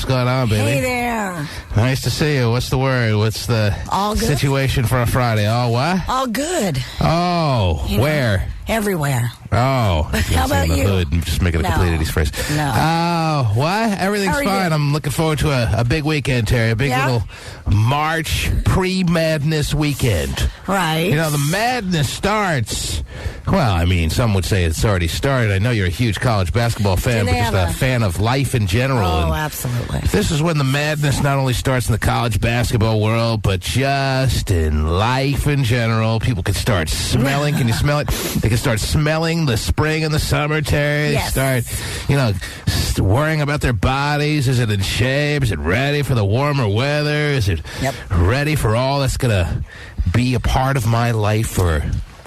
What's going on, baby? Hey there. Nice to see you. What's the word? What's the situation for a Friday? Oh, what? All good. Oh, where? Everywhere. Oh. How about you? Hood. I'm just making a complete idiot's phrase. No. Oh, what? Everything's fine. I'm looking forward to a big weekend, Terry. A big little March pre-madness weekend. Right. You know, the madness starts... Well, I mean, some would say it's already started. I know you're a huge college basketball fan, but just a fan of life in general. Oh, and absolutely. this is when the madness not only starts in the college basketball world, but just in life in general. People can start smelling. Can you smell it? They can start smelling the spring and the summer, Terry. Yes. They start, worrying about their bodies. Is it in shape? Is it ready for the warmer weather? Is it ready for all that's going to be a part of my life for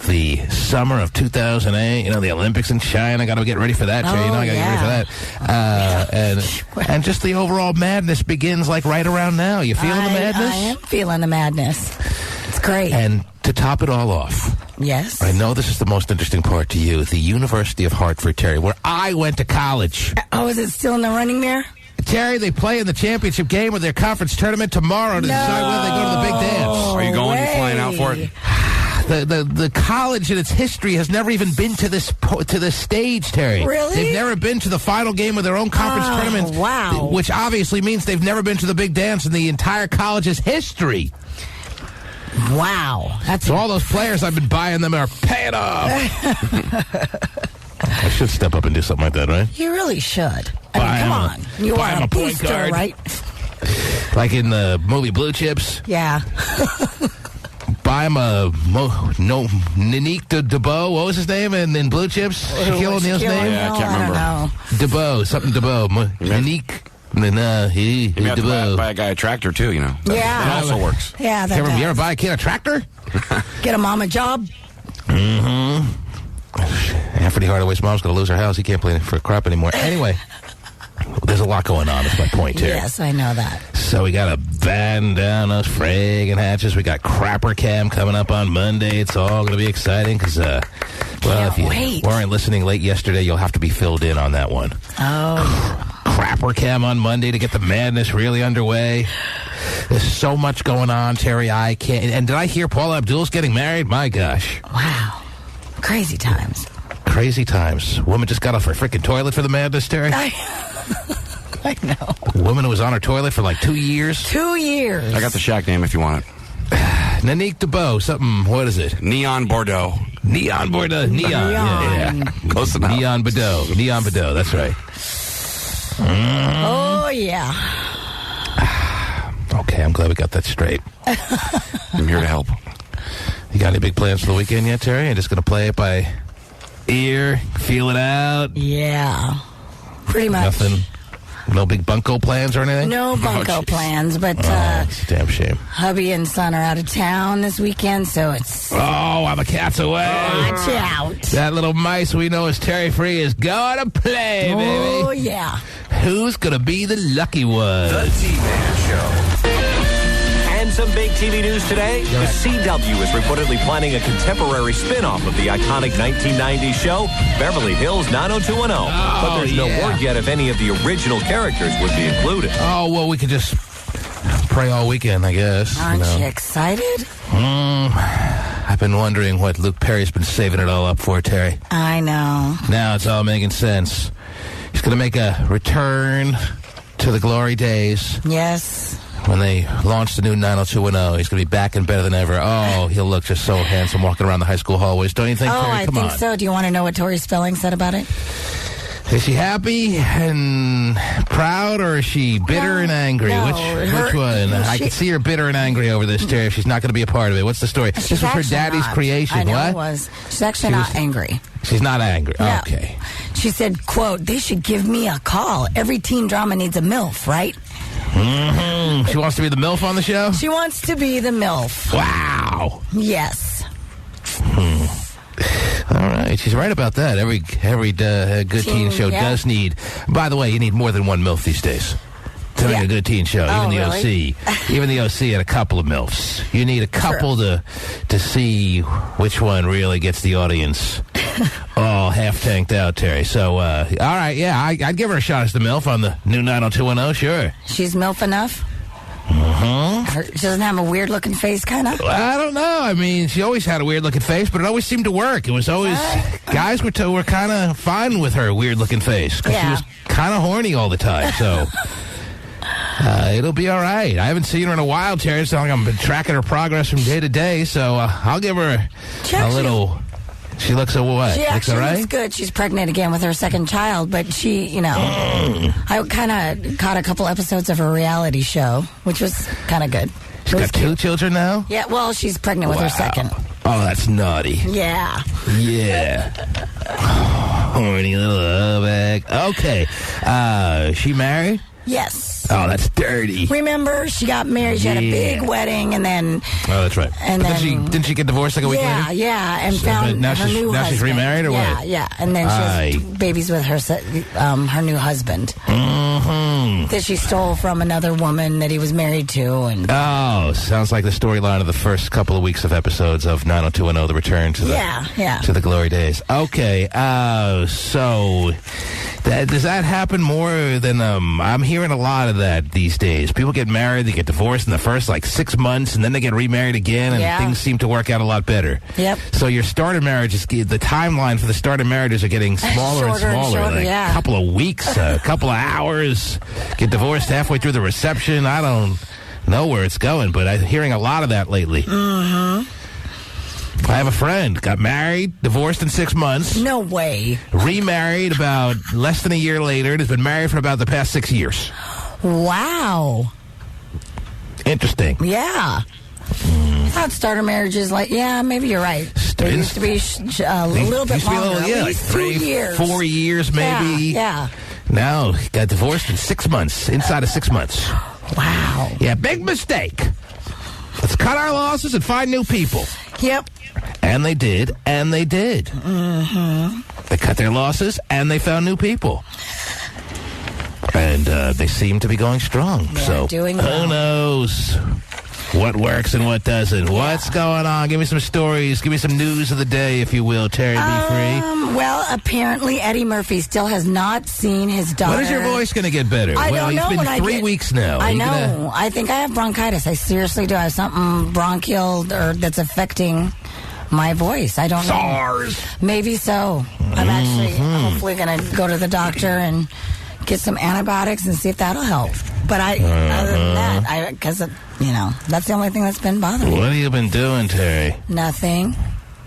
the summer of 2008, the Olympics in China. Got to get ready for that, Jay. I got to get ready for that. And just the overall madness begins like right around now. You feeling the madness? I am feeling the madness. It's great. And to top it all off, yes, I know this is the most interesting part to you, the University of Hartford, Terry, where I went to college. Oh, is it still in the running there? Terry, they play in the championship game of their conference tournament tomorrow to decide whether they go to the big dance. Are you going? Are you flying out for it? The college in its history has never even been to this stage, Terry. Really? They've never been to the final game of their own conference tournament. Wow. Which obviously means they've never been to the big dance in the entire college's history. Wow. So all those players I've been buying them are paying off. I should step up and do something like that, right? You really should. Come on. You are a point booster, guard, right? Like in the movie Blue Chips. Yeah. Buy him a Nanique DeBow. What was his name in Blue Chips? Shaquille O'Neal's name? Yeah, I can't remember. DeBow, something DeBow. Nanique. You have to buy a guy a tractor, too, Yeah. That also works. Yeah, that You ever buy a kid a tractor? Get a mom a job? Mm-hmm. Anthony Hardaway's mom's going to lose her house. He can't play for crap anymore. Anyway, there's a lot going on. That's my point here. Yes, I know that. So we got to batten down those friggin' hatches. We got Crapper Cam coming up on Monday. It's all going to be exciting because, if you weren't listening late yesterday, you'll have to be filled in on that one. Oh. Crapper Cam on Monday to get the madness really underway. There's so much going on, Terry. I can't. And did I hear Paula Abdul's getting married? My gosh. Wow. Crazy times. Crazy times. Woman just got off her freaking toilet for the madness, Terry. I know. Woman who was on her toilet for like 2 years. 2 years. I got the Shaq name if you want it. Nanique DeBow. Something. What is it? Neon Bordeaux. Neon Bordeaux. Neon. Yeah. Close enough. Neon Bordeaux. Neon Bordeaux. That's right. Oh, yeah. Okay, I'm glad we got that straight. I'm here to help. You got any big plans for the weekend yet, Terry? You're just going to play it by ear, feel it out? Yeah. Pretty much. Nothing? No big bunko plans or anything? No bunko plans, but it's a damn shame. hubby and son are out of town this weekend, so it's... Oh, while the cat's away. Watch out. That little mice we know as Terry Free is going to play, baby. Oh, yeah. Who's going to be the lucky one? The T-Man Show. And some big TV news today. The CW is reportedly planning a contemporary spin-off of the iconic 1990s show, Beverly Hills 90210. But there's no word yet if any of the original characters would be included. Oh, well, we could just pray all weekend, I guess. Aren't you excited? I've been wondering what Luke Perry's been saving it all up for, Terry. I know. Now it's all making sense. He's going to make a return to the glory days. Yes. When they launched the new 90210, he's going to be back and better than ever. Oh, he'll look just so handsome walking around the high school hallways. Don't you think, Terry? I think so. Do you want to know what Tori Spelling said about it? Is she happy and proud, or is she bitter and angry? No, which one? I can see her bitter and angry over this, Terry, if she's not going to be a part of it. What's the story? This was her daddy's creation. I know what? It was. She's actually not angry. She's not angry. No. Okay. She said, quote, "They should give me a call. Every teen drama needs a MILF, right?" Mm-hmm. She wants to be the MILF on the show? She wants to be the MILF. Wow. Yes. All right. She's right about that. Every good teen show does need... By the way, you need more than one MILF these days to make a good teen show. Even the OC. Even the OC had a couple of MILFs. You need a couple to see which one really gets the audience all all half tanked out, Terry. So, all right, yeah, I'd give her a shot as the MILF on the new 90210, sure. She's MILF enough? She doesn't have a weird-looking face, kind of? I don't know. I mean, she always had a weird-looking face, but it always seemed to work. It was always... Guys were kind of fine with her weird-looking face, because she was kind of horny all the time, so... it'll be all right. I haven't seen her in a while, Terry. It's not like I've been tracking her progress from day to day, so I'll give her a little... She looks what? She actually looks all right? looks good. She's pregnant again with her second child, but she, you know, I kind of caught a couple episodes of her reality show, which was kind of good. She's got two children now? Yeah, well, she's pregnant with her second. Oh, that's naughty. Yeah. Yeah. Horny little bag. Okay. She married? Yes. Oh, that's dirty. Remember, she got married. She had a big wedding, and then... Oh, that's right. And then, didn't she get divorced like a week later? Yeah, and found her new husband. Now she's remarried, or what? Yeah, and then she has babies with her new husband. Mm-hmm. That she stole from another woman that he was married to. And sounds like the storyline of the first couple of weeks of episodes of 90210, The Return to the to the glory days. Okay, so does that happen more than I'm hearing a lot of that these days? People get married, they get divorced in the first 6 months, and then they get remarried again, and things seem to work out a lot better. Yep. So your starter marriages, the timeline for the starter marriages are getting smaller and smaller. Shorter, a couple of weeks, a couple of hours. Get divorced halfway through the reception. I don't know where it's going, but I'm hearing a lot of that lately. Mm-hmm. I have a friend, got married, divorced in 6 months. No way. Remarried about less than a year later, and has been married for about the past 6 years. Wow. Interesting. Yeah. I thought starter marriages, maybe you're right. There used to be a little bit longer, at least 3, 2 years. 4 years maybe. Yeah. No, got divorced in 6 months, inside of 6 months. Wow. Yeah, big mistake. Let's cut our losses and find new people. Yep. And they did, and they did. Mm-hmm. They cut their losses, and they found new people. And they seem to be going strong. So doing well. Who knows what works and what doesn't? What's going on? Give me some stories. Give me some news of the day, if you will, Terry. Be free. Well, apparently Eddie Murphy still has not seen his daughter. When is your voice going to get better? I don't know. It's been 3 weeks now. I know. I think I have bronchitis. I seriously do. I have something bronchial or that's affecting my voice. I don't know. SARS. Maybe so. I'm actually hopefully going to go to the doctor and get some antibiotics and see if that'll help. But other than that, because that's the only thing that's been bothering me. What have you been doing, Terry? Nothing.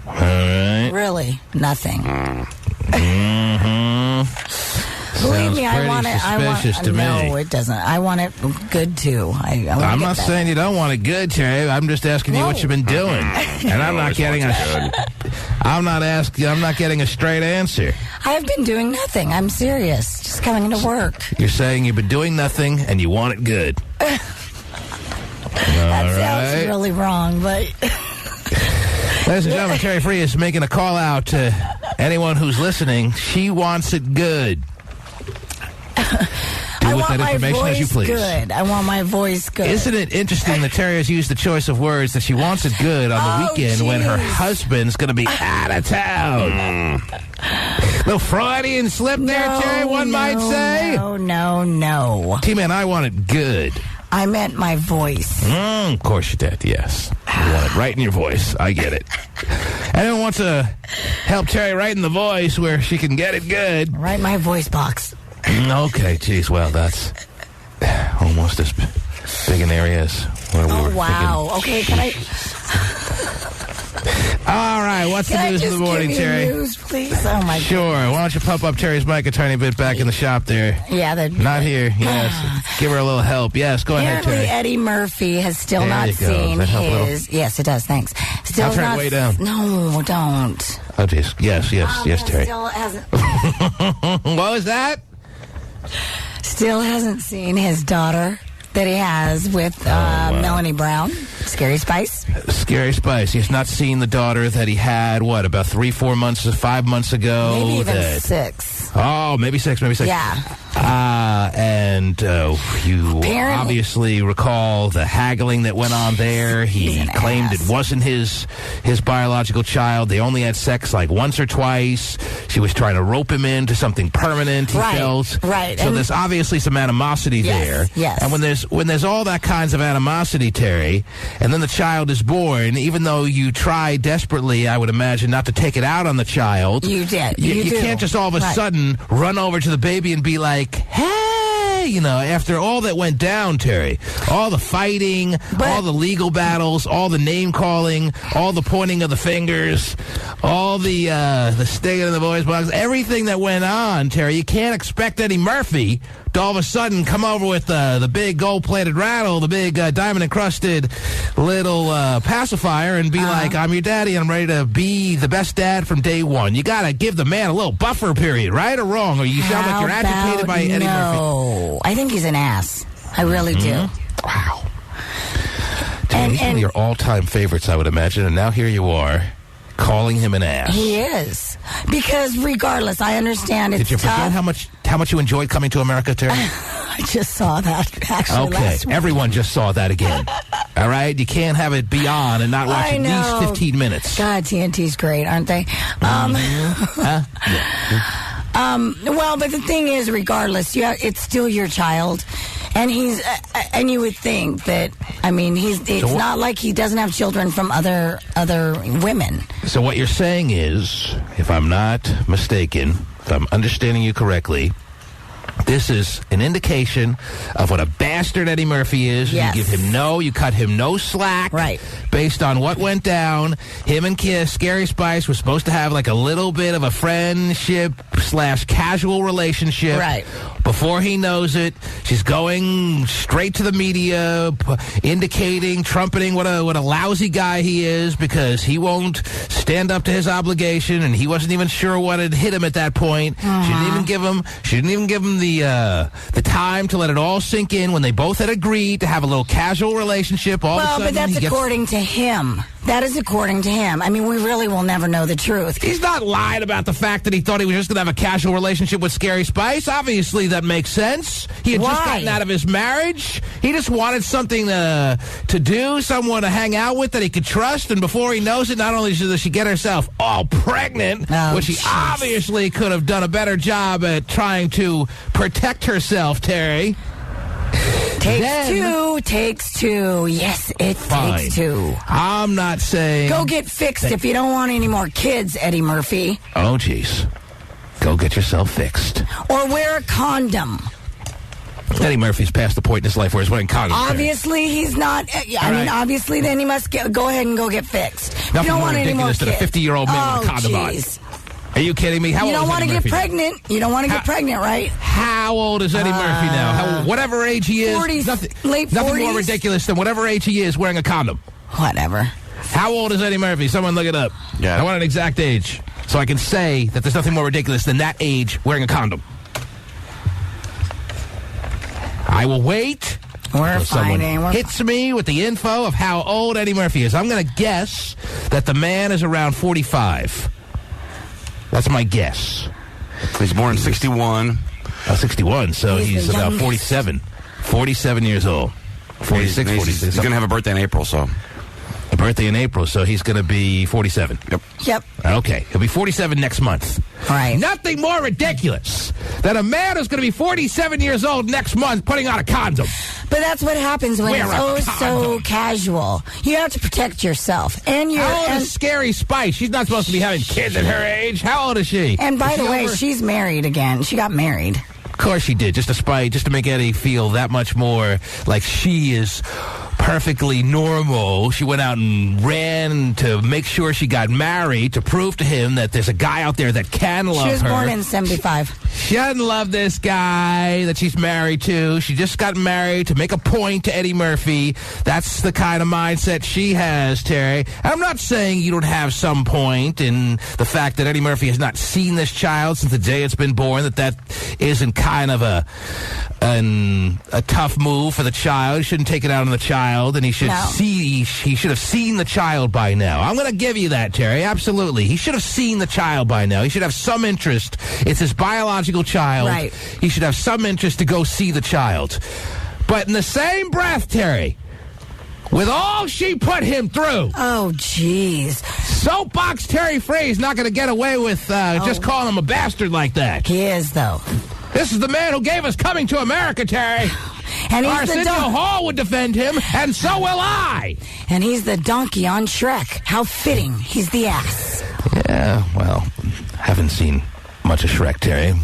All right. Really, nothing. Believe me, I want it. To no, me. It doesn't. I want it good too. I'm not saying you don't want it good, Terry. I'm just asking you what you've been doing, and I'm not getting I'm not getting a straight answer. I have been doing nothing. I'm serious. Just coming to work. You're saying you've been doing nothing and you want it good. That sounds really wrong, but. Ladies and gentlemen, Terry Free is making a call out to anyone who's listening. She wants it good. I want my voice good. I want my voice good. Isn't it interesting that Terry has used the choice of words that she wants it good on the weekend when her husband's going to be out of town? Little Freudian slip there, Terry, one might say. No. T-Man, I want it good. I meant my voice. Of course you did, yes. You want it right in your voice. I get it. Anyone wants to help Terry right in the voice where she can get it good? Right in my voice box. Okay, geez, well, that's almost as big an area as where we were wow. thinking. Okay, can I... All right, what's the news of the morning, Terry? News, please? Oh, my God. Sure. Why don't you pump up Terry's mic a tiny bit back in the shop there? Yeah. Not here, yes. Give her a little help. Yes, go ahead, Terry. Eddie Murphy has still not seen his... Yes, it does, thanks. I'll turn it way down. No, don't. Oh, geez. Yes, Terry. Still hasn't... What was that? Still hasn't seen his daughter that he has with Melanie Brown. Scary Spice. Scary Spice. He's not seen the daughter that he had, about 3-4 months, 5 months ago? Maybe even 6. Oh, maybe 6. Yeah. And you obviously recall the haggling that went on there. He claimed it wasn't his biological child. They only had sex like once or twice. She was trying to rope him into something permanent, he felt. Right. So there's obviously some animosity there. Yes. And when there's all that kinds of animosity, Terry, and then the child is born, even though you try desperately, I would imagine, not to take it out on the child. You did. You can't just all of a sudden run over to the baby and be like, hey, after all that went down, Terry, all the fighting, all the legal battles, all the name calling, all the pointing of the fingers, all the stinging in the boys' box, everything that went on, Terry, you can't expect Eddie Murphy to all of a sudden come over with the big gold-plated rattle, the big diamond-encrusted little pacifier and be like, I'm your daddy and I'm ready to be the best dad from day one. You got to give the man a little buffer period, right or wrong? Or you sound like you're agitated by Eddie Murphy. No, I think he's an ass. I really do. Wow. Dude, he's one of your all-time favorites, I would imagine, and now here you are calling him an ass. He is. Because regardless, I understand it's Did you forget tough. how much you enjoyed Coming to America, Terry? I just saw that, actually, last week. Everyone just saw that again. All right? You can't have it be on and not watch at least 15 minutes. God, TNT's great, aren't they? Well, but the thing is, regardless, it's still your child. And and you would think that, it's not like he doesn't have children from other women. So what you're saying is, if I'm not mistaken, if I'm understanding you correctly, this is an indication of what a bastard Eddie Murphy is. Yes. You cut him no slack. Right. Based on what went down. Him and Scary Spice was supposed to have like a little bit of a friendship / casual relationship. Right. Before he knows it, she's going straight to the media, indicating, trumpeting what a lousy guy he is because he won't stand up to his obligation, and he wasn't even sure what had hit him at that point. She didn't even give him the time to let it all sink in when they both had agreed to have a little casual relationship. But that's according to him. That is according to him. We really will never know the truth. He's not lying about the fact that he thought he was just going to have a casual relationship with Scary Spice. Obviously, that makes sense. He had just gotten out of his marriage. He just wanted something to do, someone to hang out with that he could trust. And before he knows it, not only does she get herself all pregnant, which she obviously could have done a better job at trying to protect herself, Terry. Takes two. Yes, it takes two. I'm not saying... Go get fixed if you don't want any more kids, Eddie Murphy. Oh, jeez. Go get yourself fixed. Or wear a condom. Eddie Murphy's past the point in his life where he's wearing condoms. Obviously, he's not. Obviously, then he must go ahead and go get fixed. Nothing you don't more want any more ridiculous than a 50-year-old man with a condom on. Are you kidding me? How you old don't want to get pregnant. You don't want to get pregnant, right? How old is Eddie Murphy now? Whatever age he is, 40s, late 40s. Nothing more ridiculous than whatever age he is wearing a condom. Whatever. How old is Eddie Murphy? Someone look it up. Yeah. I want an exact age so I can say that there's nothing more ridiculous than that age wearing a condom. I will wait until someone hits me with the info of how old Eddie Murphy is. I'm going to guess that the man is around 45. That's my guess. He's born in 61. 61, so he's about 47. 47 years old. 46, 46. He's going to have a birthday in April, so... A birthday in April, so he's going to be 47. Yep. Okay, he'll be 47 next month. All right. Nothing more ridiculous than a man who's going to be 47 years old next month putting on a condom. But that's what happens when it's so casual. You have to protect yourself. And how old is Scary Spice? She's not supposed to be having kids at her age. How old is she? And by the way, she's married again. She got married. Of course she did, just to make Eddie feel that much more like she is perfectly normal. She went out and ran to make sure she got married to prove to him that there's a guy out there that can love her. She was born in 75. She doesn't love this guy that she's married to. She just got married to make a point to Eddie Murphy. That's the kind of mindset she has, Terry. And I'm not saying you don't have some point in the fact that Eddie Murphy has not seen this child since the day it's been born, that isn't kind of a tough move for the child. You shouldn't take it out on the child. child, and he should he should have seen the child by now. I'm going to give you that, Terry. Absolutely. He should have seen the child by now. He should have some interest. It's his biological child. Right. He should have some interest to go see the child. But in the same breath, Terry, with all she put him through. Oh, jeez. Soapbox Terry Frey's not going to get away with just calling him a bastard like that. He is, though. This is the man who gave us Coming to America, Terry. And he's Arsenio Hall would defend him, and so will I. And he's the donkey on Shrek. How fitting. He's the ass. Yeah, well, haven't seen much of Shrek, Terry.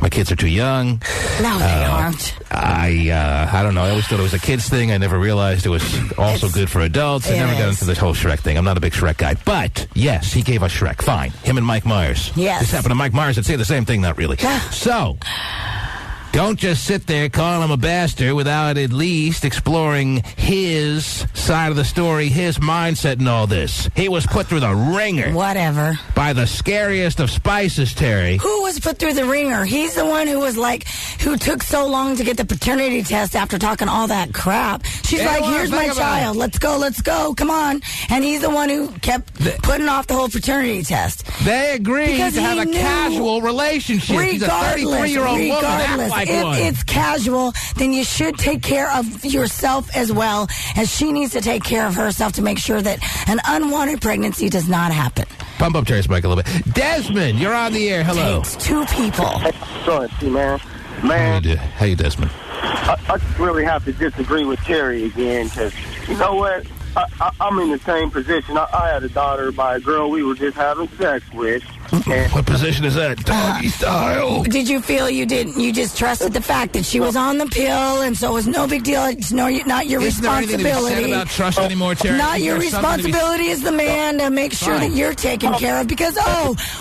My kids are too young. No, they aren't. I don't know. I always thought it was a kids thing. I never realized it was also good for adults. I never got into the whole Shrek thing. I'm not a big Shrek guy. But, yes, he gave us Shrek. Fine. Him and Mike Myers. Yes. This happened to Mike Myers. I'd say the same thing, not really. So, don't just sit there calling him a bastard without at least exploring his side of the story, his mindset in all this. He was put through the ringer. Whatever. By the scariest of spices, Terry. Who was put through the ringer? He's the one who was who took so long to get the paternity test after talking all that crap. She's here's my child. Let's go. Come on. And he's the one who kept putting off the whole paternity test. They agreed to have a casual relationship. He's a 33-year-old woman. Act like one. If it's casual, then you should take care of yourself as well as she needs to take care of herself to make sure that an unwanted pregnancy does not happen. Pump up Terry's mic a little bit. Desmond, you're on the air. Hello. Takes two people. Man. How you, Desmond? I really have to disagree with Terry again, because you know what? I'm in the same position. I had a daughter by a girl we were just having sex with. What position is that? Doggy style. Did you feel you just trusted the fact that she was on the pill, and so it was no big deal? It's not your responsibility. Isn't there anything to be said about trust anymore, Terry? Not your responsibility as the man to make sure that you're taken care of, because,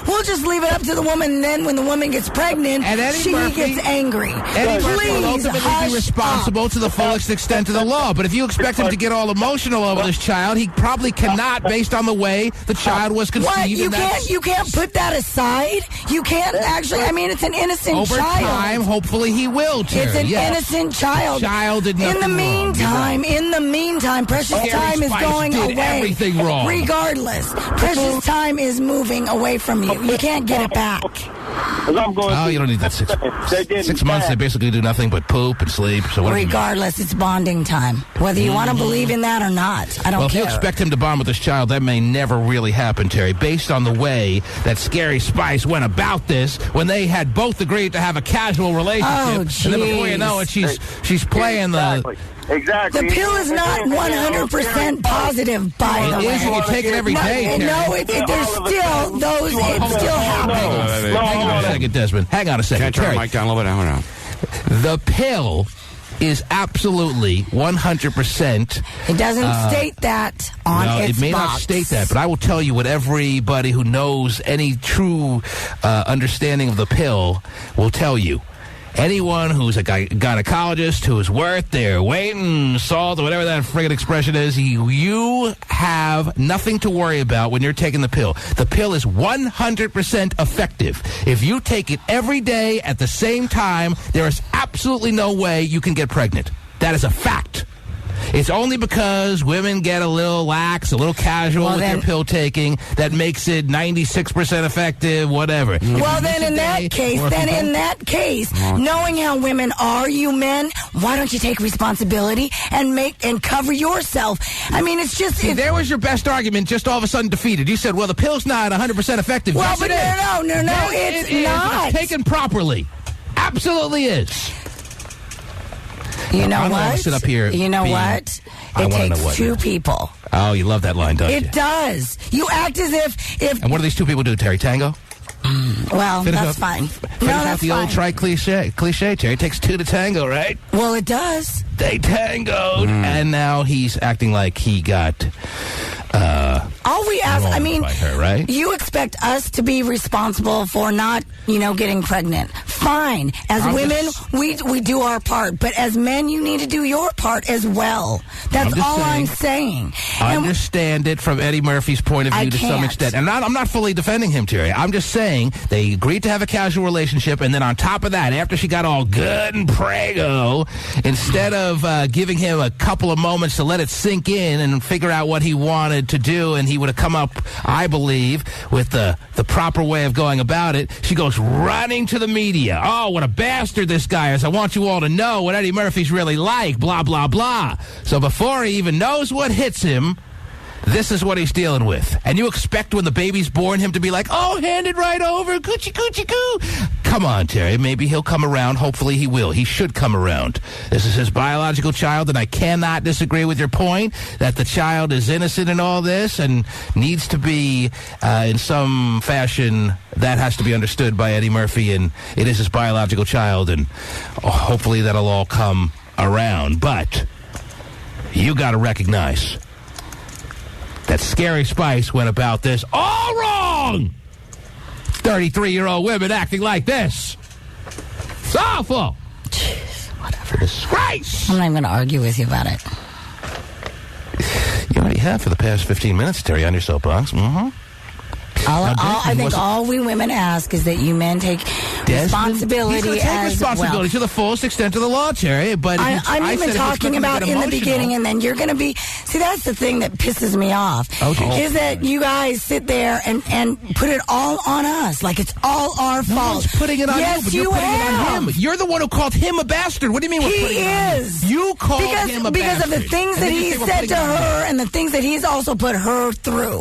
we'll just leave it up to the woman, and then when the woman gets pregnant, she gets angry. Eddie Murphy will ultimately be responsible to the fullest extent of the law, but if you expect him to get all emotional over this child, he probably cannot, based on the way the child was conceived. What? You can't put that aside. You can't actually. I mean, it's an innocent over child. Over time, hopefully he will, Terry. It's an innocent child. Child did nothing wrong. In the meantime, precious time is going away. Everything wrong. Regardless, precious time is moving away from you. You can't get it back. You don't need that 6 months. They basically do nothing but poop and sleep. So regardless, it's bonding time. Whether you want to believe in that or not, I don't care. Well, if you expect him to bond with this child, that may never really happen, Terry, based on the way that Scary Spice went about this when they had both agreed to have a casual relationship. And then before you know it, she's playing Exactly. The pill is not 100% positive, by the way. It is, and you take it every day. There's still those. It's still happening. Hang on a second, Desmond. Hang on a second. Can I turn the mic down a little bit? The pill is absolutely 100%. It doesn't state that on its box. It may not state that, but I will tell you what everybody who knows any true understanding of the pill will tell you. Anyone who's a gynecologist who is worth their weight in salt or whatever that friggin' expression is, you have nothing to worry about when you're taking the pill. The pill is 100% effective. If you take it every day at the same time, there is absolutely no way you can get pregnant. That is a fact. It's only because women get a little lax, a little casual with their pill taking that makes it 96% effective, whatever. Well, then in that case, knowing how women are, you men, why don't you take responsibility and cover yourself? I mean, it's just... there was your best argument, just all of a sudden defeated. You said, well, the pill's not 100% effective. Well, yes, but no, it's not. It's taken properly. Absolutely is. You know what? Sit up here you know what? It takes two people. Oh, you love that line, don't you? It does. You act as if... And what do these two people do, Terry? Tango? Well, that's fine. That's the old cliche, Terry. It takes two to tango, right? Well, it does. They tangoed, and now he's acting like he got All we ask, I mean, by her, right? You expect us to be responsible for not, getting pregnant. Fine. As women, we do our part. But as men, you need to do your part as well. That's all I'm saying. I understand it from Eddie Murphy's point of view to some extent. And I'm not fully defending him, Terry. I'm just saying they agreed to have a casual relationship, and then on top of that, after she got all good and prego, instead of giving him a couple of moments to let it sink in and figure out what he wanted to do, and he would have come up, I believe, with the proper way of going about it, she goes running to the media. Oh, what a bastard this guy is. I want you all to know what Eddie Murphy's really like, blah, blah, blah. So before he even knows what hits him, this is what he's dealing with. And you expect when the baby's born him to be like, oh, hand it right over, coochie, coochie, coo. Come on, Terry. Maybe he'll come around. Hopefully he will. He should come around. This is his biological child, and I cannot disagree with your point that the child is innocent in all this and needs to be, in some fashion, that has to be understood by Eddie Murphy, and it is his biological child, and hopefully that'll all come around. But you got to recognize that Scary Spice went about this all wrong. 33-year-old women acting like this. It's awful. Jeez, whatever. Disgrace. I'm not even going to argue with you about it. You already have for the past 15 minutes, Terry, on your soapbox. Mm-hmm. I think all we women ask is that you men take responsibility take responsibility to the fullest extent of the law, Terry. But I'm even talking about in the beginning, and then you're going to be. See, that's the thing that pisses me off. Is that you guys sit there and put it all on us, like it's all our fault. No one's putting it on you, but you're putting it on him. You're the one who called him a bastard. What do you mean? We're putting it on him? You called him a bastard because of the things that he said to her and the things that he's also put her through.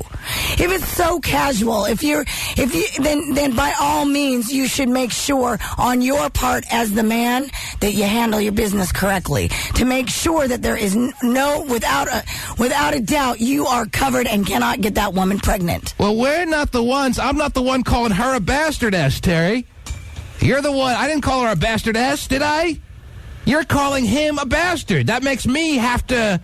If it's so casual. Then by all means you should make sure on your part as the man that you handle your business correctly to make sure that there is without a doubt you are covered and cannot get that woman pregnant. Well, we're not the ones. I'm not the one calling her a bastardess, Terry. You're the one. I didn't call her a bastardess, did I? You're calling him a bastard. That makes me have to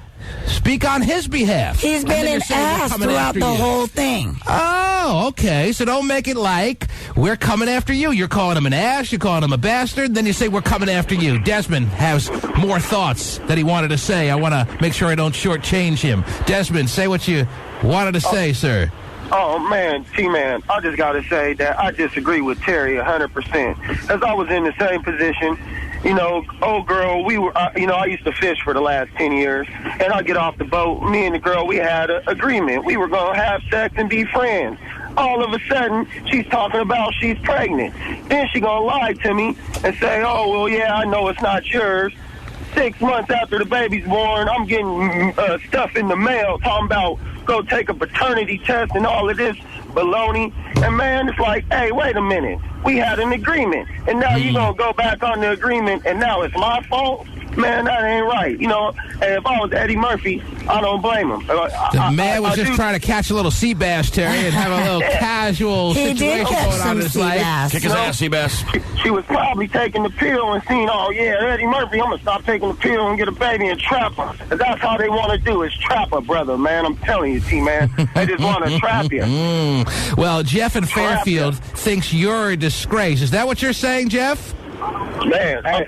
speak on his behalf. He's been an ass throughout the whole thing. Oh, okay. So don't make it like we're coming after you. You're calling him an ass, you're calling him a bastard, then you say we're coming after you. Desmond has more thoughts that he wanted to say. I want to make sure I don't shortchange him. Desmond, say what you wanted to say, sir. Oh, man, T-Man, I just got to say that I disagree with Terry 100%. As I was in the same position, old girl, I used to fish for the last 10 years, and I get off the boat. Me and the girl, we had an agreement. We were going to have sex and be friends. All of a sudden, she's talking about she's pregnant. Then she going to lie to me and say, oh, well, yeah, I know it's not yours. 6 months after the baby's born, I'm getting stuff in the mail talking about go take a paternity test and all of this baloney. And, man, it's like, hey, wait a minute. We had an agreement, and now you're going to go back on the agreement, and now it's my fault? Man, that ain't right. And if I was Eddie Murphy, I don't blame him. The man was just trying to catch a little sea bass, Terry, and have a little casual situation going on in his life. Kick his ass, sea bass. She was probably taking the pill and seeing, oh, yeah, Eddie Murphy, I'm going to stop taking the pill and get a baby and trap her. And that's how they want to do is trap her, brother, man. I'm telling you, T-Man. They just want to trap you. Well, Jeff in Fairfield thinks you're a disgrace. Is that what you're saying, Jeff? Man, I'm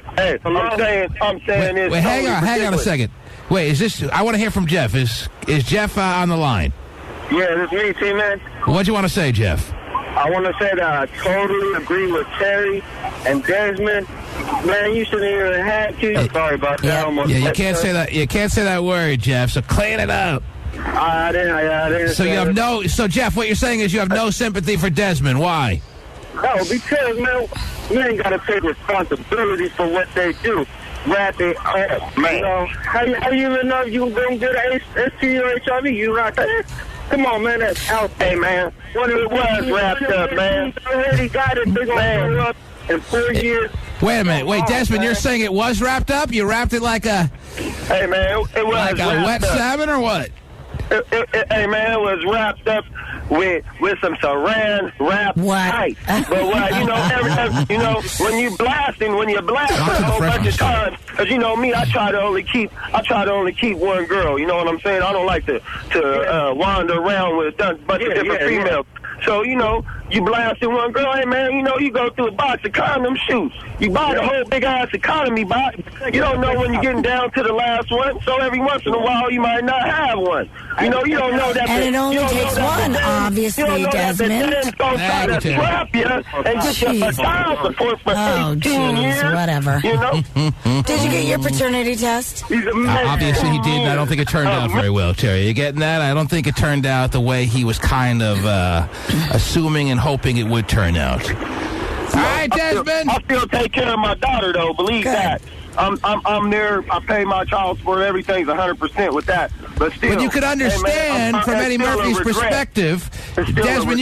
saying this. Wait, hang on a second. Wait, is this? I want to hear from Jeff. Is Jeff on the line? Yeah, this is me, T-Man. What do you want to say, Jeff? I want to say that I totally agree with Terry and Desmond. Man, you shouldn't even have to. I'm sorry about that. Yeah, you can't say that. You can't say that word, Jeff. So clean it up. I didn't. So you have no. So Jeff, what you're saying is you have no sympathy for Desmond. Why? No, because, man, you ain't got to take responsibility for what they do. Wrap it up, man. How you even know you going to get an STD or HIV? You not there? Come on, man, that's out there, man. What it was wrapped up, man. Already got it. They're going to up in 4 years. Wait a minute. Wait, Desmond, you're saying it was wrapped up? You wrapped it like a... Hey, man, it was like a wet salmon or what? Hey, man, it was wrapped up with some saran wrap tight. But when you're blasting a whole bunch of times, because you know me, I try to only keep one girl. You know what I'm saying? I don't like to wander around with a bunch of different females. So, you know, you blasting one girl, hey, man, you know, you go through a box of condom shoots. You buy the whole big-ass economy box. You don't know when you're getting down to the last one, so every once in a while you might not have one. You know, you don't know that. And it only takes one, obviously, Desmond. You don't know that the going to try to trap you and get you a child support for 18 years. Whatever. You know? Did you get your paternity test? Obviously he did, and I don't think it turned out very well, Terry. You getting that? I don't think it turned out the way he was kind of assuming and hoping it would turn out. All right, Desmond. I still take care of my daughter, though. Believe that. I'm there. I pay my child support. Everything's 100% with that. But still, you could understand from Eddie Murphy's perspective, Desmond.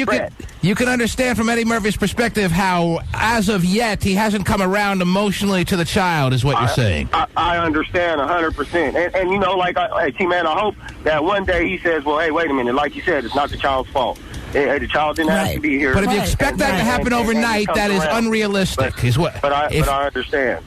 You can understand from Eddie Murphy's perspective how, as of yet, he hasn't come around emotionally to the child. Is what you're saying? I understand 100%. And you know, like, hey, T-Man, I hope that one day he says, "Well, hey, wait a minute. Like you said, it's not the child's fault. Hey, the child didn't have to be here." But if you expect that to happen overnight, that is unrealistic. But I understand.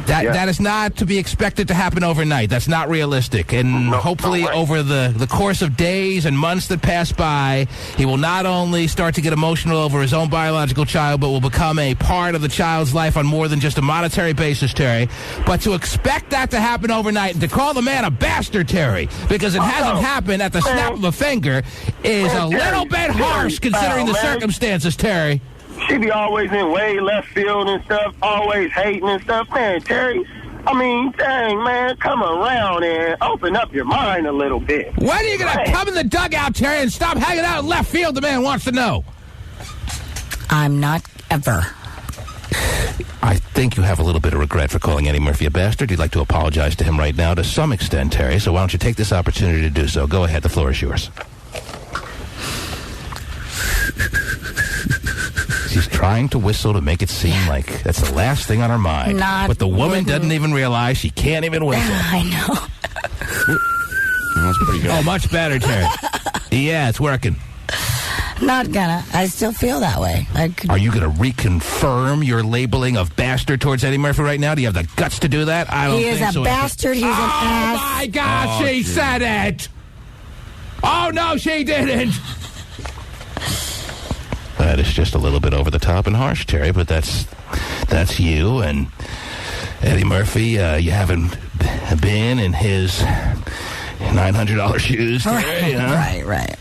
That is not to be expected to happen overnight. That's not realistic. And hopefully over the course of days and months that pass by, he will not only start to get emotional over his own biological child, but will become a part of the child's life on more than just a monetary basis, Terry. But to expect that to happen overnight and to call the man a bastard, Terry, because it hasn't happened at the snap of a finger, is a little bit harsh considering the circumstances, Terry. She be always in way left field and stuff, always hating and stuff. Man, Terry, I mean, dang, man, come around and open up your mind a little bit. When are you going to come in the dugout, Terry, and stop hanging out in left field? The man wants to know. I'm not ever. I think you have a little bit of regret for calling Eddie Murphy a bastard. You'd like to apologize to him right now to some extent, Terry, so why don't you take this opportunity to do so? Go ahead, the floor is yours. She's trying to whistle to make it seem like that's the last thing on her mind. But the woman doesn't even realize she can't even whistle. I know. That's pretty good. Oh, much better, Terry. Yeah, it's working. Not gonna. I still feel that way. Are you going to reconfirm your labeling of bastard towards Eddie Murphy right now? Do you have the guts to do that? I don't think so. He is a bastard. He's an ass. Oh, my God, she said it. Oh, no, she didn't. That is just a little bit over the top and harsh, Terry, but that's you. And Eddie Murphy, you haven't been in his $900 shoes, Terry, huh? Right.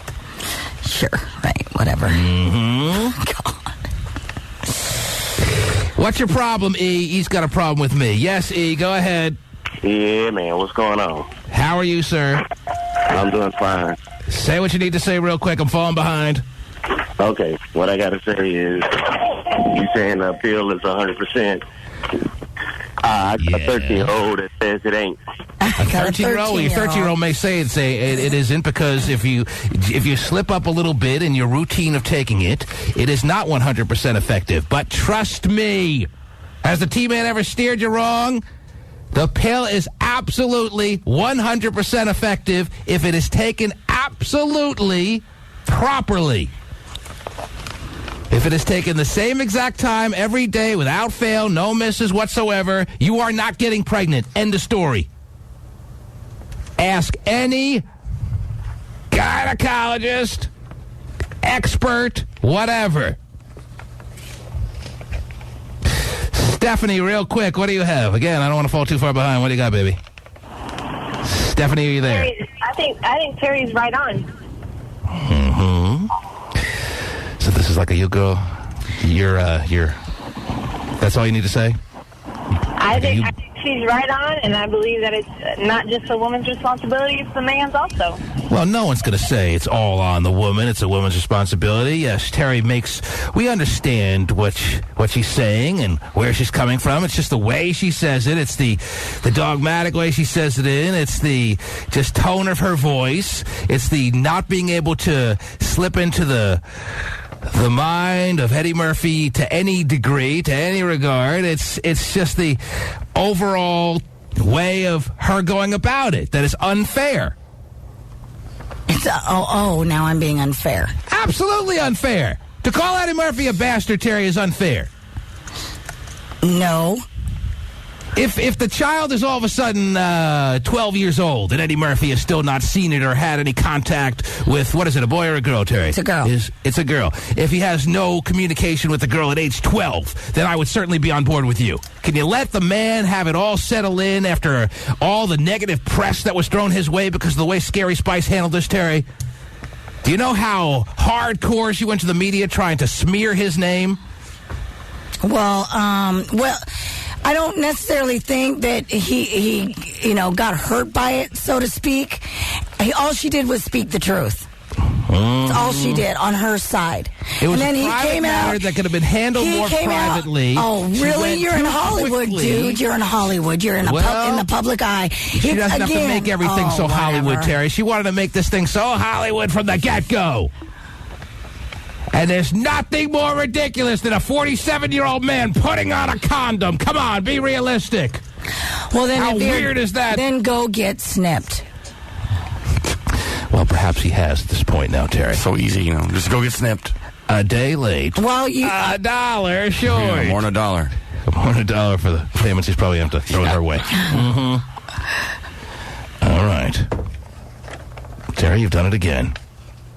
Sure, right, whatever. God. What's your problem, E? E's got a problem with me. Yes, E, go ahead. Yeah, man, what's going on? How are you, sir? I'm doing fine. Say what you need to say real quick. I'm falling behind. Okay, what I got to say is, you saying the appeal is 100%. I got a 13-year-old that says it ain't. A 13-year-old? Your 13-year-old may say it isn't, because if you slip up a little bit in your routine of taking it, it is not 100% effective. But trust me, has the T-Man ever steered you wrong? The pill is absolutely 100% effective if it is taken absolutely properly. If it is taken the same exact time every day without fail, no misses whatsoever, you are not getting pregnant. End of story. Ask any gynecologist, expert, whatever. Stephanie, real quick, what do you have? Again, I don't want to fall too far behind. What do you got, baby? Stephanie, are you there? I think Terry's right on. Mm-hmm. So this is like a you go, you're, that's all you need to say? I think she's right on, and I believe that it's not just a woman's responsibility, it's the man's also. Well, no one's going to say it's all on the woman. It's a woman's responsibility. Yes, Terry we understand what she's saying and where she's coming from. It's just the way she says it. It's the dogmatic way she says it in. It's the just tone of her voice. It's the not being able to slip into the mind of Eddie Murphy to any degree, to any regard. It's just the overall way of her going about it that is unfair. Now I'm being unfair. Absolutely unfair. To call Eddie Murphy a bastard, Terry, is unfair. No. If the child is all of a sudden 12 years old and Eddie Murphy has still not seen it or had any contact with, what is it, a boy or a girl, Terry? It's a girl. It's a girl. If he has no communication with the girl at age 12, then I would certainly be on board with you. Can you let the man have it all settle in after all the negative press that was thrown his way because of the way Scary Spice handled this, Terry? Do you know how hardcore she went to the media trying to smear his name? Well, I don't necessarily think that he got hurt by it, so to speak. All she did was speak the truth. That's all she did on her side. It was and then a private matter that could have been handled more privately. Oh, really? You're in Hollywood, dude. You're in Hollywood. You're in the public eye. She doesn't have to make everything so Hollywood, Terry. She wanted to make this thing so Hollywood from the get-go. And there's nothing more ridiculous than a 47-year-old man putting on a condom. Come on, be realistic. Well, then how weird is that? Then go get snipped. Well, perhaps he has at this point now, Terry. So easy, just go get snipped. A day late. Well, $1 short. Yeah, more than $1. More than $1 for the payments he's probably have to throw her way. Mm-hmm. All right. Terry, you've done it again.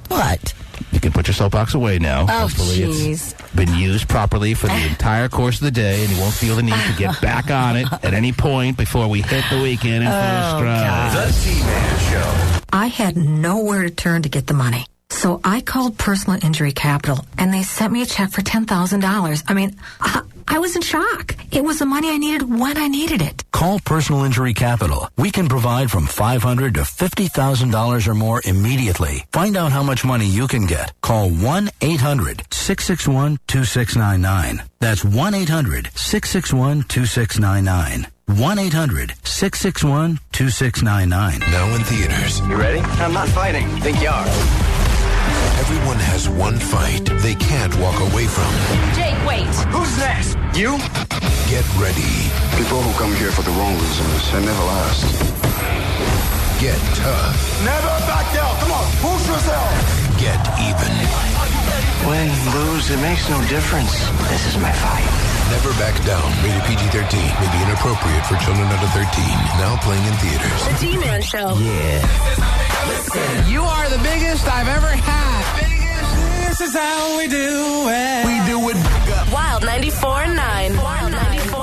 What? You can put your soapbox away now. Oh, hopefully jeez. It's been used properly for the entire course of the day, and you won't feel the need to get back on it at any point before we hit the weekend in full stride. The T-Man Show. I had nowhere to turn to get the money. So I called Personal Injury Capital, and they sent me a check for $10,000. I mean, I was in shock. It was the money I needed when I needed it. Call Personal Injury Capital. We can provide from $500 to $50,000 or more immediately. Find out how much money you can get. Call 1-800-661-2699. That's 1-800-661-2699. 1-800-661-2699. Now in theaters. You ready? I'm not fighting. Think you are. Everyone has one fight they can't walk away from. Jake, wait. Who's next? You? Get ready. People who come here for the wrong reasons, they never last. Get tough. Never back down. Come on, push yourself. Get even. Win, lose, it makes no difference. This is my fight. Never back down. Rated PG-13. May be inappropriate for children under 13. Now playing in theaters. The T-Man Show. Yeah. Listen, you are the biggest I've ever had. This is how we do it. We do it. Wild 94.9. Wild 94.9.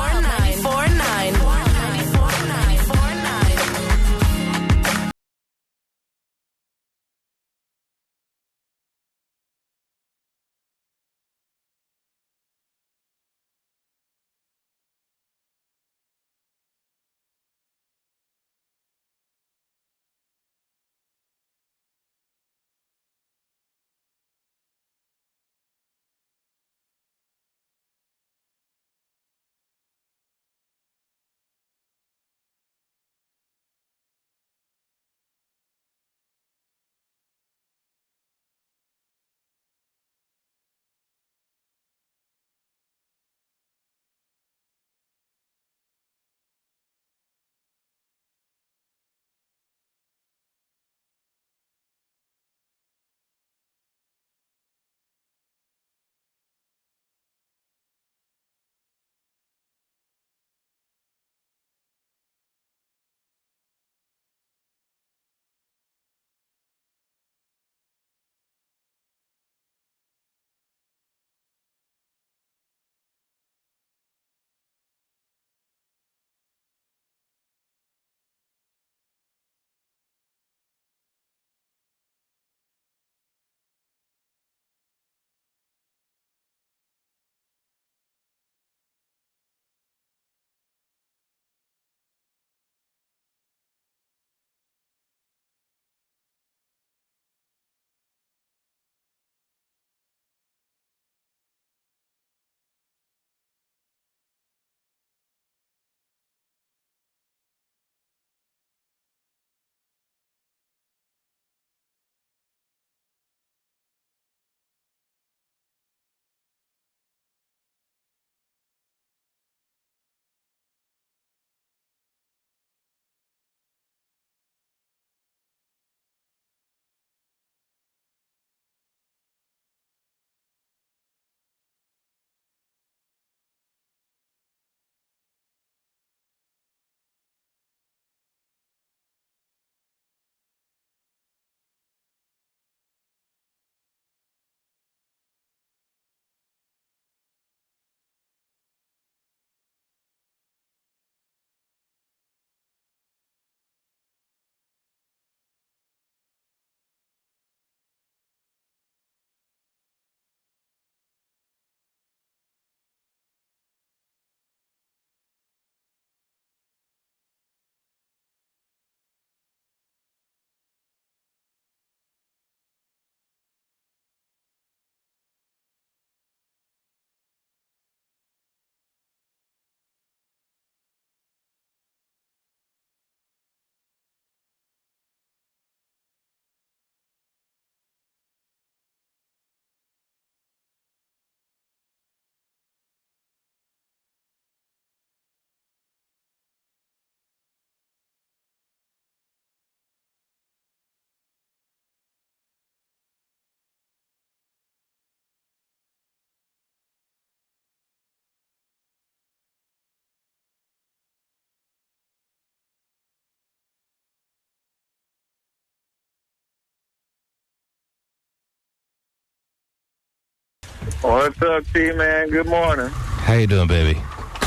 What's up, T-Man? Good morning. How you doing, baby?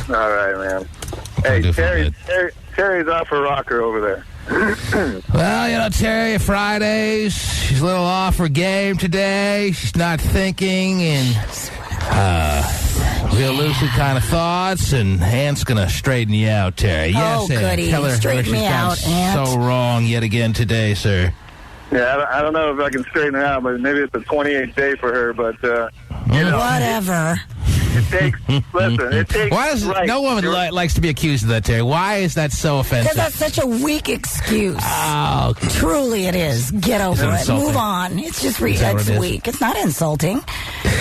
All right, man. Hey, Terry's off her rocker over there. Well, Terry, Fridays, she's a little off her game today. She's not thinking in real lucid kind of thoughts, and Ant's going to straighten you out, Terry. Yes, Ant. Goody. Tell her Straighten me out, Ant. So wrong yet again today, sir. Yeah, I don't know if I can straighten her out, but maybe it's the 28th day for her, but, whatever. It takes... Why does no woman likes to be accused of that, Terry? Why is that so offensive? Because that's such a weak excuse. Oh, okay. Truly it is. Get over it. Insulting. Move on. It's just it's weak. It's not insulting.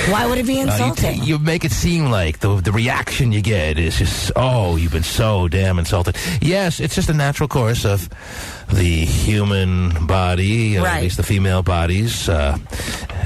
Why would it be insulting? You make it seem like the reaction you get is just, you've been so damn insulted. Yes, it's just a natural course of the human body, at least the female bodies,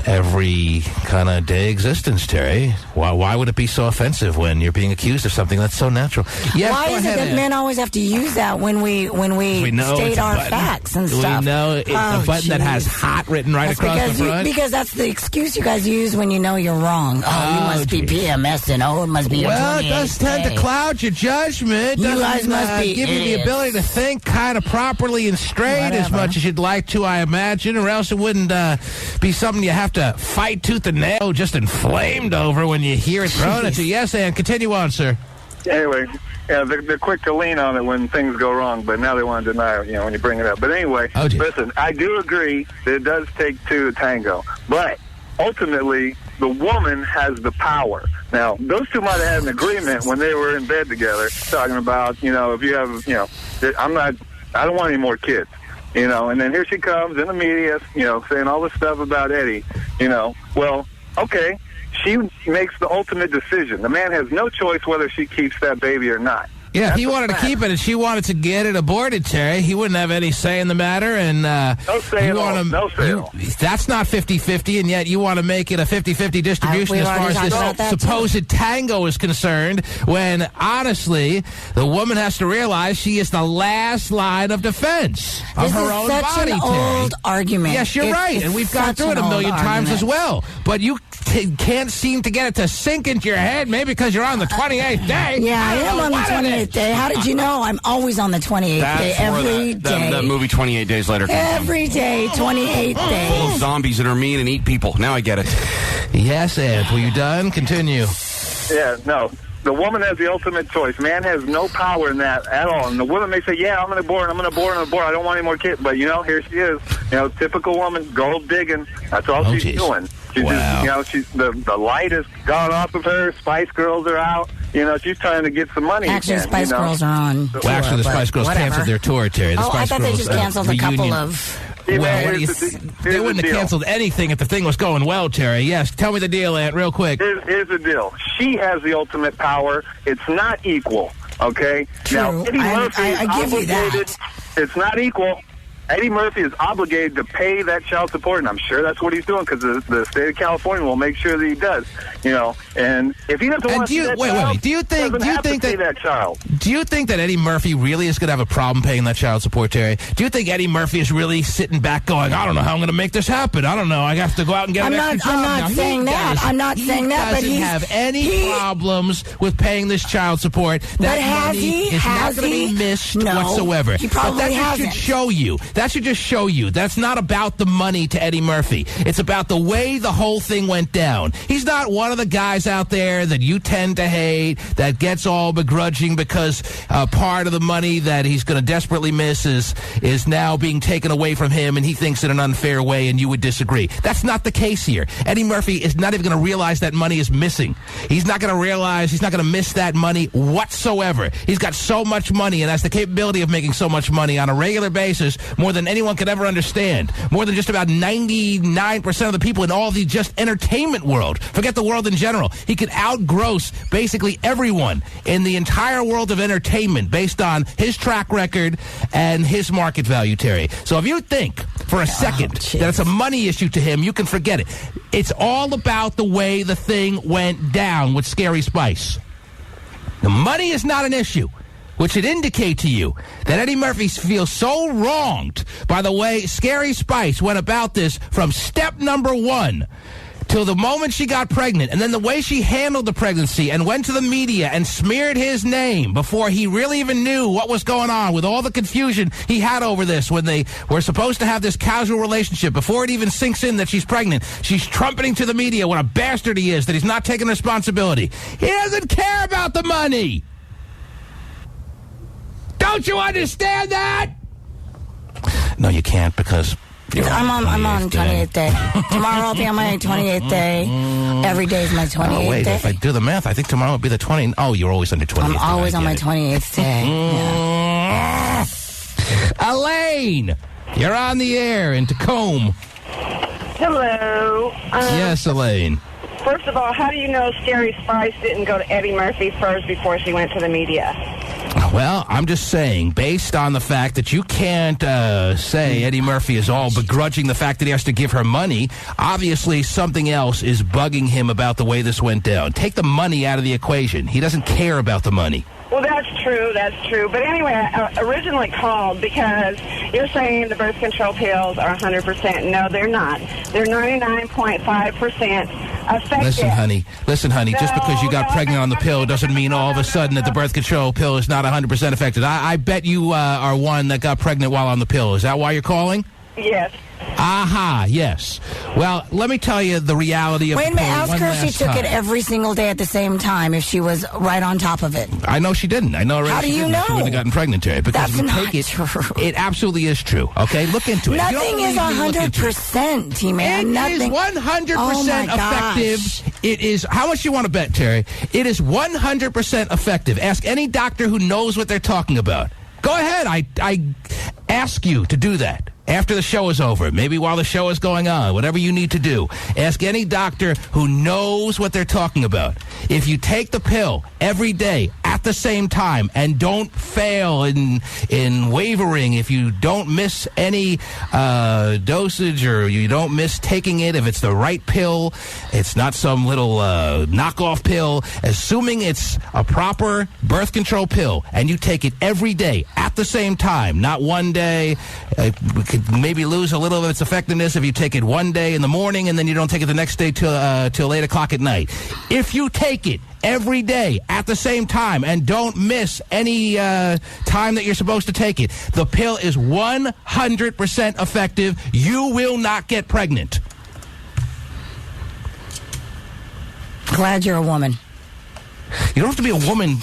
every kind of day existence, Terry. Why would it be so offensive when you're being accused of something that's so natural? Yes, why is it that men always have to use that when we state our facts and stuff? We know it's a button that has hot written across the front? Because that's the excuse you guys use when you know you're wrong. You must be PMSing. It must be Well, it does tend to cloud your judgment. You guys must be give you the ability to think kind of properly and straight as much as you'd like to, I imagine, or else it wouldn't be something you have to fight tooth and nail, just inflamed over when you hear it thrown at you. Yes, and continue on, sir. Anyway, they're quick to lean on it when things go wrong, but now they want to deny it, when you bring it up. But anyway, listen, I do agree that it does take two to tango, but ultimately, the woman has the power. Now, those two might have had an agreement when they were in bed together, talking about, if you have, I don't want any more kids. And then here she comes in the media, saying all this stuff about Eddie, well, okay, she makes the ultimate decision. The man has no choice whether she keeps that baby or not. Yeah, if he wanted to keep it and she wanted to get it aborted, Terry, he wouldn't have any say in the matter. And no say at all. No say at all. That's not 50-50, and yet you want to make it a 50-50 distribution as far as this supposed tango is concerned, when, honestly, the woman has to realize she is the last line of defense of her own body, Terry. This is such an old argument. Yes, you're right, and we've gone through it a million times as well. But you can't seem to get it to sink into your head, maybe because you're on the 28th day. Yeah, I am on the 28th day. How did you know? I'm always on the 28th day, every day. That movie 28 Days Later. Every day, 28 days. Full of zombies that are mean and eat people. Now I get it. Yes, Ed. Were you done? Continue. Yeah, no. The woman has the ultimate choice. Man has no power in that at all. And the woman may say, yeah, I'm going to abort. I don't want any more kids. But, here she is. Typical woman, gold digging. That's all she's doing. She's just, she's the light has gone off of her. Spice Girls are out. She's trying to get some money. Actually, again, Spice Girls are on tour. Well, actually, the Spice Girls canceled their tour, Terry. The Spice I thought Girls, they just canceled a couple of... Well, they wouldn't have canceled anything if the thing was going well, Terry. Yes, tell me the deal, Ant, real quick. Here's the deal. She has the ultimate power. It's not equal, okay? True. Now, Eddie Murphy I give you that. It's not equal. Eddie Murphy is obligated to pay that child support, and I'm sure that's what he's doing because the state of California will make sure that he does. And if he doesn't want to wait. Do you think that child? Do you think that Eddie Murphy really is going to have a problem paying that child support, Terry? Do you think Eddie Murphy is really sitting back going, I don't know how I'm going to make this happen. I don't know. I have to go out and get an extra job. I'm not saying that. I'm not saying that. But he doesn't have any problems with paying this child support. That money is not going to be missed whatsoever. He probably hasn't. Should show you. That should just show you. That's not about the money to Eddie Murphy. It's about the way the whole thing went down. He's not one of the guys out there that you tend to hate, that gets all begrudging because part of the money that he's going to desperately miss is now being taken away from him, and he thinks in an unfair way, and you would disagree. That's not the case here. Eddie Murphy is not even going to realize that money is missing. He's not going to realize, he's not going to miss that money whatsoever. He's got so much money and has the capability of making so much money on a regular basis, more than anyone could ever understand, more than just about 99% of the people in all the just entertainment world. Forget the world in general. He could outgross basically everyone in the entire world of entertainment based on his track record and his market value, Terry. So if you think for a second that it's a money issue to him, you can forget it. It's all about the way the thing went down with Scary Spice. The money is not an issue, which should indicate to you that Eddie Murphy feels so wronged by the way Scary Spice went about this from step number one. till the moment she got pregnant, and then the way she handled the pregnancy and went to the media and smeared his name before he really even knew what was going on with all the confusion he had over this when they were supposed to have this casual relationship, before it even sinks in that she's pregnant, she's trumpeting to the media what a bastard he is, that he's not taking responsibility. He doesn't care about the money. Don't you understand that? No, you can't, because I'm on 28th day. Tomorrow I'll be on my 28th day. Every day is my 28th wait, day. if I do the math, I think tomorrow will be the 20. Oh, you're always on your 28th day. I'm always on my 28th day. Yeah. Elaine, you're on the air in Tacoma. Hello. Yes, Elaine. First of all, how do you know Scary Spice didn't go to Eddie Murphy first before she went to the media? Well, I'm just saying, based on the fact that you can't say Eddie Murphy is all begrudging the fact that he has to give her money, obviously something else is bugging him about the way this went down. Take the money out of the equation. He doesn't care about the money. Well, that's true. But anyway, I originally called because you're saying the birth control pills are 100%. No, they're not. They're 99.5% effective. Listen, honey, just because you got pregnant on the pill doesn't mean all of a sudden that the birth control pill is not 100% effective. I bet you are one that got pregnant while on the pill. Is that why you're calling? Yes. Aha, yes. Well, let me tell you the reality of Wait a the minute, pill ask one her if she last took time. it every single day at the same time, if she was right on top of it. I know she didn't. I know already. How do she you didn't. know? She wouldn't have gotten pregnant, Terry. Because That's if you not take it, true. It absolutely is true. Okay, look into it. Nothing is 100%, T-Man. It is 100% effective. It is. How much you want to bet, Terry? It is 100% effective. Ask any doctor who knows what they're talking about. Go ahead. I ask you to do that. After the show is over, maybe while the show is going on, whatever you need to do, ask any doctor who knows what they're talking about. If you take the pill every day at the same time and don't fail in wavering, if you don't miss any dosage or you don't miss taking it, if it's the right pill, it's not some little knockoff pill, assuming it's a proper birth control pill, and you take it every day at the same time, not one day, maybe lose a little of its effectiveness if you take it one day in the morning and then you don't take it the next day till 8 o'clock at night. If you take it every day at the same time and don't miss any time that you're supposed to take it, the pill is 100% effective. You will not get pregnant. Glad you're a woman. You don't have to be a woman.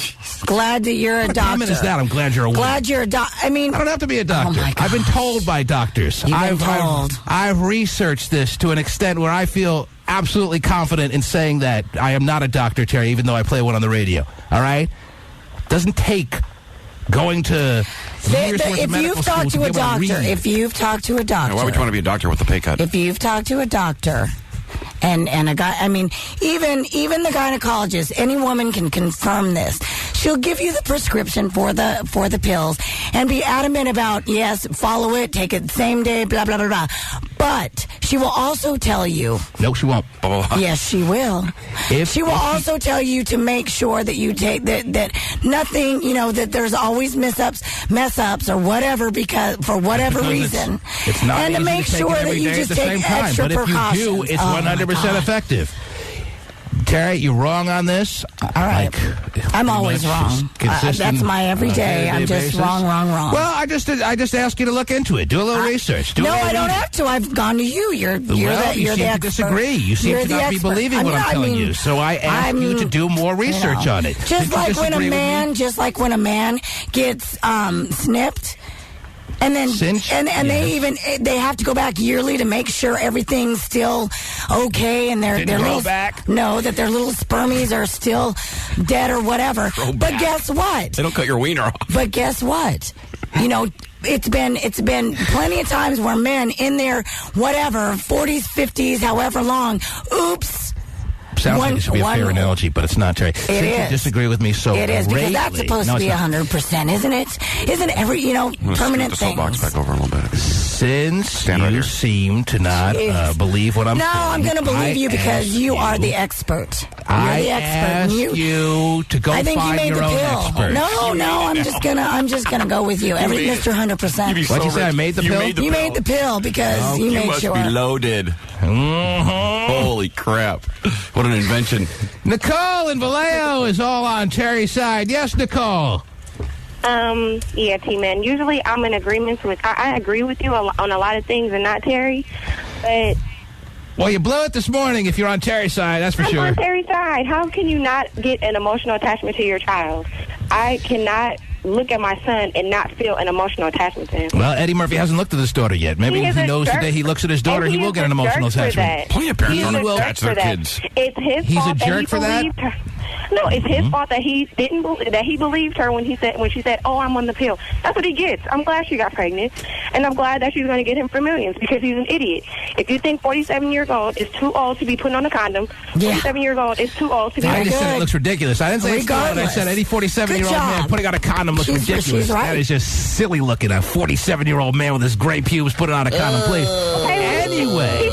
Glad that you're a doctor. What comment is that? I'm glad you're a woman. Glad you're a doctor. I mean, I don't have to be a doctor. Oh my gosh. I've been told by doctors. You've been told. I've researched this to an extent where I feel absolutely confident in saying that I am not a doctor, Terry, even though I play one on the radio. All right? Doesn't take going to years worth of medical school to be able to read. If you've talked to a doctor. Why would you want to be a doctor with a pay cut? If you've talked to a doctor. And a guy, I mean, even the gynecologist, any woman can confirm this. She'll give you the prescription for the pills and be adamant about, yes, follow it, take it the same day, blah, blah, blah, blah. But she will also tell you. No, she won't. Yes, she will. She will also tell you to make sure that you take that nothing, that there's always mess ups or whatever, because for whatever reason. It's not and to easy make to take sure it every that you day just at the take same time. extra But if precautions. you do, it's 100% effective. Terry, you're wrong on this. All right. I'm always wrong. That's my everyday. I'm just basis. wrong. Well, I just ask you to look into it. Do a little research. No, I don't have to. I've gone to you. You're you the seem to expert. disagree. You seem to not be believing what I'm telling you. So I ask you to do more research on it. Just like when a man gets snipped. And then, and they have to go back yearly to make sure everything's still okay, and their little that their little spermies are still dead or whatever. But guess what? They don't cut your wiener off. But guess what? It's been plenty of times where men in their 40s, 50s, however long, oops. Sounds like it should be a fair analogy, but it's not, Terry. It is. You disagree with me so it is, because greatly. that's supposed to be 100%, isn't it? Isn't every, permanent thing? Soapbox back over a little bit. Since you seem to not believe what I'm saying. No, I'm going to believe you because you are the expert. You're the expert. Asked you to go find your own expert. No, I'm just gonna go with you. Mr. 100%. What'd you say? I made the pill? You made the pill because you made sure. You must be loaded. Mm-hmm. Holy crap. What an invention. Nicole in Vallejo is all on Terry's side. Yes, Nicole. Yeah, T-Man. Usually I'm in agreement with... I agree with you on a lot of things and not Terry, but... Well, you blew it this morning if you're on Terry's side, that's for sure. I'm on Terry's side. How can you not get an emotional attachment to your child? I cannot look at my son and not feel an emotional attachment to him. Well, Eddie Murphy hasn't looked at his daughter yet. Maybe if he knows the day he looks at his daughter, he will get an emotional attachment. Plenty of parents don't attach their kids. It's his He's fault a jerk for that? No, it's his fault that he believed her when she said, "Oh, I'm on the pill." That's what he gets. I'm glad she got pregnant, and I'm glad that she's going to get him for millions because he's an idiot. If you think 47 years old is too old to be putting on a condom, 47 years old is too old to be. I just said it looks ridiculous. I didn't say it's good. I said any 47-year-old man putting on a condom looks ridiculous. Right. That is just silly looking. A 47-year-old man with his gray pubes putting on a condom, please. Anyway.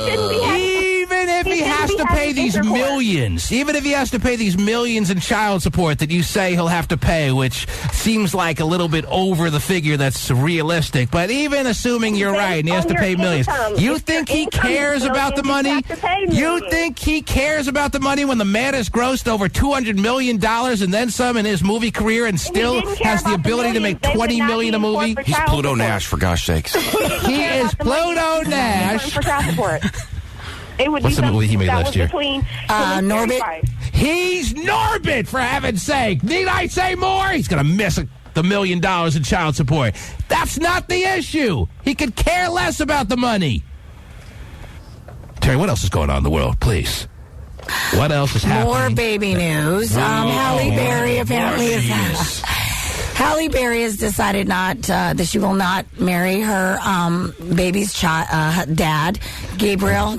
Even if he has to pay these millions, even if he has to pay these millions in child support that you say he'll have to pay, which seems like a little bit over the figure that's realistic, but even assuming you're right and he has to pay millions, you think he cares about the money? You think he cares about the money when the man has grossed over $200 million and then some in his movie career and still has the ability to make $20 million a movie? He's Pluto Nash, for gosh sakes. He is Pluto Nash. What's the movie he made last year? Norbit. He's Norbit, for heaven's sake. Need I say more? He's going to miss the $1 million in child support. That's not the issue. He could care less about the money. Terry, what else is going on in the world, please? What else is happening? More baby news. Halle Berry apparently is... Halle Berry has decided that she will not marry her baby's dad, Gabriel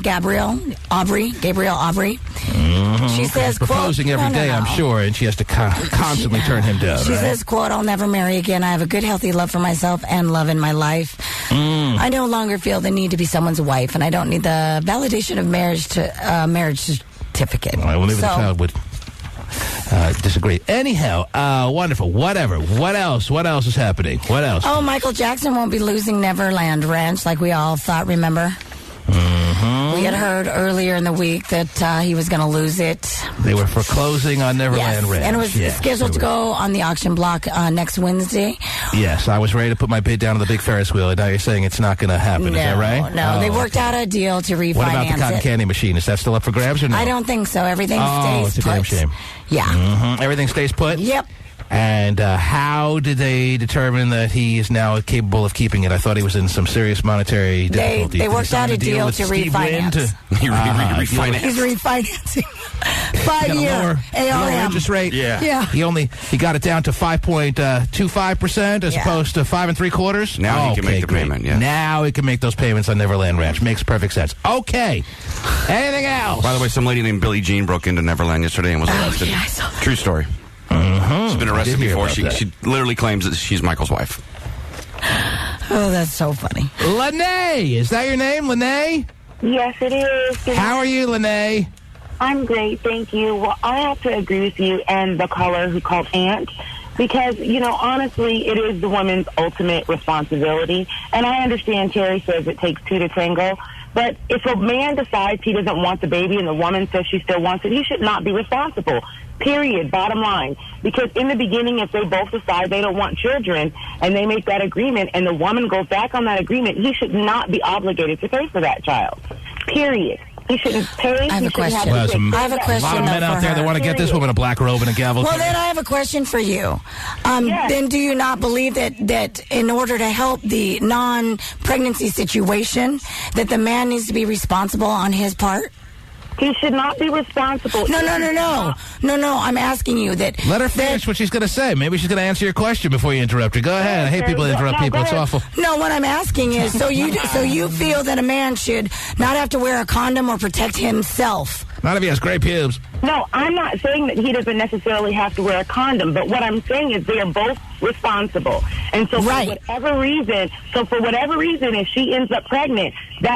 Aubrey. Mm-hmm. She says, she's proposing quote, every day, I'm sure, and she has to constantly turn him down. She says, quote, "I'll never marry again. I have a good, healthy love for myself and love in my life. I no longer feel the need to be someone's wife, and I don't need the validation of marriage certificate." Well, maybe the child would disagree. Anyhow, wonderful. Whatever. What else? What else is happening? What else? Oh, Michael Jackson won't be losing Neverland Ranch like we all thought, remember? Mm-hmm. We had heard earlier in the week that he was going to lose it. They were foreclosing on Neverland Ranch. And it was scheduled to go on the auction block next Wednesday. Yes, I was ready to put my bid down on the big Ferris wheel, and now you're saying it's not going to happen. Is that right? No, they worked out a deal to refinance it. What about the cotton candy machine? Is that still up for grabs or no? I don't think so. Everything stays it's a damn shame. Yeah. Mm-hmm. Everything stays put? Yep. And how did they determine that he is now capable of keeping it? I thought he was in some serious monetary difficulty. They worked out a deal to refinance. He's refinancing. 5-year lower interest rate. Yeah. He got it down to 5.25% as opposed to 5 3/4. Now he can make the payment. Yeah. Now he can make those payments on Neverland Ranch. Makes perfect sense. Okay. Anything else? By the way, some lady named Billie Jean broke into Neverland yesterday and was arrested. Yeah, I saw that. True story. Mm-hmm. She's been arrested before. She literally claims that she's Michael's wife. Oh, that's so funny. Lene, is that your name, Lene? Yes, it is. How are you, Lene? I'm great, thank you. Well, I have to agree with you and the caller who called Aunt because, honestly, it is the woman's ultimate responsibility. And I understand Terry says it takes two to tango. But if a man decides he doesn't want the baby and the woman says she still wants it, he should not be responsible. Period. Bottom line. Because in the beginning, if they both decide they don't want children and they make that agreement and the woman goes back on that agreement, he should not be obligated to pay for that child. Period. He shouldn't pay. I have a question. I have a question. A lot of men out there that want to get this woman a black robe and a gavel. Well, then I have a question for you. Then do you not believe that in order to help the non-pregnancy situation, that the man needs to be responsible on his part? He should not be responsible. No. I'm asking you that. Let her finish what she's going to say. Maybe she's going to answer your question before you interrupt her. Go ahead. I hate people that interrupt people. It's awful. No, what I'm asking is, so you feel that a man should not have to wear a condom or protect himself? Not if he has gray pubes. No, I'm not saying that he doesn't necessarily have to wear a condom, but what I'm saying is they are both responsible. And so for whatever reason, if she ends up pregnant,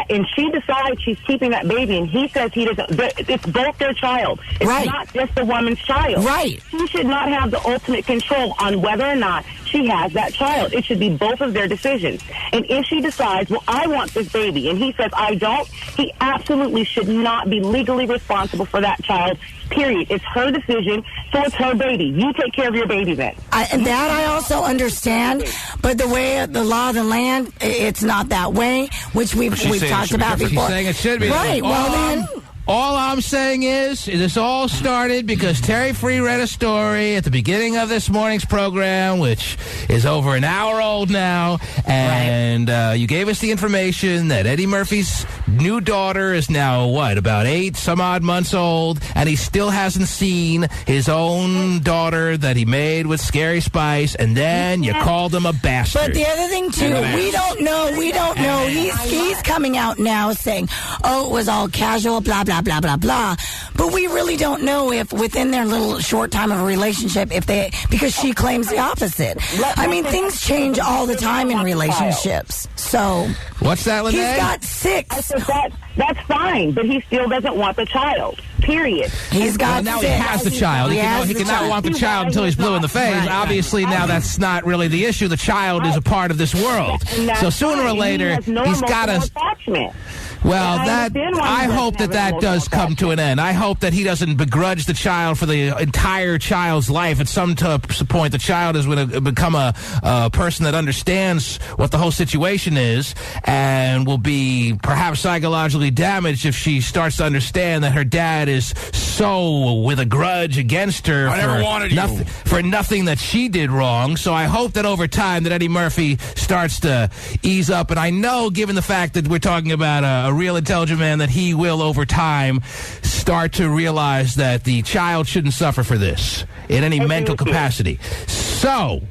and she decides she's keeping that baby, and he says he doesn't, it's both their child. It's not just the woman's child. Right. She should not have the ultimate control on whether or not she has that child. It should be both of their decisions. And if she decides, well, I want this baby, and he says, I don't, he absolutely should not be legally responsible for that child, period. It's her decision, so it's her baby. You take care of your baby then. That I also understand, but the way the law of the land, it's not that way, which we've talked about before. She's saying it should be. Right, well then... All I'm saying is, this all started because Terry Free read a story at the beginning of this morning's program, which is over an hour old now, and you gave us the information that Eddie Murphy's new daughter is now, about 8 some odd months old, and he still hasn't seen his own daughter that he made with Scary Spice, and then you called him a bastard. But the other thing, too, we don't know. He's coming out now saying, it was all casual, blah, blah, blah, blah, blah. But we really don't know if within their little short time of a relationship, because she claims the opposite. I mean, things change all the time in relationships. So. What's that, Lene? He's got 6. I said that's fine, but he still doesn't want the child. Period. He's got 6. Now he has the child. He cannot want the child until he's blue in the face. Right. Obviously, now that's not really the issue. The child is a part of this world. So sooner or later, he's got to... Well, I hope that does come to an end. I hope that he doesn't begrudge the child for the entire child's life. At some point, the child is going to become a person that understands what the whole situation is and will be perhaps psychologically damaged if she starts to understand that her dad is so with a grudge against her for nothing that she did wrong. So I hope that over time that Eddie Murphy starts to ease up. And I know, given the fact that we're talking about a real intelligent man, that he will over time start to realize that the child shouldn't suffer for this in any mental capacity. So,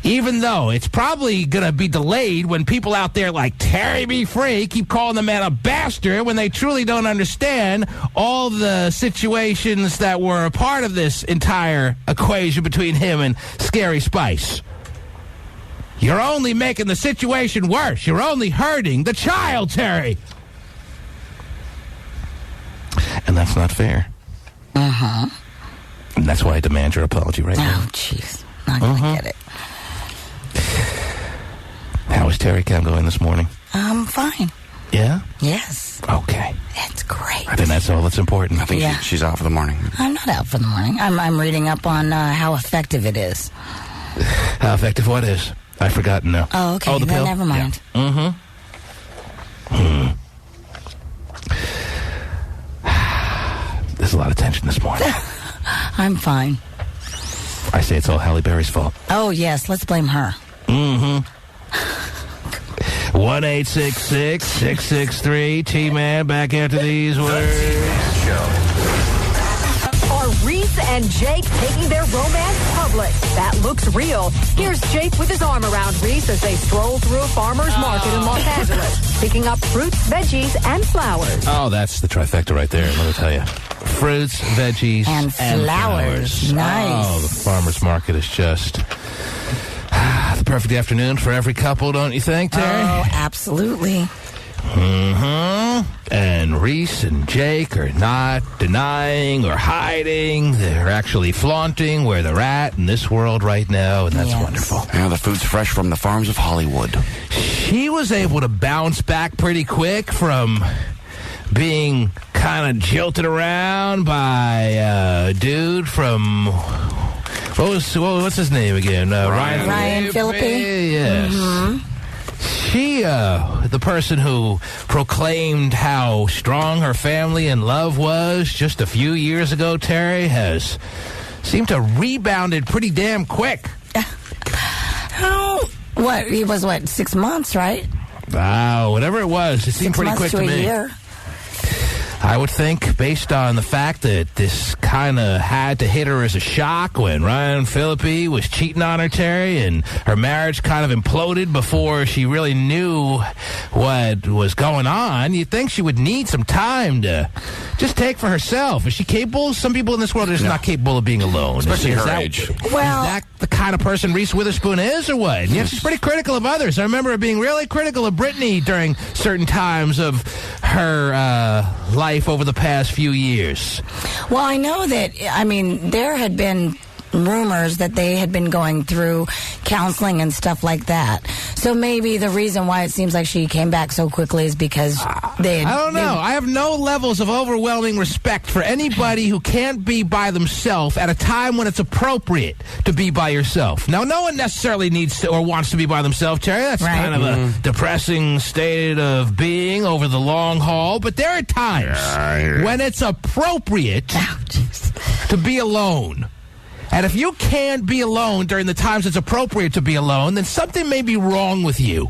even though it's probably going to be delayed when people out there like Terry Be Free keep calling the man a bastard when they truly don't understand all the situations that were a part of this entire equation between him and Scary Spice. You're only making the situation worse. You're only hurting the child, Terry. And that's not fair. Uh-huh. And that's why I demand your apology right now. Oh, jeez. Not going to get it. How is Terry Cam going this morning? Fine. Yeah? Yes. Okay. That's great. I think that's all that's important. I think she's out for the morning. I'm not out for the morning. I'm reading up on how effective it is. How effective what is? I've forgotten now. Oh, okay. Oh, the pill? Never mind. Yeah. There's a lot of tension this morning. I'm fine. I say it's all Halle Berry's fault. Oh, yes. Let's blame her. 1-866-663 T-Man. Back after these words. Are Reese and Jake taking their romance public? That looks real. Here's Jake with his arm around Reese as they stroll through a farmer's market in Los Angeles, picking up fruits, veggies, and flowers. Oh, that's the trifecta right there, let me tell you. Fruits, veggies, and flowers. Nice. Oh, the farmer's market is just the perfect afternoon for every couple, don't you think, Terry? Oh, absolutely. And Reese and Jake are not denying or hiding. They're actually flaunting where they're at in this world right now, and that's wonderful. Yeah, the food's fresh from the farms of Hollywood. She was able to bounce back pretty quick from being kind of jilted around by a dude from... What's his name again? Ryan Phillippe. Yes. She, the person who proclaimed how strong her family and love was just a few years ago, Terry, has seemed to rebounded pretty damn quick. He was 6 months, right? Wow, whatever it was, it seemed pretty quick to me. 6 months to a year. I would think, based on the fact that this kind of had to hit her as a shock when Ryan Phillippe was cheating on her, Terry, and her marriage kind of imploded before she really knew what was going on, you'd think she would need some time to just take for herself. Is she capable? Some people in this world are just not capable of being alone. Especially her age. Well, is that the kind of person Reese Witherspoon is, or what? And yet she's pretty critical of others. I remember her being really critical of Britney during certain times of her life over the past few years. Well, I know that, there had been rumors that they had been going through counseling and stuff like that. So maybe the reason why it seems like she came back so quickly is because they had... I don't know. I have no levels of overwhelming respect for anybody who can't be by themselves at a time when it's appropriate to be by yourself. Now, no one necessarily needs to or wants to be by themselves, Terry. That's kind of a depressing state of being over the long haul. But there are times when it's appropriate to be alone. And if you can't be alone during the times it's appropriate to be alone, then something may be wrong with you.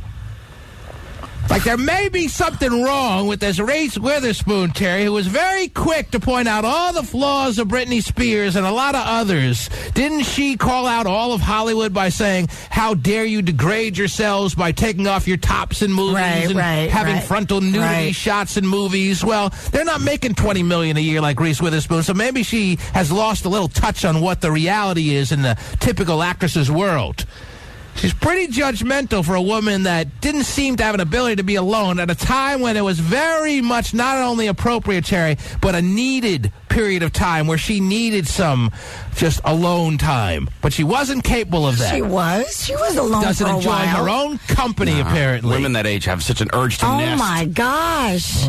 Like there may be something wrong with this Reese Witherspoon, Terry, who was very quick to point out all the flaws of Britney Spears and a lot of others. Didn't she call out all of Hollywood by saying, how dare you degrade yourselves by taking off your tops in movies and having frontal nudity shots in movies? Well, they're not making $20 million a year like Reese Witherspoon, so maybe she has lost a little touch on what the reality is in the typical actress's world. She's pretty judgmental for a woman that didn't seem to have an ability to be alone at a time when it was very much not only appropriate, Terry, but a needed period of time where she needed some just alone time. But she wasn't capable of that. She was alone Doesn't for a enjoy while. her own company, apparently. Women that age have such an urge to nest. Oh, my gosh.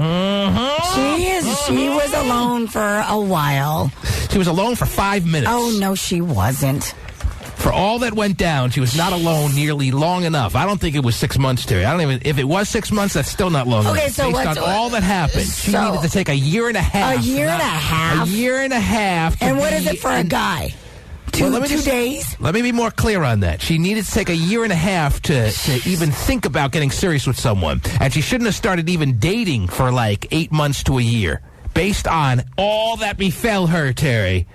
She was alone for a while. She was alone for 5 minutes. Oh, no, she wasn't. For all that went down, she was not alone nearly long enough. I don't think it was 6 months, Terry. I don't even. If it was 6 months, that's still not long enough. So based on all that happened, she needed to take a year and a half. A year and a half. A year and a half. And what is it for a guy? Two days? Let me be more clear on that. She needed to take a year and a half to even think about getting serious with someone, and she shouldn't have started even dating for like 8 months to a year. Based on all that befell her, Terry,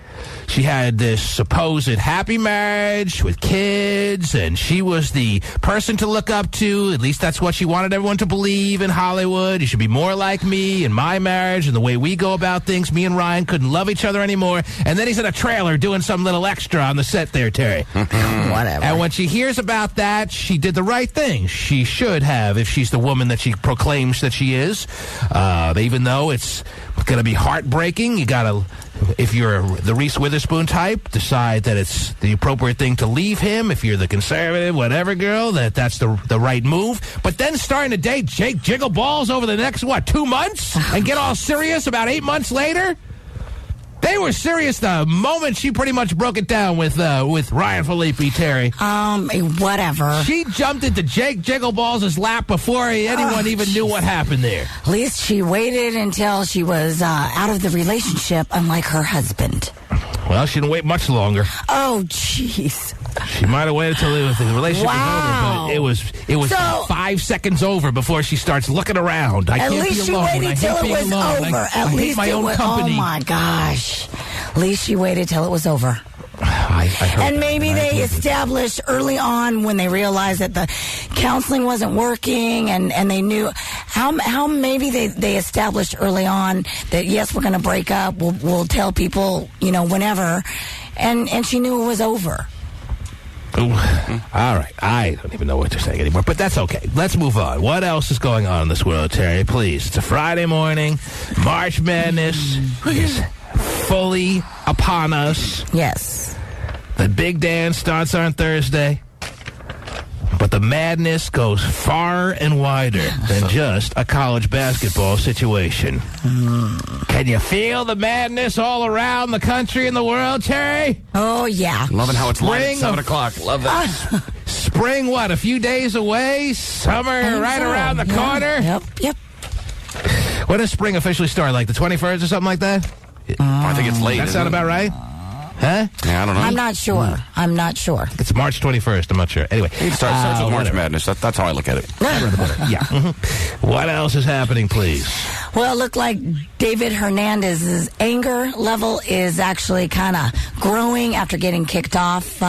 she had this supposed happy marriage with kids, and she was the person to look up to. At least that's what she wanted everyone to believe in Hollywood. You should be more like me in my marriage and the way we go about things. Me and Ryan couldn't love each other anymore. And then he's in a trailer doing some little extra on the set there, Terry. Whatever. And when she hears about that, she did the right thing. She should have, if she's the woman that she proclaims that she is. Even though it's going to be heartbreaking, you got to, if you're the Reese Witherspoon type, decide that it's the appropriate thing to leave him. If you're the conservative, whatever girl, that's the right move. But then starting to date Jake Jiggleballs over the next, 2 months? And get all serious about 8 months later? They were serious the moment she pretty much broke it down with Ryan Phillippe, Terry. Whatever. She jumped into Jake Jiggleballs' lap before anyone even knew what happened there. At least she waited until she was out of the relationship, unlike her husband. Well, she didn't wait much longer. Oh, jeez. She might have waited till the relationship was over, but it was 5 seconds over before she starts looking around. I can't be alone. At least she waited till it was over. I hate my own company. Oh, my gosh. At least she waited till it was over. I heard and that. maybe they established early on when they realized that the counseling wasn't working and they knew how maybe they established early on that, yes, we're going to break up. We'll tell people, whenever. And she knew it was over. Ooh. All right. I don't even know what they're saying anymore, but that's okay. Let's move on. What else is going on in this world, Terry? Please. It's a Friday morning. March Madness is fully upon us. Yes. The big dance starts on Thursday, but the madness goes far and wider than just a college basketball situation. Can you feel the madness all around the country and the world, Terry? Oh, yeah. Loving how it's light at 7 o'clock. Love that. Spring, a few days away? Summer right around the corner? Yep. When does spring officially start? Like the 21st or something like that? I think it's late. That sound about right? Huh? Yeah, I don't know. I'm not sure. I'm not sure. It's March 21st. I'm not sure. Anyway. It starts with March Madness. That's how I look at it. Yeah. Mm-hmm. What else is happening, please? Well, it looked like David Hernandez's anger level is actually kind of growing after getting kicked off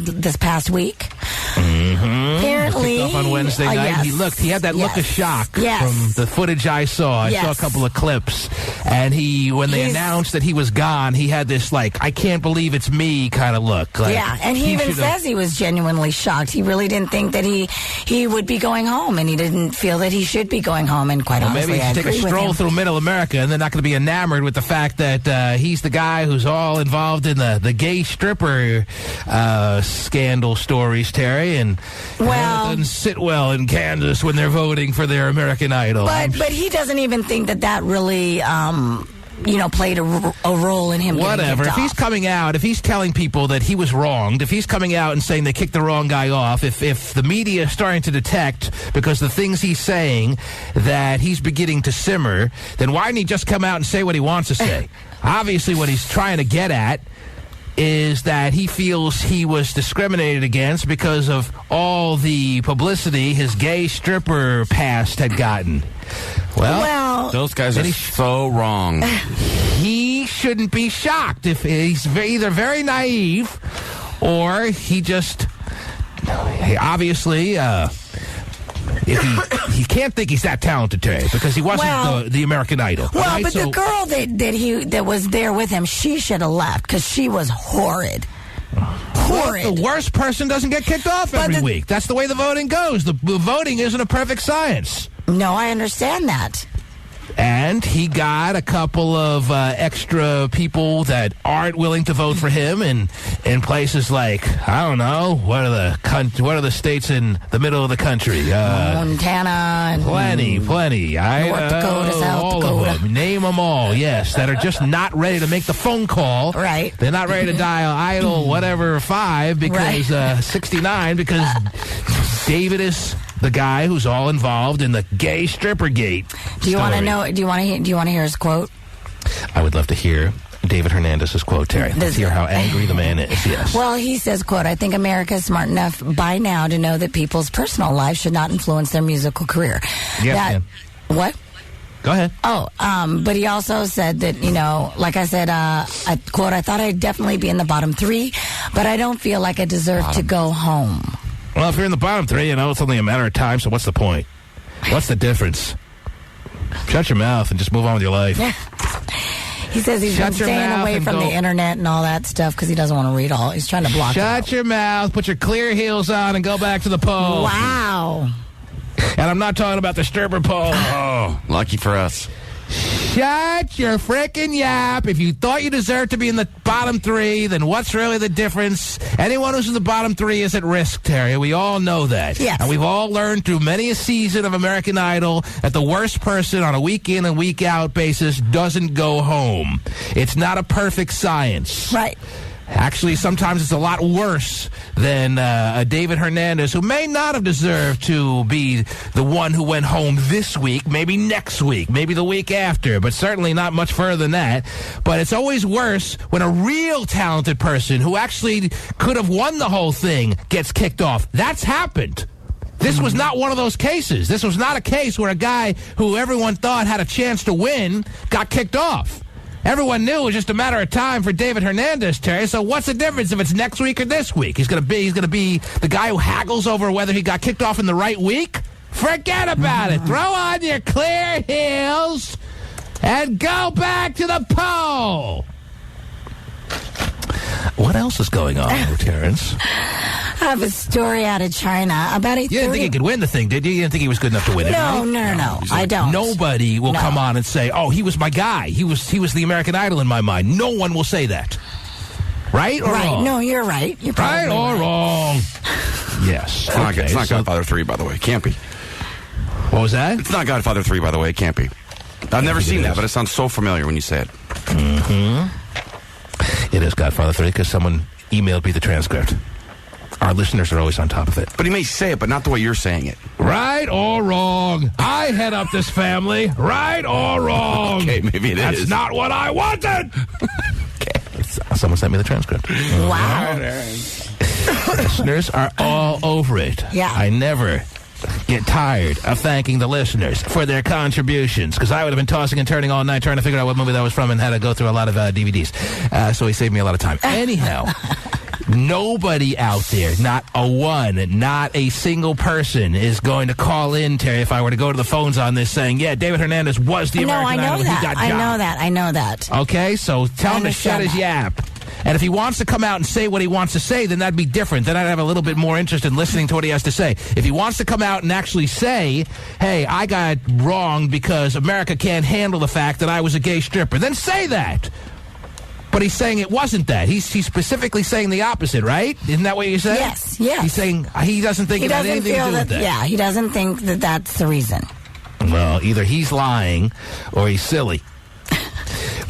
this past week. Mm-hmm. Apparently. Kicked off on Wednesday night. Yes. He had that look of shock from the footage I saw. I saw a couple of clips. And when they announced that he was gone, he had this, I can't believe it's me kind of look. And he even says he was genuinely shocked. He really didn't think that he would be going home, and he didn't feel that he should be going home. And quite honestly, maybe he should take a stroll through Middle America, and they're not going to be enamored with the fact that he's the guy who's all involved in the gay stripper scandal stories, Terry. And it doesn't sit well in Kansas when they're voting for their American Idol. But he doesn't even think that really played a role in him. Whatever. If he's coming out, if he's telling people that he was wronged, if he's coming out and saying they kicked the wrong guy off, if the media is starting to detect because the things he's saying that he's beginning to simmer, then why didn't he just come out and say what he wants to say? Obviously, what he's trying to get at is that he feels he was discriminated against because of all the publicity his gay stripper past had gotten. Well, those guys are so wrong. He shouldn't be shocked if he's either very naive or he just obviously if he can't think he's that talented, Terry, because he wasn't the American Idol. Well, right? but the girl that was there with him, she should have left because she was horrid. Horrid. The worst person doesn't get kicked off every week. That's the way the voting goes. The voting isn't a perfect science. No, I understand that. And he got a couple of extra people that aren't willing to vote for him in places like, I don't know, what are the states in the middle of the country? Montana. Plenty. North Dakota, South all Dakota. Of them. Name them all, yes, that are just not ready to make the phone call. Right. They're not ready to dial Idol whatever 5 because 69 because David is the guy who's all involved in the gay stripper gate. Do you want to know? Do you want to hear his quote? I would love to hear David Hernandez's quote, Terry. Let's hear how angry the man is. Yes. Well, he says, quote, "I think America is smart enough by now to know that people's personal lives should not influence their musical career." Yes, what? Go ahead. But he also said that, like I said, quote, "I thought I'd definitely be in the bottom 3, but I don't feel like I deserve to go home." Well, if you're in the bottom 3, it's only a matter of time, so what's the point? What's the difference? Shut your mouth and just move on with your life. He says he's been staying away from the internet and all that stuff because he doesn't want to read all. He's trying to block it out. Shut your mouth, put your clear heels on, and go back to the pole. Wow. And I'm not talking about the stripper pole. Oh, lucky for us. Shut your frickin' yap. If you thought you deserved to be in the bottom 3, then what's really the difference? Anyone who's in the bottom 3 is at risk, Terry. We all know that. Yes. And we've all learned through many a season of American Idol that the worst person on a week-in and week-out basis doesn't go home. It's not a perfect science. Right. Actually, sometimes it's a lot worse than a David Hernandez, who may not have deserved to be the one who went home this week, maybe next week, maybe the week after, but certainly not much further than that. But it's always worse when a real talented person who actually could have won the whole thing gets kicked off. That's happened. This was not one of those cases. This was not a case where a guy who everyone thought had a chance to win got kicked off. Everyone knew it was just a matter of time for David Hernandez, Terry. So what's the difference if it's next week or this week? He's going to be the guy who haggles over whether he got kicked off in the right week? Forget about it. Throw on your clear heels and go back to the pole. What else is going on, Terrence? I have a story out of China about You didn't think he could win the thing, did you? You didn't think he was good enough to win it? No. I don't. Nobody will come on and say, "Oh, he was my guy. He was the American Idol in my mind." No one will say that. Right or wrong? No, you're right. You're right or wrong? Yes. It's not Godfather 3, by the way. It can't be. What was that? It's not Godfather 3, by the way. It can't be. I've never seen that, but it sounds so familiar when you say it. Mm-hmm. It is Godfather 3 because someone emailed me the transcript. Our listeners are always on top of it. But he may say it, but not the way you're saying it. Right or wrong? I head up this family. Right or wrong? Okay, maybe it is. That's not what I wanted. Okay. Someone sent me the transcript. Wow. Listeners are all over it. Yeah. I never get tired of thanking the listeners for their contributions, because I would have been tossing and turning all night trying to figure out what movie that was from and had to go through a lot of DVDs. So he saved me a lot of time. Anyhow, nobody out there, not a single person is going to call in, Terry, if I were to go to the phones on this saying, yeah, David Hernandez was the American Idol. He got job. I know that. Okay, so tell him to shut his yap. And if he wants to come out and say what he wants to say, then that'd be different. Then I'd have a little bit more interest in listening to what he has to say. If he wants to come out and actually say, hey, I got wrong because America can't handle the fact that I was a gay stripper, then say that. But he's saying it wasn't that. He's specifically saying the opposite, right? Isn't that what you said? Yes. He's saying he doesn't think it had anything to do with that. Yeah, he doesn't think that that's the reason. Well, either he's lying or he's silly.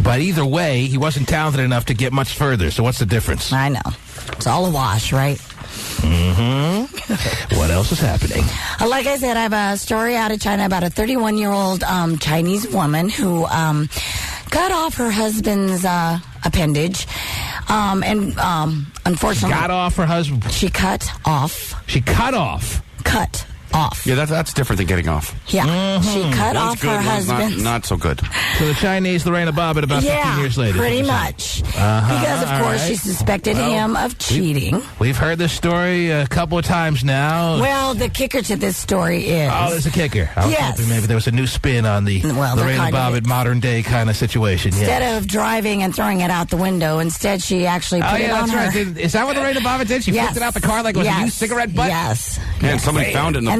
But either way, he wasn't talented enough to get much further. So what's the difference? I know. It's all a wash, right? Mm-hmm. What else is happening? Like I said, I have a story out of China about a 31-year-old Chinese woman who cut off her husband's appendage. Unfortunately... Got off her husband? She cut off. She cut off? Cut off. Yeah, that's different than getting off. Yeah. Mm-hmm. She cut off her husband. Not so good. So the Chinese Lorena Bobbitt about 15 years later. Pretty much. Because, of course, she suspected him of cheating. We've heard this story a couple of times now. Well, the kicker to this story is... Oh, there's a kicker. I was hoping maybe there was a new spin on the Lorena Bobbitt modern-day kind of situation. Instead of driving and throwing it out the window, instead she actually put it on her... Right. Is that what Lorena Bobbitt did? She flipped it out the car like it was a new cigarette butt? Yes. And somebody found it and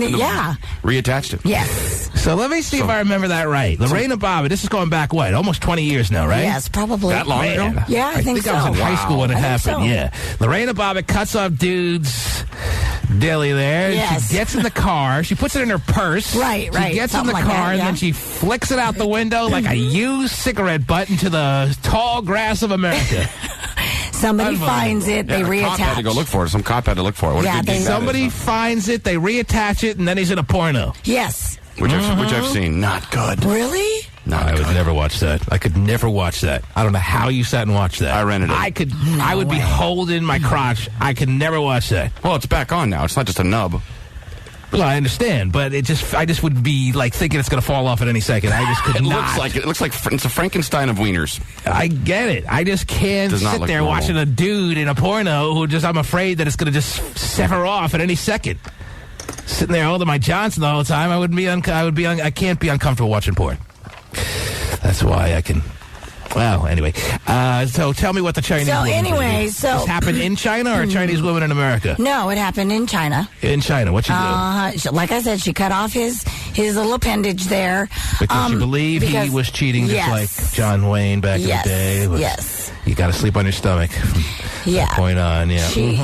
reattached it. Yes. So let me see if I remember that right. Lorena Bobbitt, this is going back, what, almost 20 years now, right? Yes, probably. That long ago? Yeah, I think so. I was in high school when it happened, so. yeah. Lorena Bobbitt cuts off dude's dilly there. Yes. She gets in the car. She puts it in her purse. Right. She gets in the car, and then she flicks it out the window like a used cigarette butt into the tall grass of America. Somebody finds it, they reattach. Cop had to go look for it. Some cop had to look for it. What a good gig somebody finds it, they reattach it, and then he's in a porno. Yes. Which I've seen. Not good. Really? No, I would never watch that. I could never watch that. I don't know how you sat and watched that. I rented it. I would be holding my crotch. I could never watch that. Well, it's back on now. It's not just a nub. Well, I understand, but I just would be like thinking it's going to fall off at any second. I just could not. It looks like it's a Frankenstein of wieners. I get it. I just can't sit there watching a dude in a porno who I'm afraid that it's going to just sever off at any second. Sitting there holding my Johnson the whole time, I can't be uncomfortable watching porn. That's why I can. Well, anyway, so tell me what the Chinese woman did. This happened in China or a Chinese woman in America? No, it happened in China. In China, what she do? Like I said, she cut off his little appendage there. Because you believe he was cheating just like John Wayne back in the day? Yes. You got to sleep on your stomach from that point on,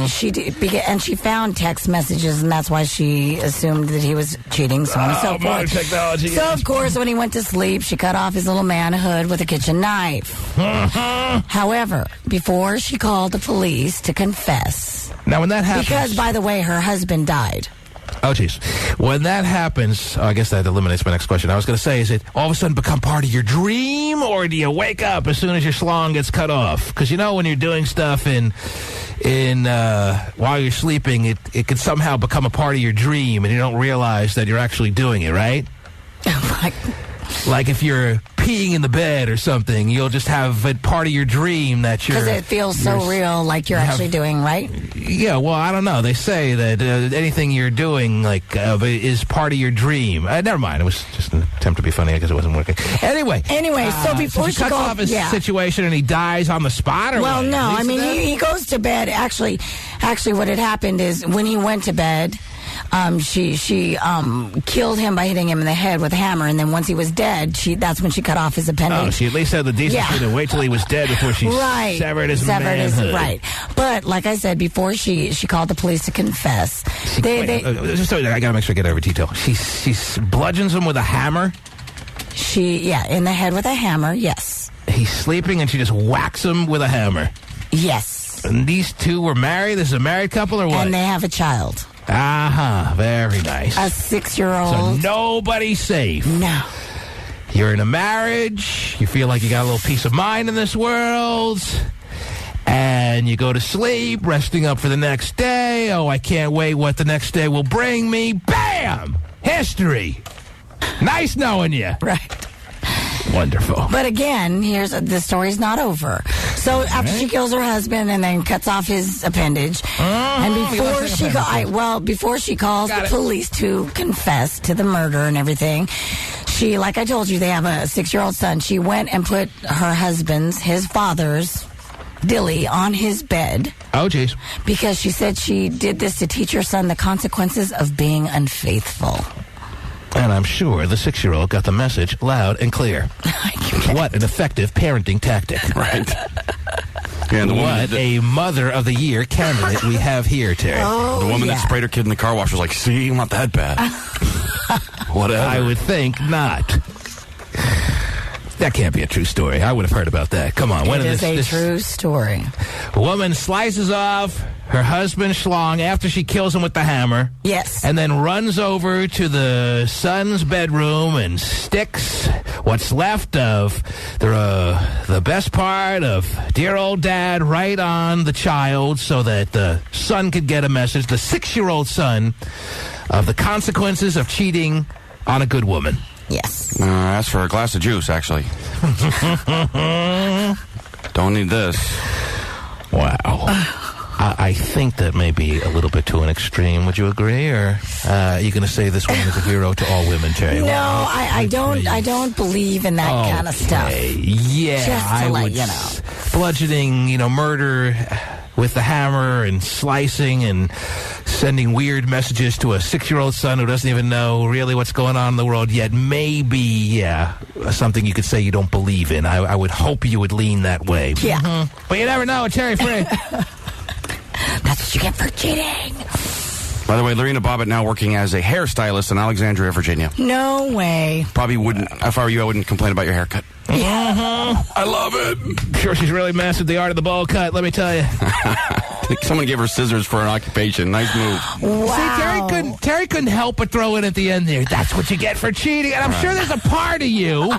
She did, and she found text messages, and that's why she assumed that he was cheating, so on and so forth. Technology. So, of course, when he went to sleep, she cut off his little manhood with a kitchen knife. However, before she called the police to confess. Now, when that happens... Because, by the way, her husband died. Oh, jeez. When that happens, I guess that eliminates my next question. I was going to say, is it all of a sudden become part of your dream, or do you wake up as soon as your schlong gets cut off? Because, when you're doing stuff while you're sleeping, it can somehow become a part of your dream, and you don't realize that you're actually doing it, right? Like if you're peeing in the bed or something, you'll just have it part of your dream that you're... Because it feels so real, like you're actually doing, right? Yeah, well, I don't know. They say that anything you're doing is part of your dream. Never mind. It was just an attempt to be funny because it wasn't working. Anyway, so before she cuts off his situation and he dies on the spot? Or well, what? No. I mean, he goes to bed. Actually, what had happened is when he went to bed... She killed him by hitting him in the head with a hammer, and then once he was dead, that's when she cut off his appendage. Oh, she at least had the decency to wait till he was dead before she severed his manhood. Right. But like I said before, she called the police to confess. I got to make sure I get every detail. She bludgeons him with a hammer. In the head with a hammer. Yes. He's sleeping, and she just whacks him with a hammer. Yes. And these two were married. This is a married couple, or what? And they have a child. Very nice. A 6-year-old. So nobody's safe. No. You're in a marriage. You feel like you got a little peace of mind in this world. and you go to sleep, resting up for the next day. Oh, I can't wait what the next day will bring me. Bam! History. Nice knowing you. Right. Wonderful. But again, the story's not over. So after she kills her husband and then cuts off his appendage, and before she calls the police to confess to the murder and everything, she, like I told you, they have a 6-year-old son. She went and put her husband's, his father's, Dilly on his bed. Oh, jeez. Because she said she did this to teach her son the consequences of being unfaithful. And I'm sure the 6-year-old got the message loud and clear. What an effective parenting tactic. Right. Yeah, what a Mother of the Year candidate we have here, Terry. The woman that sprayed her kid in the car wash was like, see, not that bad. Whatever. I would think not. That can't be a true story. I would have heard about that. Come on. It is a true story. A woman slices off her husband's schlong after she kills him with the hammer. Yes. And then runs over to the son's bedroom and sticks what's left of the best part of dear old dad right on the child so that the son could get a message, the 6-year-old son, of the consequences of cheating on a good woman. Yes. Ask for a glass of juice, actually. Don't need this. Wow. I think that may be a little bit to an extreme. Would you agree, or are you going to say this woman is a hero to all women, Terry? No, I don't believe in that kind of stuff. Yeah, just to let you know. Bludgeoning, murder with the hammer and slicing and sending weird messages to a 6-year-old son who doesn't even know really what's going on in the world yet. Maybe, something you could say you don't believe in. I would hope you would lean that way. Yeah. Mm-hmm. But you never know, Terry Free. That's what you get for cheating. By the way, Lorena Bobbitt now working as a hairstylist in Alexandria, Virginia. No way. Probably wouldn't, if I were you, I wouldn't complain about your haircut. Yeah. I love it. Sure, she's really mastered the art of the bowl cut, let me tell you. Someone gave her scissors for an occupation. Nice move. Wow. See, Terry couldn't help but throw in at the end there. That's what you get for cheating. And I'm sure there's a part of you.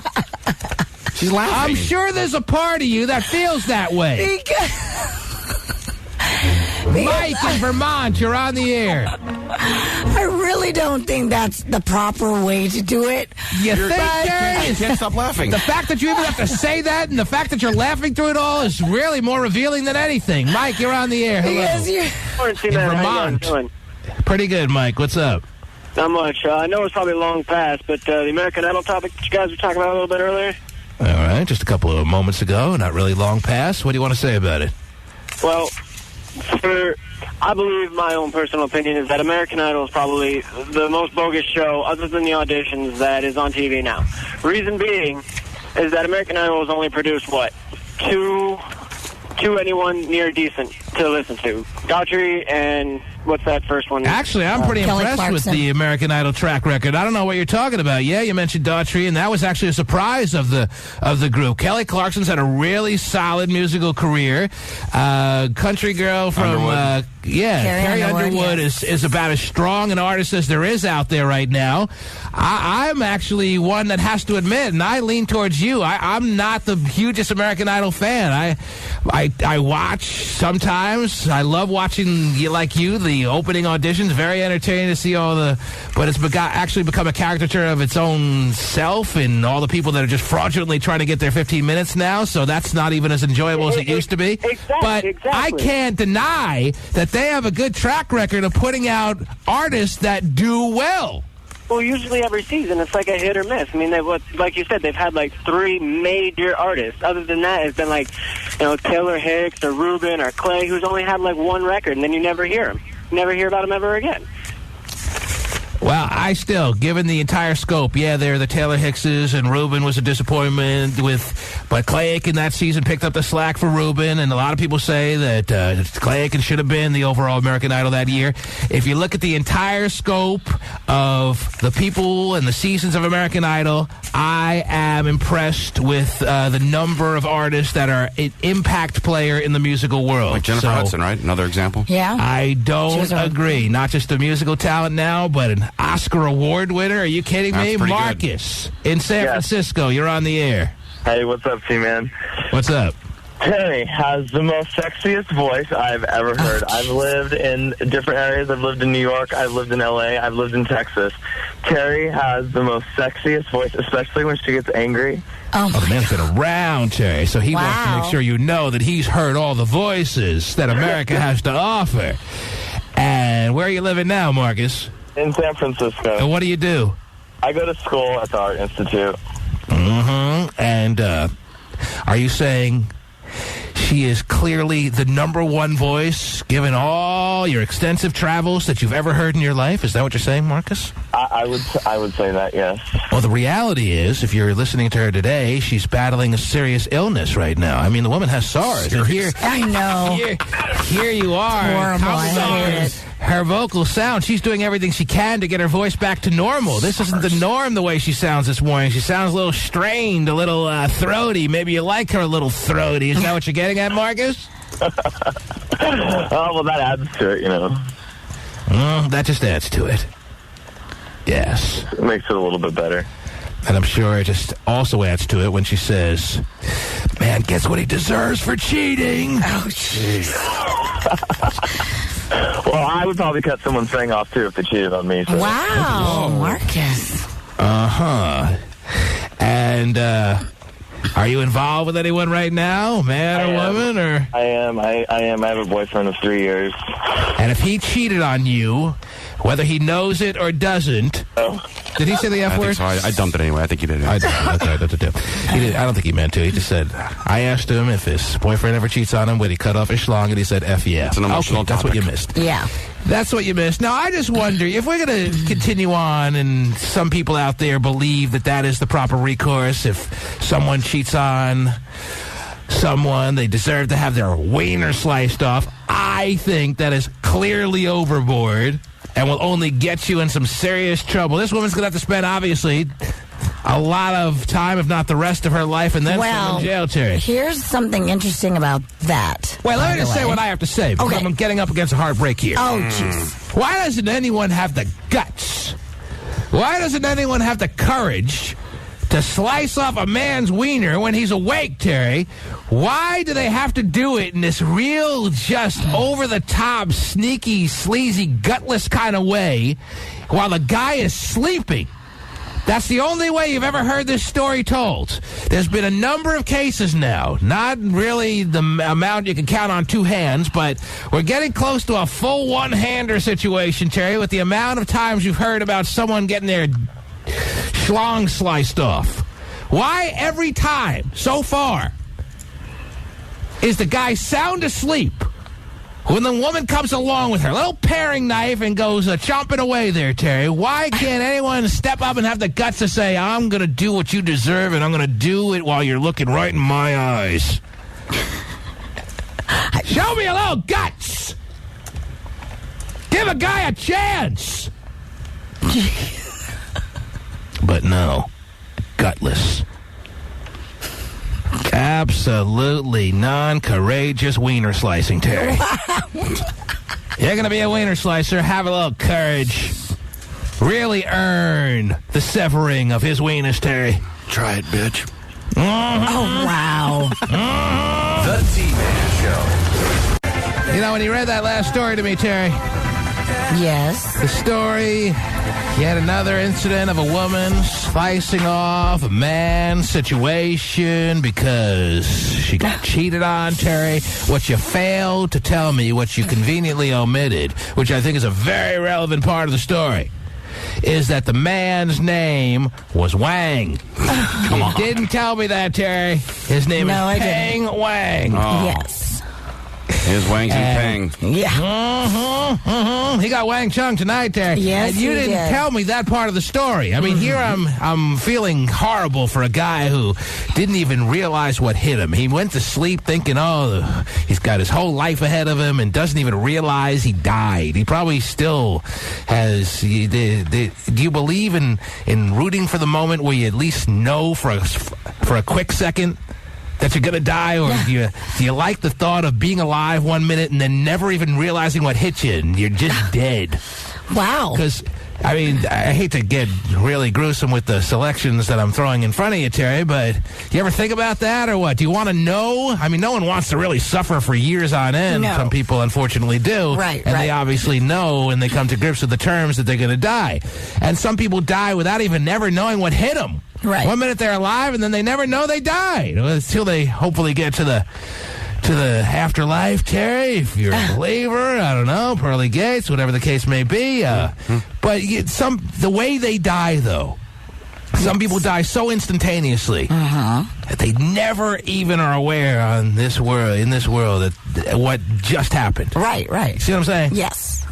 She's laughing. I'm sure there's a part of you that feels that way. Mike in Vermont, you're on the air. I really don't think that's the proper way to do it. You think, Terry? You can't stop laughing. The fact that you even have to say that and the fact that you're laughing through it all is really more revealing than anything. Mike, you're on the air. Hello. Yes, in Vermont. Pretty good, Mike. What's up? Not much. I know it's probably long past, but the American Idol topic that you guys were talking about a little bit earlier. All right, just a couple of moments ago. Not really long past. What do you want to say about it? Well, I believe my own personal opinion is that American Idol is probably the most bogus show, other than the auditions, that is on TV now. Reason being is that American Idol has only produced, two anyone near decent to listen to. Daughtry and what's that first one? Actually, I'm pretty impressed with the American Idol track record. I don't know what you're talking about. Yeah, you mentioned Daughtry, and that was actually a surprise of the group. Kelly Clarkson's had a really solid musical career. Country girl from Carrie Underwood is about as strong an artist as there is out there right now. I'm actually one that has to admit, and I lean towards you. I'm not the hugest American Idol fan. I watch sometimes. I love watching the opening auditions. Very entertaining to see but it's actually become a caricature of its own self and all the people that are just fraudulently trying to get their 15 minutes now. So that's not even as enjoyable as it used to be. Exactly. I can't deny that they have a good track record of putting out artists that do well. Well, usually every season it's like a hit or miss. I mean, like you said, they've had 3 major artists. Other than that, it's been Taylor Hicks or Ruben or Clay, who's only had 1 record, and then you never hear them. You never hear about them ever again. Well, I still, given the entire scope, they're the Taylor Hickses, and Ruben was a disappointment but Clay Aiken that season picked up the slack for Ruben, and a lot of people say that Clay Aiken should have been the overall American Idol that year. If you look at the entire scope of the people and the seasons of American Idol, I am impressed with the number of artists that are an impact player in the musical world. Like Jennifer Hudson, right? Another example? Yeah. I don't agree. Not just a musical talent now, but an Oscar Award winner? Are you kidding me? Marcus in San Francisco, you're on the air. Hey, what's up, T-Man? What's up? Terry has the most sexiest voice I've ever heard. I've lived in different areas. I've lived in New York. I've lived in L.A. I've lived in Texas. Terry has the most sexiest voice, especially when she gets angry. Oh, the man's been around, Terry, so he wants to make sure you know that he's heard all the voices that America has to offer. And where are you living now, Marcus? In San Francisco. And what do you do? I go to school at the Art Institute. Mm-hmm. And are you saying she is clearly the number one voice, given all your extensive travels that you've ever heard in your life? Is that what you're saying, Marcus? I would say that, yes. Well, the reality is, if you're listening to her today, she's battling a serious illness right now. I mean, the woman has SARS. And here, I know. Here you are. Horrible. I hate it. Her vocal sound, she's doing everything she can to get her voice back to normal. This isn't the norm the way she sounds this morning. She sounds a little strained, a little throaty. Maybe you like her a little throaty. Is that what you're getting at, Marcus? Oh, well, that adds to it, you know. That just adds to it. Yes. It makes it a little bit better. And I'm sure it just also adds to it when she says, man gets what he deserves for cheating. Oh, jeez. Well, I would probably cut someone's thing off, too, if they cheated on me. So. Wow, Marcus. Uh-huh. And, are you involved with anyone right now, man or woman? Or I am. I have a boyfriend of 3 years. And if he cheated on you, whether he knows it or doesn't... Did he say the F word? So. I dumped it anyway. I think he did. I did. He did. I don't think he meant to. He just said, I asked him if his boyfriend ever cheats on him, would he cut off his schlong? And he said, F yeah. It's an emotional topic. That's what you missed. Yeah. That's what you missed. Now, I just wonder, if we're going to continue on, and some people out there believe that that is the proper recourse, if someone cheats on someone, they deserve to have their wiener sliced off, I think that is clearly overboard and will only get you in some serious trouble. This woman's going to have to spend, obviously, a lot of time, if not the rest of her life, and then some in jail, Terry. Here's something interesting about that. Wait, let me just say what I have to say, because I'm getting up against a hard break here. Oh, jeez. Why doesn't anyone have the guts? Why doesn't anyone have the courage to slice off a man's wiener when he's awake, Terry? Why do they have to do it in this real, just over-the-top, sneaky, sleazy, gutless kind of way while the guy is sleeping? That's the only way you've ever heard this story told. There's been a number of cases now. Not really the amount you can count on two hands, but we're getting close to a full one-hander situation, Terry, with the amount of times you've heard about someone getting their schlong sliced off. Why every time, so far, is the guy sound asleep when the woman comes along with her little paring knife and goes chomping away there, Terry? Why can't anyone step up and have the guts to say, I'm going to do what you deserve, and I'm going to do it while you're looking right in my eyes? Show me a little guts. Give a guy a chance. But no, gutless. Absolutely non-courageous wiener slicing, Terry. You're going to be a wiener slicer. Have a little courage. Really earn the severing of his wieners, Terry. Try it, bitch. Oh, wow. The T-Man Show. You know, when you read that last story to me, Terry. Yes. The story... Yet another incident of a woman slicing off a man's situation because she got cheated on, Terry. What you failed to tell me, what you conveniently omitted, which I think is a very relevant part of the story, is that the man's name was Wang. You didn't tell me that, Terry. His name is Peng Wang. Oh. Yes. Here's Wang Peng. Yeah. He got Wang Chung tonight, Terry. Yes, and you he didn't did. tell me that part of the story. I mean, here I'm feeling horrible for a guy who didn't even realize what hit him. He went to sleep thinking, oh, he's got his whole life ahead of him and doesn't even realize he died. He probably still has... Do you believe in rooting for the moment where you at least know for a quick second that you're going to die, or do you like the thought of being alive 1 minute and then never even realizing what hit you and you're just dead? Wow. Because, I mean, I hate to get really gruesome with the selections that I'm throwing in front of you, Terry, but you ever think about that or what? Do you want to know? I mean, no one wants to really suffer for years on end. No. Some people, unfortunately, do. Right, and right. they obviously know, and they come to grips with the terms that they're going to die. And some people die without even never knowing what hit them. Right. 1 minute they're alive, and then they never know they died until they hopefully get to the afterlife, Terry. If you're a believer, I don't know, pearly gates, whatever the case may be. But the way they die, though, some people die so instantaneously that they never even are aware in this world that what just happened. Right, right. See what I'm saying? Yes.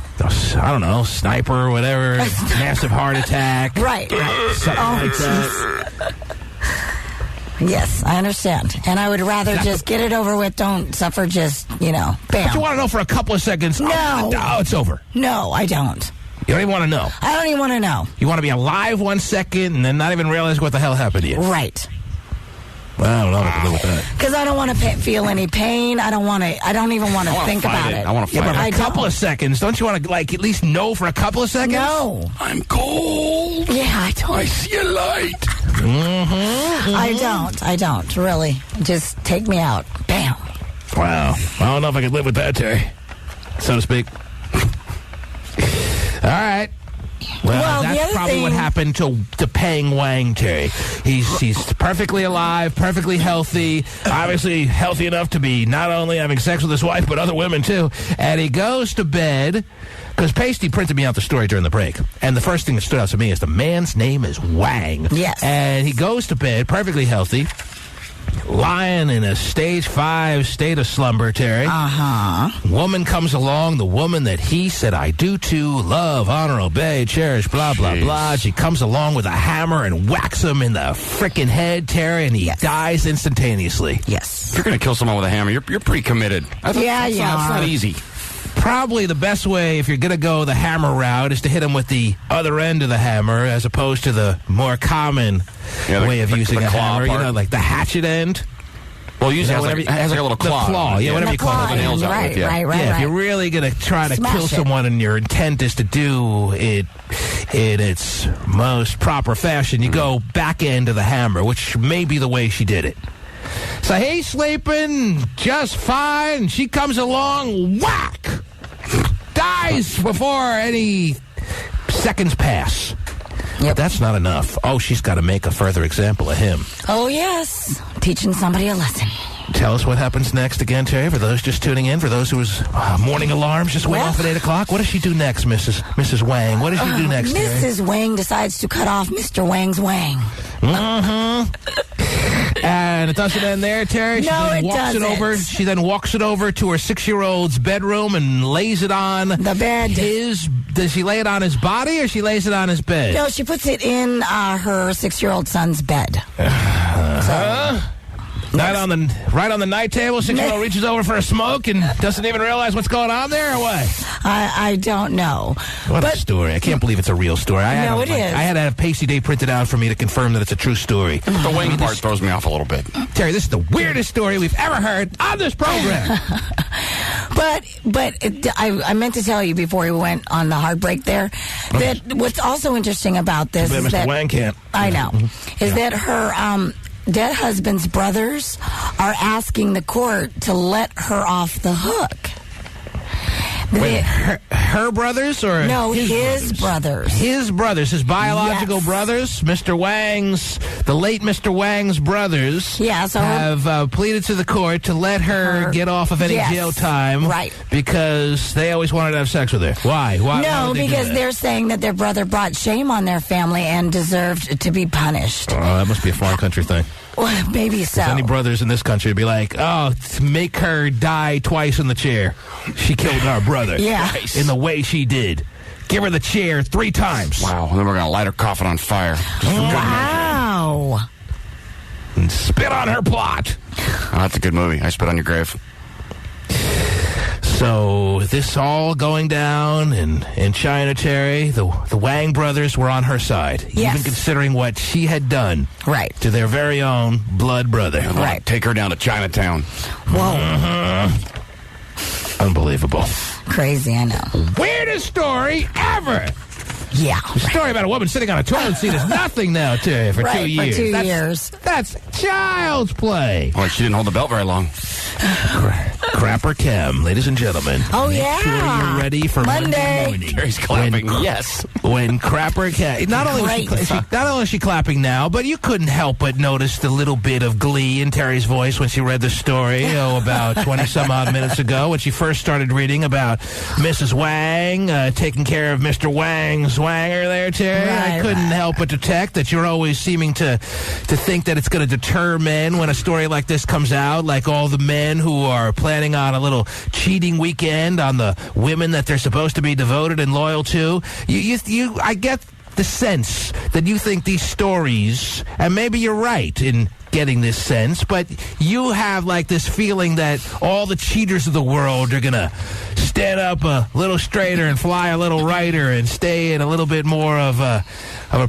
I don't know, sniper or whatever, massive heart attack. Right. Something like that. Yes, I understand. And I would rather just get it over with. Don't suffer, just, bam. But you want to know for a couple of seconds? No. Oh, it's over. No, I don't. You don't even want to know. I don't even want to know. You want to be alive 1 second and then not even realize what the hell happened to you. Right. Well, I don't know if I can live with that. Because I don't want to feel any pain. I don't even want to think about it. I want to fight but it. for a couple of seconds, don't you want to, at least know for a couple of seconds? No. I'm cold. Yeah, I don't. I see a light. I don't, really. Just take me out. Bam. Wow. I don't know if I could live with that, Terry, so to speak. All right. Well, that's probably what happened to Peng Wang, Terry. He's perfectly alive, perfectly healthy, obviously healthy enough to be not only having sex with his wife, but other women, too. And he goes to bed, because Pasty printed me out the story during the break. And the first thing that stood out to me is the man's name is Wang. Yes. And he goes to bed, perfectly healthy, lying in a stage 5 state of slumber, Terry. Woman comes along, the woman that he said I do to, love, honor, obey, cherish, blah, blah, blah. She comes along with a hammer and whacks him in the frickin' head, Terry, and he dies instantaneously. Yes. If you're going to kill someone with a hammer, you're pretty committed. It's not easy. Probably the best way, if you're going to go the hammer route, is to hit him with the other end of the hammer, as opposed to the more common way of using a hammer. Part. Like the hatchet end. Well, usually it has like a little claw. The claw, yeah, whatever you call it. The nails out with, right. If you're really going to try to kill someone and your intent is to do it in its most proper fashion, you go back end of the hammer, which may be the way she did it. So he's sleeping just fine. She comes along, whack! Dies before any seconds pass. But that's not enough. Oh, she's got to make a further example of him. Oh, yes. Teaching somebody a lesson. Tell us what happens next again, Terry, for those just tuning in, for those whose morning alarms just went off at 8 o'clock. What does she do next, Mrs. Wang? What does she do next, Terry? Mrs. Wang decides to cut off Mr. Wang's wang. And it doesn't end there, Terry. She then walks it over to her 6-year-old's bedroom and lays it on the bed. Does she lay it on his body or she lays it on his bed? No, she puts it in her 6-year-old son's bed. Right on the night table, 6-year-old reaches over for a smoke and doesn't even realize what's going on there, or what? I don't know. What a story. I can't believe it's a real story. It is. I had to have Pasty Day printed out for me to confirm that it's a true story. The wing part throws me off a little bit. Terry, this is the weirdest story we've ever heard on this program. I meant to tell you before we went on the hard break there that what's also interesting about this is Mr. that Wang can't. I know is that her dead husband's brothers are asking the court to let her off the hook. Wait, her brothers or no, his brothers. His brothers, his biological brothers, the late Mr. Wang's brothers, have pleaded to the court to let her get off of any jail time, right? Because they always wanted to have sex with her. Why? No, because they're saying that their brother brought shame on their family and deserved to be punished. Oh, that must be a foreign country thing. Well, maybe so. If any brothers in this country would be like, make her die twice in the chair. She killed our brother. Yeah. In the way she did. Give her the chair 3 times. Wow. And then we're going to light her coffin on fire. Wow. And spit on her plot. Oh, that's a good movie. I Spit on Your Grave. So this all going down in China, Terry. The Wang brothers were on her side, even considering what she had done to their very own blood brother. Right. Take her down to Chinatown. Whoa. Unbelievable. Crazy, I know. Weirdest story ever. Yeah. A story about a woman sitting on a toilet seat is nothing now, Terry, for 2 years. For 2 years. That's child's play. Well, she didn't hold the belt very long. Crapper Chem, ladies and gentlemen. Oh, Make yeah. sure you're ready for Monday morning. Terry's clapping. Yes. When Crapper Chem... Not only is she clapping now, but you couldn't help but notice the little bit of glee in Terry's voice when she read the story about 20-some-odd minutes ago when she first started reading about Mrs. Wang taking care of Mr. Wang's Wanger there, Terry. I couldn't help but detect that you're always seeming to think that it's going to deter men when a story like this comes out, like all the men who are planning on a little cheating weekend on the women that they're supposed to be devoted and loyal to. I get the sense that you think these stories, and maybe you're right in getting this sense, but you have like this feeling that all the cheaters of the world are gonna stand up a little straighter and fly a little righter and stay in a little bit more of a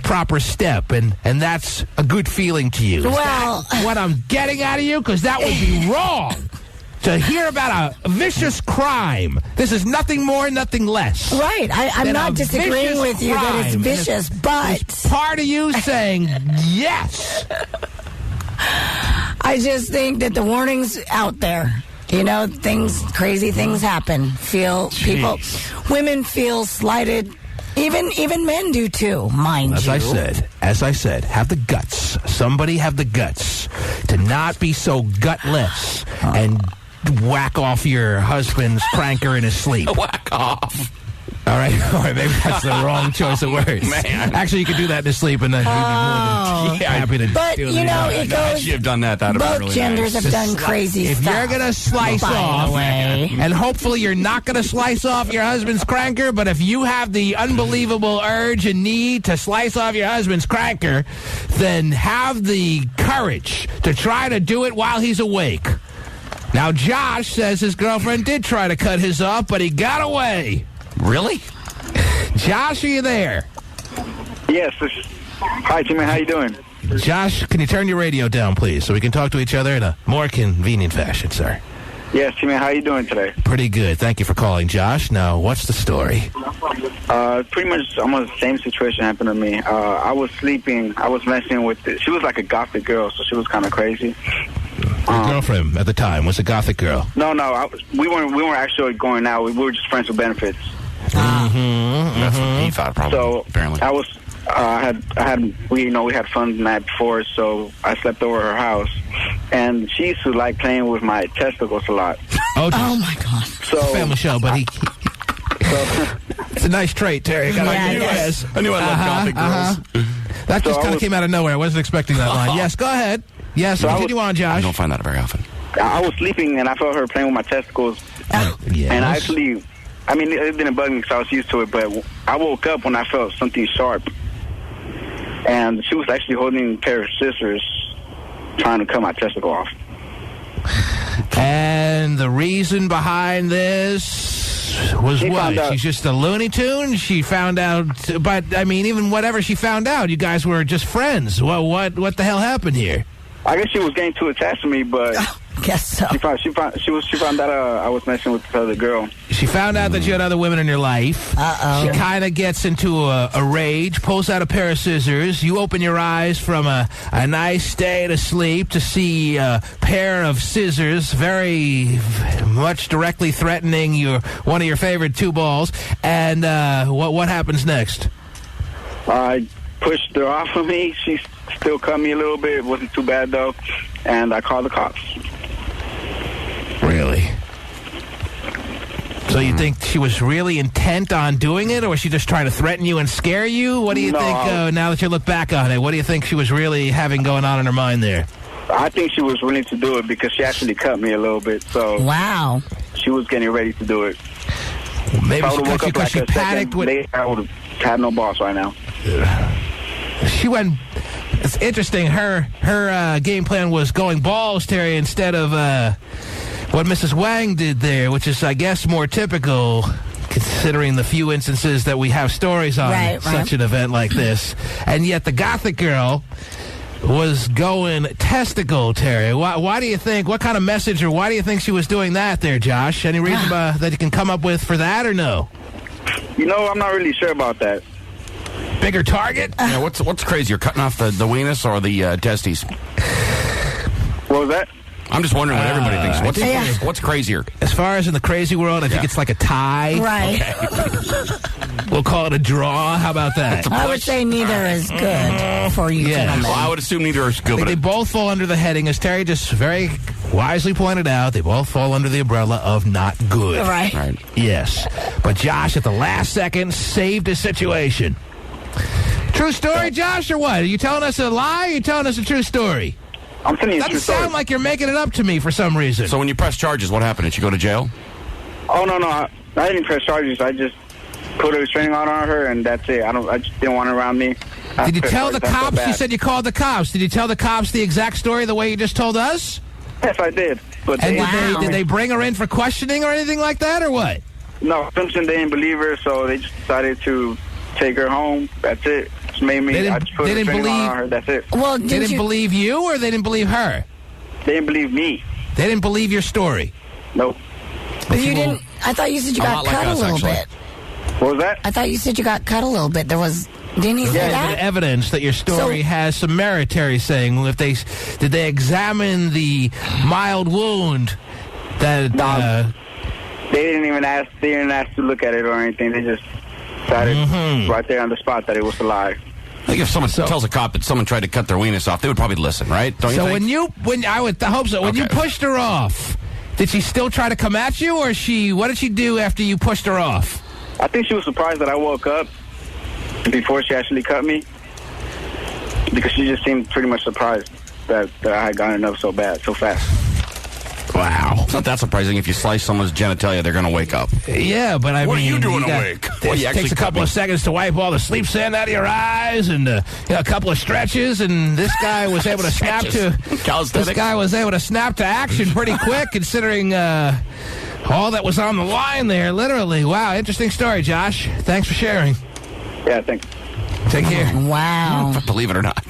proper step, and that's a good feeling to you. Well, what I'm getting out of you, because that would be wrong. To hear about a vicious crime. This is nothing more, nothing less. Right. I'm not disagreeing with you that it's vicious, but... It's part of you saying yes. I just think that the warning's out there. You know, crazy things happen. Women feel slighted. Even men do too, mind you. As I said, have the guts. Somebody have the guts to not be so gutless and whack off your husband's cranker in his sleep. Whack off. All right, maybe that's the wrong choice of words. Man. Actually, you could do that in his sleep, and then he'd be more than happy to but, do it. But, you know, it goes... If you have done that, that would be really both genders nice. have done crazy if stuff. If you're going to slice off, and hopefully you're not going to slice off your husband's cranker, but if you have the unbelievable urge and need to slice off your husband's cranker, then have the courage to try to do it while he's awake. Now, Josh says his girlfriend did try to cut his off, but he got away. Really? Josh, are you there? Yes. Hi, Timmy. How you doing? Josh, can you turn your radio down, please, so we can talk to each other in a more convenient fashion, sir? Yes, Timmy. How you doing today? Pretty good. Thank you for calling, Josh. Now, what's the story? Pretty much almost the same situation happened to me. I was sleeping. I was messing with it. She was like a gothic girl, so she was kind of crazy. Your girlfriend at the time was a gothic girl. No, we weren't actually going out. We were just friends with benefits. That's what he thought, probably. So apparently, we had fun the night before, so I slept over her house, and she used to like playing with my testicles a lot. Oh my God! So family show, buddy. It's a nice trait, Terry. I knew I loved gothic girls. That just kind of came out of nowhere. I wasn't expecting that line. Yes, go ahead. Yes, so continue on, Josh. I don't find that very often. I was sleeping, and I felt her playing with my testicles. Yes. And I actually, it didn't bug me because I was used to it, but I woke up when I felt something sharp. And she was actually holding a pair of scissors trying to cut my testicle off. And the reason behind this was what? She's just a Looney Tune? She found out, but, even whatever she found out, you guys were just friends. What the hell happened here? I guess she was getting too attached to me, but guess so. She found out I was messing with this other girl. She found out that you had other women in your life. Uh-oh. She kind of gets into a rage, pulls out a pair of scissors. You open your eyes from a nice state of sleep to see a pair of scissors very much directly threatening one of your favorite two balls. And what happens next? I pushed her off of me. She still cut me a little bit. It wasn't too bad, though. And I called the cops. Really? So you think she was really intent on doing it, or was she just trying to threaten you and scare you? What do you think, now that you look back on it, what do you think she was really having going on in her mind there? I think she was willing to do it because she actually cut me a little bit. So wow. She was getting ready to do it. Maybe because she panicked with... I would have had no balls right now. She went... It's interesting. Her game plan was going balls, Terry, instead of what Mrs. Wang did there, which is, I guess, more typical considering the few instances that we have stories on such an event like this. And yet the gothic girl was going testicle, Terry. Why do you think, what kind of message, or why do you think she was doing that there, Josh? Any reason that you can come up with for that, or no? You know, I'm not really sure about that. Bigger target? Yeah, what's crazier, cutting off the weenus or the testes? What was that? I'm just wondering what everybody thinks. What's crazier? As far as in the crazy world, I think it's like a tie. Right. Okay. We'll call it a draw. How about that? I would say neither is good for you gentlemen. Well, I would assume neither is good. But they both fall under the heading, as Terry just very wisely pointed out, they both fall under the umbrella of not good. Right. Yes. But Josh, at the last second, saved his situation. True story, Josh, or what? Are you telling us a lie, or are you telling us a true story? I'm telling you a true story. Doesn't sound like you're making it up to me for some reason. So when you press charges, what happened? Did you go to jail? Oh, no. I didn't press charges. I just put a restraining order on her, and that's it. I just didn't want her around me. Did you tell the cops? You said you called the cops. Did you tell the cops the exact story the way you just told us? Yes, I did. But did they bring her in for questioning or anything like that, or what? No, Simpson, they didn't believe her, so they just decided to take her home. That's it. Just made me. I just put a restraining order on her. That's it. Well, they didn't believe you, or they didn't believe her? They didn't believe me. They didn't believe your story? Nope. But you didn't. I thought you said you got cut a little bit. What was that? I thought you said you got cut a little bit. Didn't he say that? Evidence that your story has some merit, Terry saying. Did they examine the mild wound that... they didn't even ask. They didn't ask to look at it or anything. They just decided right there on the spot that it was a lie. I think if someone tells a cop that someone tried to cut their weenus off, they would probably listen, right? Don't you think? When I hope so. When you pushed her off, did she still try to come at you, or what did she do after you pushed her off? I think she was surprised that I woke up before she actually cut me, because she just seemed pretty much surprised that I had gotten up so fast. Wow. It's not that surprising. If you slice someone's genitalia, they're going to wake up. Yeah, but what are you doing awake? It takes a couple of seconds to wipe all the sleep sand out of your eyes, and a couple of stretches, and this guy was able to snap to action pretty quick, considering all that was on the line there, literally. Wow, interesting story, Josh. Thanks for sharing. Yeah, thanks. Take care. Wow. Believe it or not.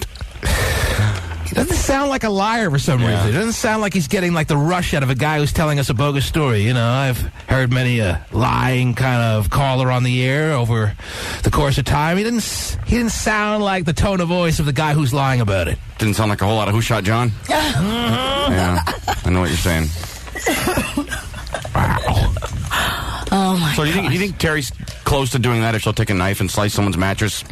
He doesn't sound like a liar for some reason. It doesn't sound like he's getting like the rush out of a guy who's telling us a bogus story. You know, I've heard many a lying kind of caller on the air over the course of time. He didn't sound like the tone of voice of the guy who's lying about it. Didn't sound like a whole lot of Who Shot John? Yeah, I know what you're saying. Wow. Oh my! So you think Terry's close to doing that if she'll take a knife and slice someone's mattress?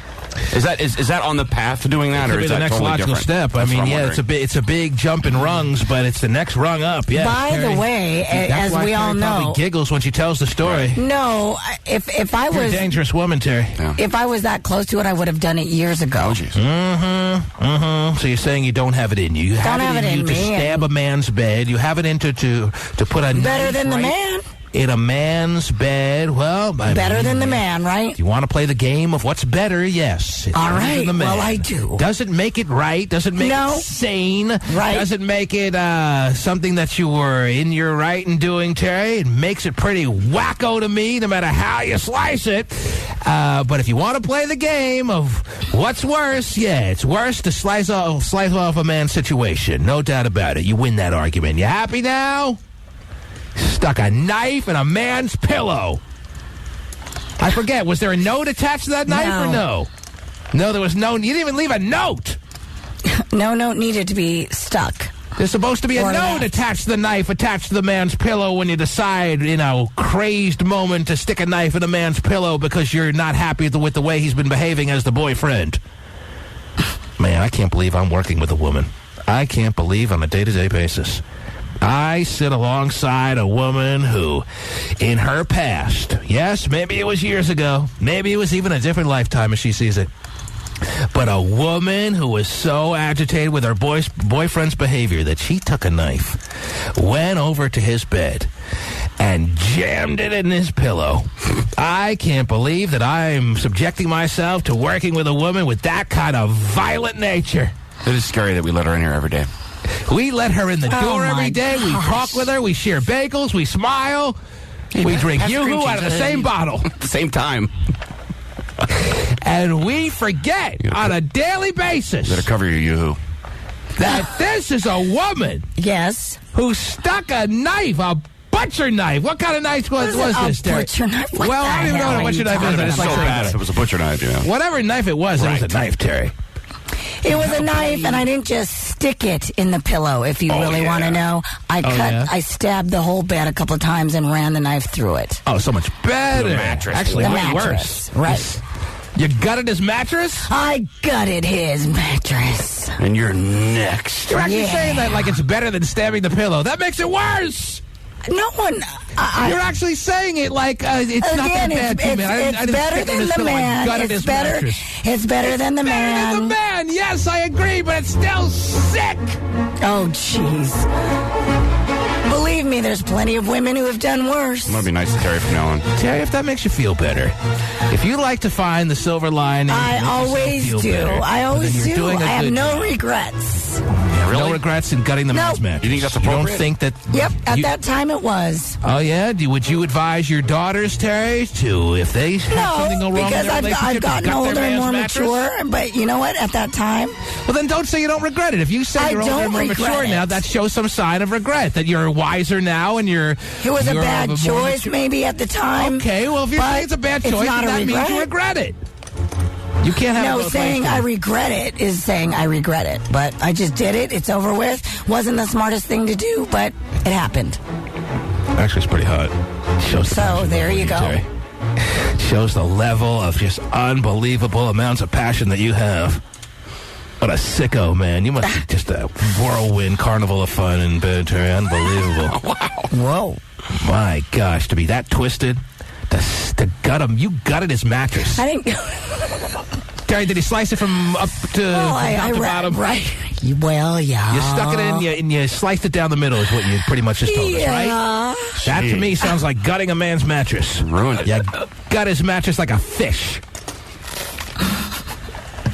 Is that on the path to doing that, or is that the next totally logical different? step? I mean, it's a big jump in rungs, but it's the next rung up. Yeah. By the way, as we all know, probably giggles when she tells the story. No, if I was You're a dangerous woman, Terry. Yeah. If I was that close to it, I would have done it years ago. Oh, jeez. So you're saying you don't have it in you? You have it in you to stab a man's bed. You have it in to put a better than the man. In a man's bed, well... better than the man, right? You want to play the game of what's better? Yes. All right, well, I do. Doesn't make it right. Doesn't make it sane. Right. Doesn't make it something that you were in your right in doing, Terry. It makes it pretty wacko to me, no matter how you slice it. But if you want to play the game of what's worse, it's worse to slice off a man's situation. No doubt about it. You win that argument. You happy now? Stuck a knife in a man's pillow. I forget, was there a note attached to that knife or no? No, there was no. You didn't even leave a note. No note needed to be stuck. There's supposed to be a note attached to the knife, attached to the man's pillow when you decide, crazed moment to stick a knife in a man's pillow because you're not happy with the way he's been behaving as the boyfriend. Man, I can't believe I'm working with a woman. I can't believe on a day-to-day basis. I sit alongside a woman who, in her past, yes, maybe it was years ago, maybe it was even a different lifetime as she sees it, but a woman who was so agitated with her boyfriend's behavior that she took a knife, went over to his bed, and jammed it in his pillow. I can't believe that I'm subjecting myself to working with a woman with that kind of violent nature. It is scary that we let her in here every day. We let her in the door every day. We talk with her. We share bagels. We smile. We drink Yoo-hoo out of the same bottle. At the same time. And we forget on a daily basis. You better cover your Yoo-hoo. that this is a woman. Yes. Who stuck a knife, a butcher knife. What kind of knife was this, Terry? Butcher knife? What well, I don't even know what a butcher knife is. It's so bad if it was a butcher knife, yeah. Whatever knife it was a knife, Terry. It was a knife, and I didn't just stick it in the pillow, if you really want to know. I stabbed the whole bed a couple of times and ran the knife through it. Oh, so much better. The mattress. Actually, the way mattress. worse. Right. You gutted his mattress? I gutted his mattress. And you're next. You're actually saying that like it's better than stabbing the pillow. That makes it worse. No one. You're actually saying it like it's again, not that bad to me. It's better than the man. It's better. It's better than the man. Better than the man. Yes, I agree, but it's still sick. Oh, jeez. Believe me, there's plenty of women who have done worse. I'm going to be nice to Terry from now on. Terry, if that makes you feel better. If you like to find the silver lining, I always do. I always do. I have no regrets. Really? No regrets in gutting the man's mattress. You think that's appropriate? You don't think that... Yep, at that time it was. Oh, yeah? Would you advise your daughters, Terry, to, if they have something go wrong in their relationship, I've gotten older and more mattress? mature, but you know what? At that time... Well, then don't say you don't regret it. If you say you're older and more mature now, that shows some sign of regret, that you're wiser now and you're... It was a bad choice maybe at the time. Okay, well, if you're saying it's a bad choice, then that means you regret it. You can't have No, saying I regret it is saying I regret it. But I just did it. It's over with. Wasn't the smartest thing to do, but it happened. Actually, it's pretty hot. So there you go. Terry. Shows the level of just unbelievable amounts of passion that you have. What a sicko, man. You must be just a whirlwind carnival of fun in bed, Terry. Unbelievable. Wow. Whoa. My gosh, to be that twisted. To gut him. You gutted his mattress. I didn't... Terry, did he slice it from up to bottom? Right. Well, yeah. You stuck it in and you sliced it down the middle is what you pretty much just told us, right? That to me sounds like gutting a man's mattress. Ruined it. You gut his mattress like a fish.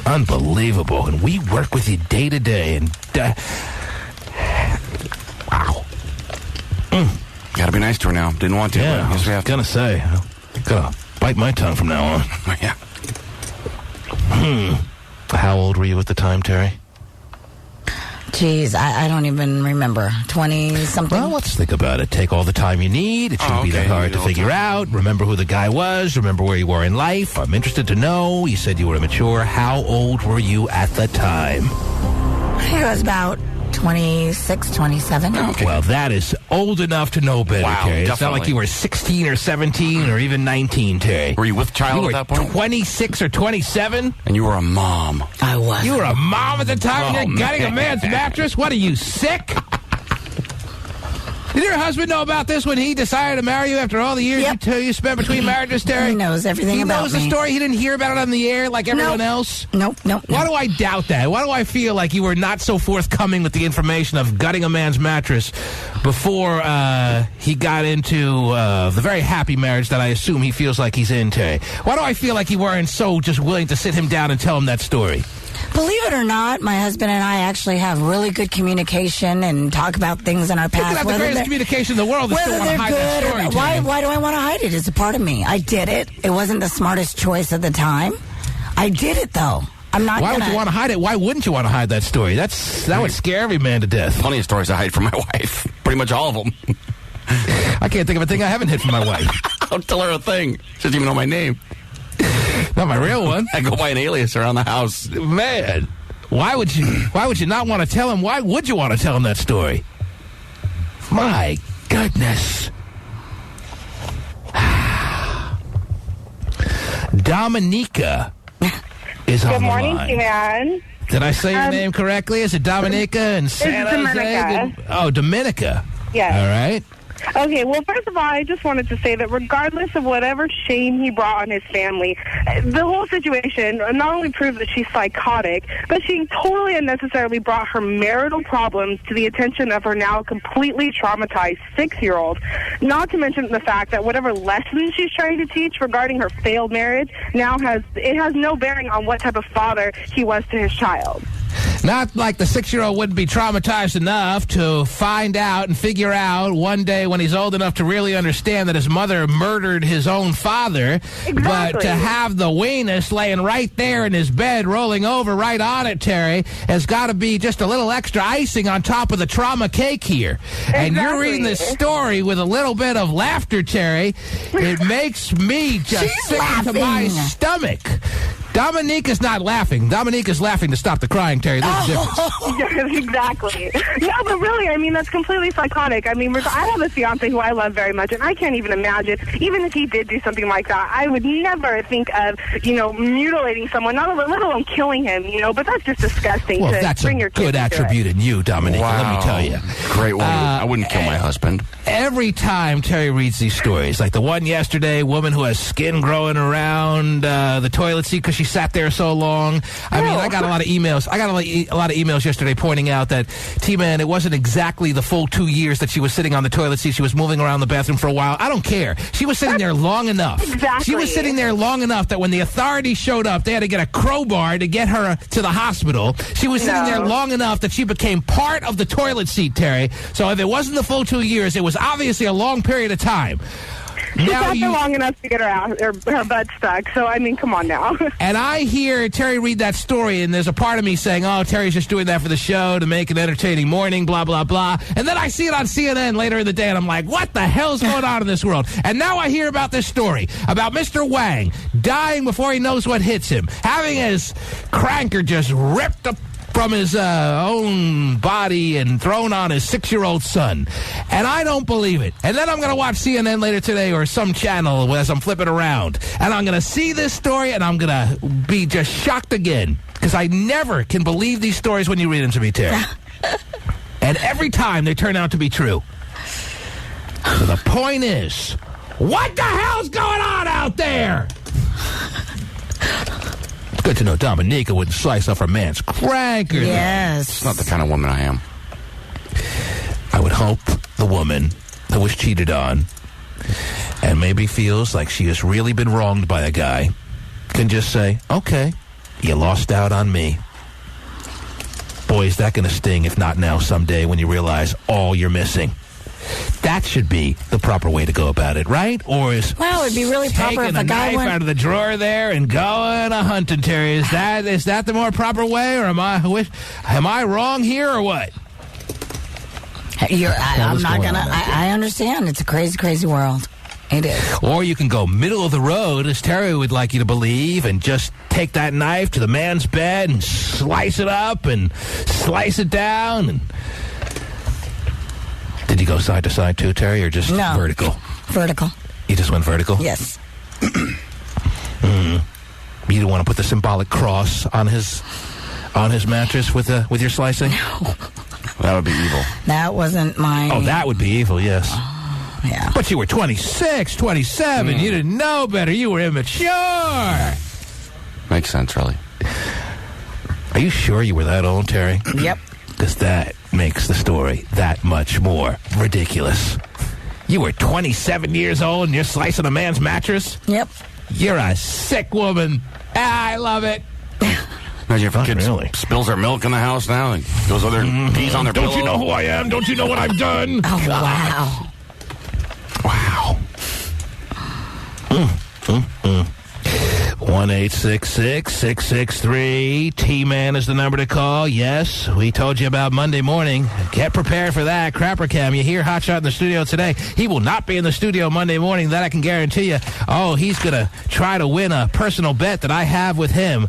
Unbelievable. And we work with you day to day. And wow. Gotta be nice to her now. Didn't want to. Yeah, I was gonna say. I'm gonna bite my tongue from now on. Yeah. How old were you at the time, Terry? Jeez, I don't even remember. 20-something? Well, let's think about it. Take all the time you need. It shouldn't be that hard to figure out. Remember who the guy was. Remember where you were in life. I'm interested to know. You said you were immature. How old were you at the time? I was about 26, 27. Okay. Well, that is old enough to know better, wow, Terry. It's definitely. not like you were 16 or 17 or even 19, Terry. Were you with child at that point? 26 or 27? And you were a mom. I was. You were a mom at the time and you're gutting a man's mattress? What, are you sick? Did your husband know about this when he decided to marry you after all the years you spent between marriages, Terry? He knows everything about me. He knows the story. He didn't hear about it on the air like everyone else? Nope. Why do I doubt that? Why do I feel like you were not so forthcoming with the information of gutting a man's mattress before he got into the very happy marriage that I assume he feels like he's in, Terry? Why do I feel like you weren't so just willing to sit him down and tell him that story? Believe it or not, my husband and I actually have really good communication and talk about things in our past. You can have the greatest communication in the world and still want to hide that story. Why do I want to hide it? It's a part of me. I did it. It wasn't the smartest choice at the time. I did it, though. I'm not Why would you want to hide it? Why wouldn't you want to hide that story? That would scare every man to death. Plenty of stories I hide from my wife. Pretty much all of them. I can't think of a thing I haven't hid from my wife. Don't tell her a thing. She doesn't even know my name. Not my real one. I go by an alias around the house. Man, why would you not want to tell him? Why would you want to tell him that story? My goodness. Dominica is on the line. Good morning, T-Man. Did I say your name correctly? Is it Dominica and San Jose? Oh, Dominica. Yes. All right. Okay, well, first of all, I just wanted to say that regardless of whatever shame he brought on his family, the whole situation not only proves that she's psychotic, but she totally unnecessarily brought her marital problems to the attention of her now completely traumatized 6-year-old, not to mention the fact that whatever lessons she's trying to teach regarding her failed marriage now has no bearing on what type of father he was to his child. Not like the 6-year-old wouldn't be traumatized enough to find out and figure out one day when he's old enough to really understand that his mother murdered his own father. Exactly. But to have the weenus laying right there in his bed, rolling over right on it, Terry, has got to be just a little extra icing on top of the trauma cake here. And you're reading this story with a little bit of laughter, Terry. It makes me just sick to my stomach. Dominique is not laughing. Dominique is laughing to stop the crying, Terry. There's a difference. Yes, exactly. No, but really, I mean, that's completely psychotic. I mean, I have a fiance who I love very much, and I can't even imagine, even if he did do something like that, I would never think of, mutilating someone, let alone killing him, but that's just disgusting. Well, that's bring a your good attribute in you, Dominique. Wow. Let me tell you. Great woman. I wouldn't kill my husband. Every time Terry reads these stories, like the one yesterday, woman who has skin growing around the toilet seat because she sat there so long. I mean, I got a lot of emails. I got a lot of emails yesterday pointing out that, T-Man, it wasn't exactly the full 2 years that she was sitting on the toilet seat. She was moving around the bathroom for a while. I don't care. She was sitting there long enough. Exactly. She was sitting there long enough that when the authorities showed up, they had to get a crowbar to get her to the hospital. She was sitting there long enough that she became part of the toilet seat, Terry. So if it wasn't the full 2 years, it was obviously a long period of time. She sat there long enough to get her butt stuck. So, I mean, come on now. And I hear Terry read that story, and there's a part of me saying, oh, Terry's just doing that for the show to make an entertaining morning, blah, blah, blah. And then I see it on CNN later in the day, and I'm like, what the hell's going on in this world? And now I hear about this story about Mr. Wang dying before he knows what hits him, having his cranker just ripped up from his own body and thrown on his 6-year-old son. And I don't believe it. And then I'm going to watch CNN later today or some channel as I'm flipping around. And I'm going to see this story, and I'm going to be just shocked again. Because I never can believe these stories when you read them to me, Terry. And every time they turn out to be true. So the point is, what the hell's going on out there? Good to know Dominica wouldn't slice off her man's cranker. Yes. It's not the kind of woman I am. I would hope the woman that was cheated on and maybe feels like she has really been wronged by a guy can just say, okay, you lost out on me. Boy, is that going to sting, if not now, someday when you realize all you're missing. That should be the proper way to go about it, right? Or is it'd be really proper if taking a knife out of the drawer there and going a hunting, Terry? Is that the more proper way, or am I wrong here, or what? I'm not gonna. I understand. It's a crazy, crazy world. It is. Or you can go middle of the road, as Terry would like you to believe, and just take that knife to the man's bed and slice it up and slice it down and. Did you go side to side too, Terry, or just vertical? Vertical. You just went vertical? Yes. You didn't want to put the symbolic cross on his mattress with your slicing? No. That would be evil. That wasn't my... Oh, that would be evil, yes. Yeah. But you were 26, 27. You didn't know better. You were immature. Makes sense, really. Are you sure you were that old, Terry? Yep. Because that makes the story that much more ridiculous. You were 27 years old and you're slicing a man's mattress? Yep. You're a sick woman. I love it. Imagine if a kid spills their milk in the house now and goes over there and pees on their pillow. Don't you know who I am? Don't you know what I've done? Oh, wow. Wow. 1-866-663. T-Man is the number to call. Yes, we told you about Monday morning. Get prepared for that. Crapper Cam, you hear Hotshot in the studio today. He will not be in the studio Monday morning. That I can guarantee you. Oh, he's going to try to win a personal bet that I have with him.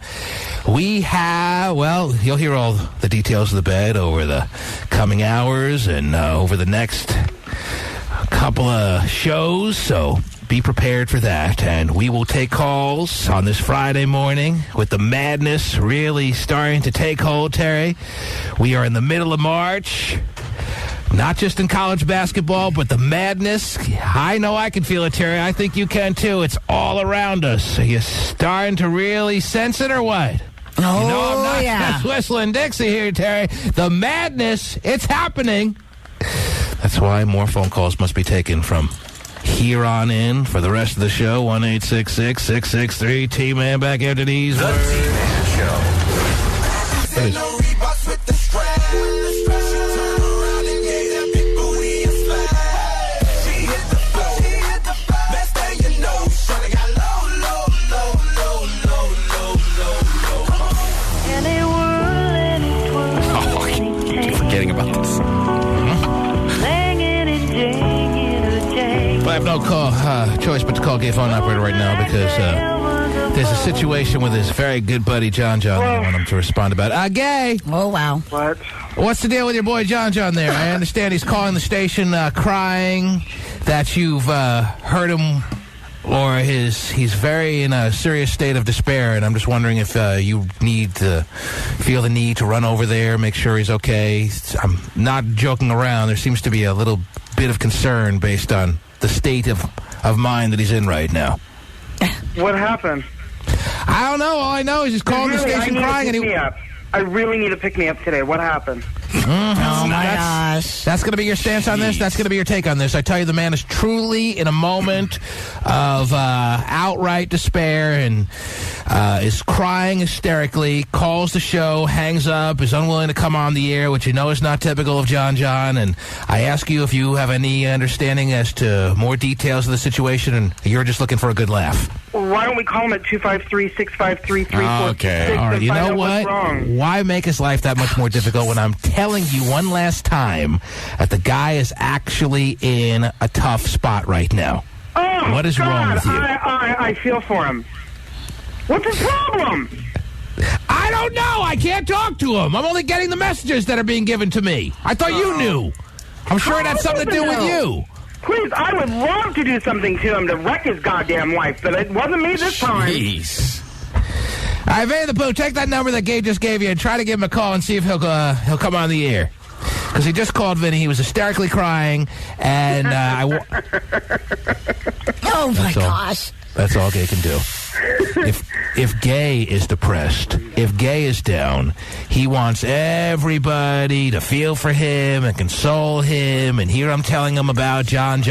We have, well, you'll hear all the details of the bet over the coming hours and over the next couple of shows, so be prepared for that. And we will take calls on this Friday morning with the madness really starting to take hold, Terry. We are in the middle of March. Not just in college basketball, but the madness. I know I can feel it, Terry. I think you can, too. It's all around us. Are you starting to really sense it or what? Oh, you know, I'm not yeah. just whistling Dixie here, Terry. The madness, it's happening. That's why more phone calls must be taken from here on in for the rest of the show. 1-866-663-T-Man. Back after these words. The T-Man Show. kidding about this. Well, I have no choice but to call Gay phone operator right now because there's a situation with his very good buddy John that I want him to respond about. Gay! Oh, wow. What? What's the deal with your boy John there? I understand he's calling the station crying that you've hurt him or he's very in a serious state of despair, and I'm just wondering if you feel the need to run over there, make sure he's okay. I'm not joking around. There seems to be a little bit of concern based on the state of mind that he's in right now. What happened? I don't know. All I know is he's calling the station crying, and I really need to pick me up today. What happened? Oh, my gosh. That's going to be your stance on this? That's going to be your take on this? I tell you, the man is truly in a moment of outright despair and is crying hysterically, calls the show, hangs up, is unwilling to come on the air, which you know is not typical of John. And I ask you if you have any understanding as to more details of the situation, and you're just looking for a good laugh. Why don't we call him at 253-653-3466? Okay. All right. You know what? Why make his life that much more difficult when I'm telling you one last time that the guy is actually in a tough spot right now? Oh, what is wrong with you? I feel for him. What's his problem? I don't know. I can't talk to him. I'm only getting the messages that are being given to me. I thought you knew. I'm sure it had something to do with you. Please, I would love to do something to him to wreck his goddamn wife, but it wasn't me this time. Jeez. All right, Vinnie the Pooh, take that number that Gabe just gave you and try to give him a call and see if he'll come on the air. Because he just called Vinnie. He was hysterically crying, and oh, my gosh. That's all Gay can do. If Gay is depressed, if Gay is down, he wants everybody to feel for him and console him, and here I'm telling him about John,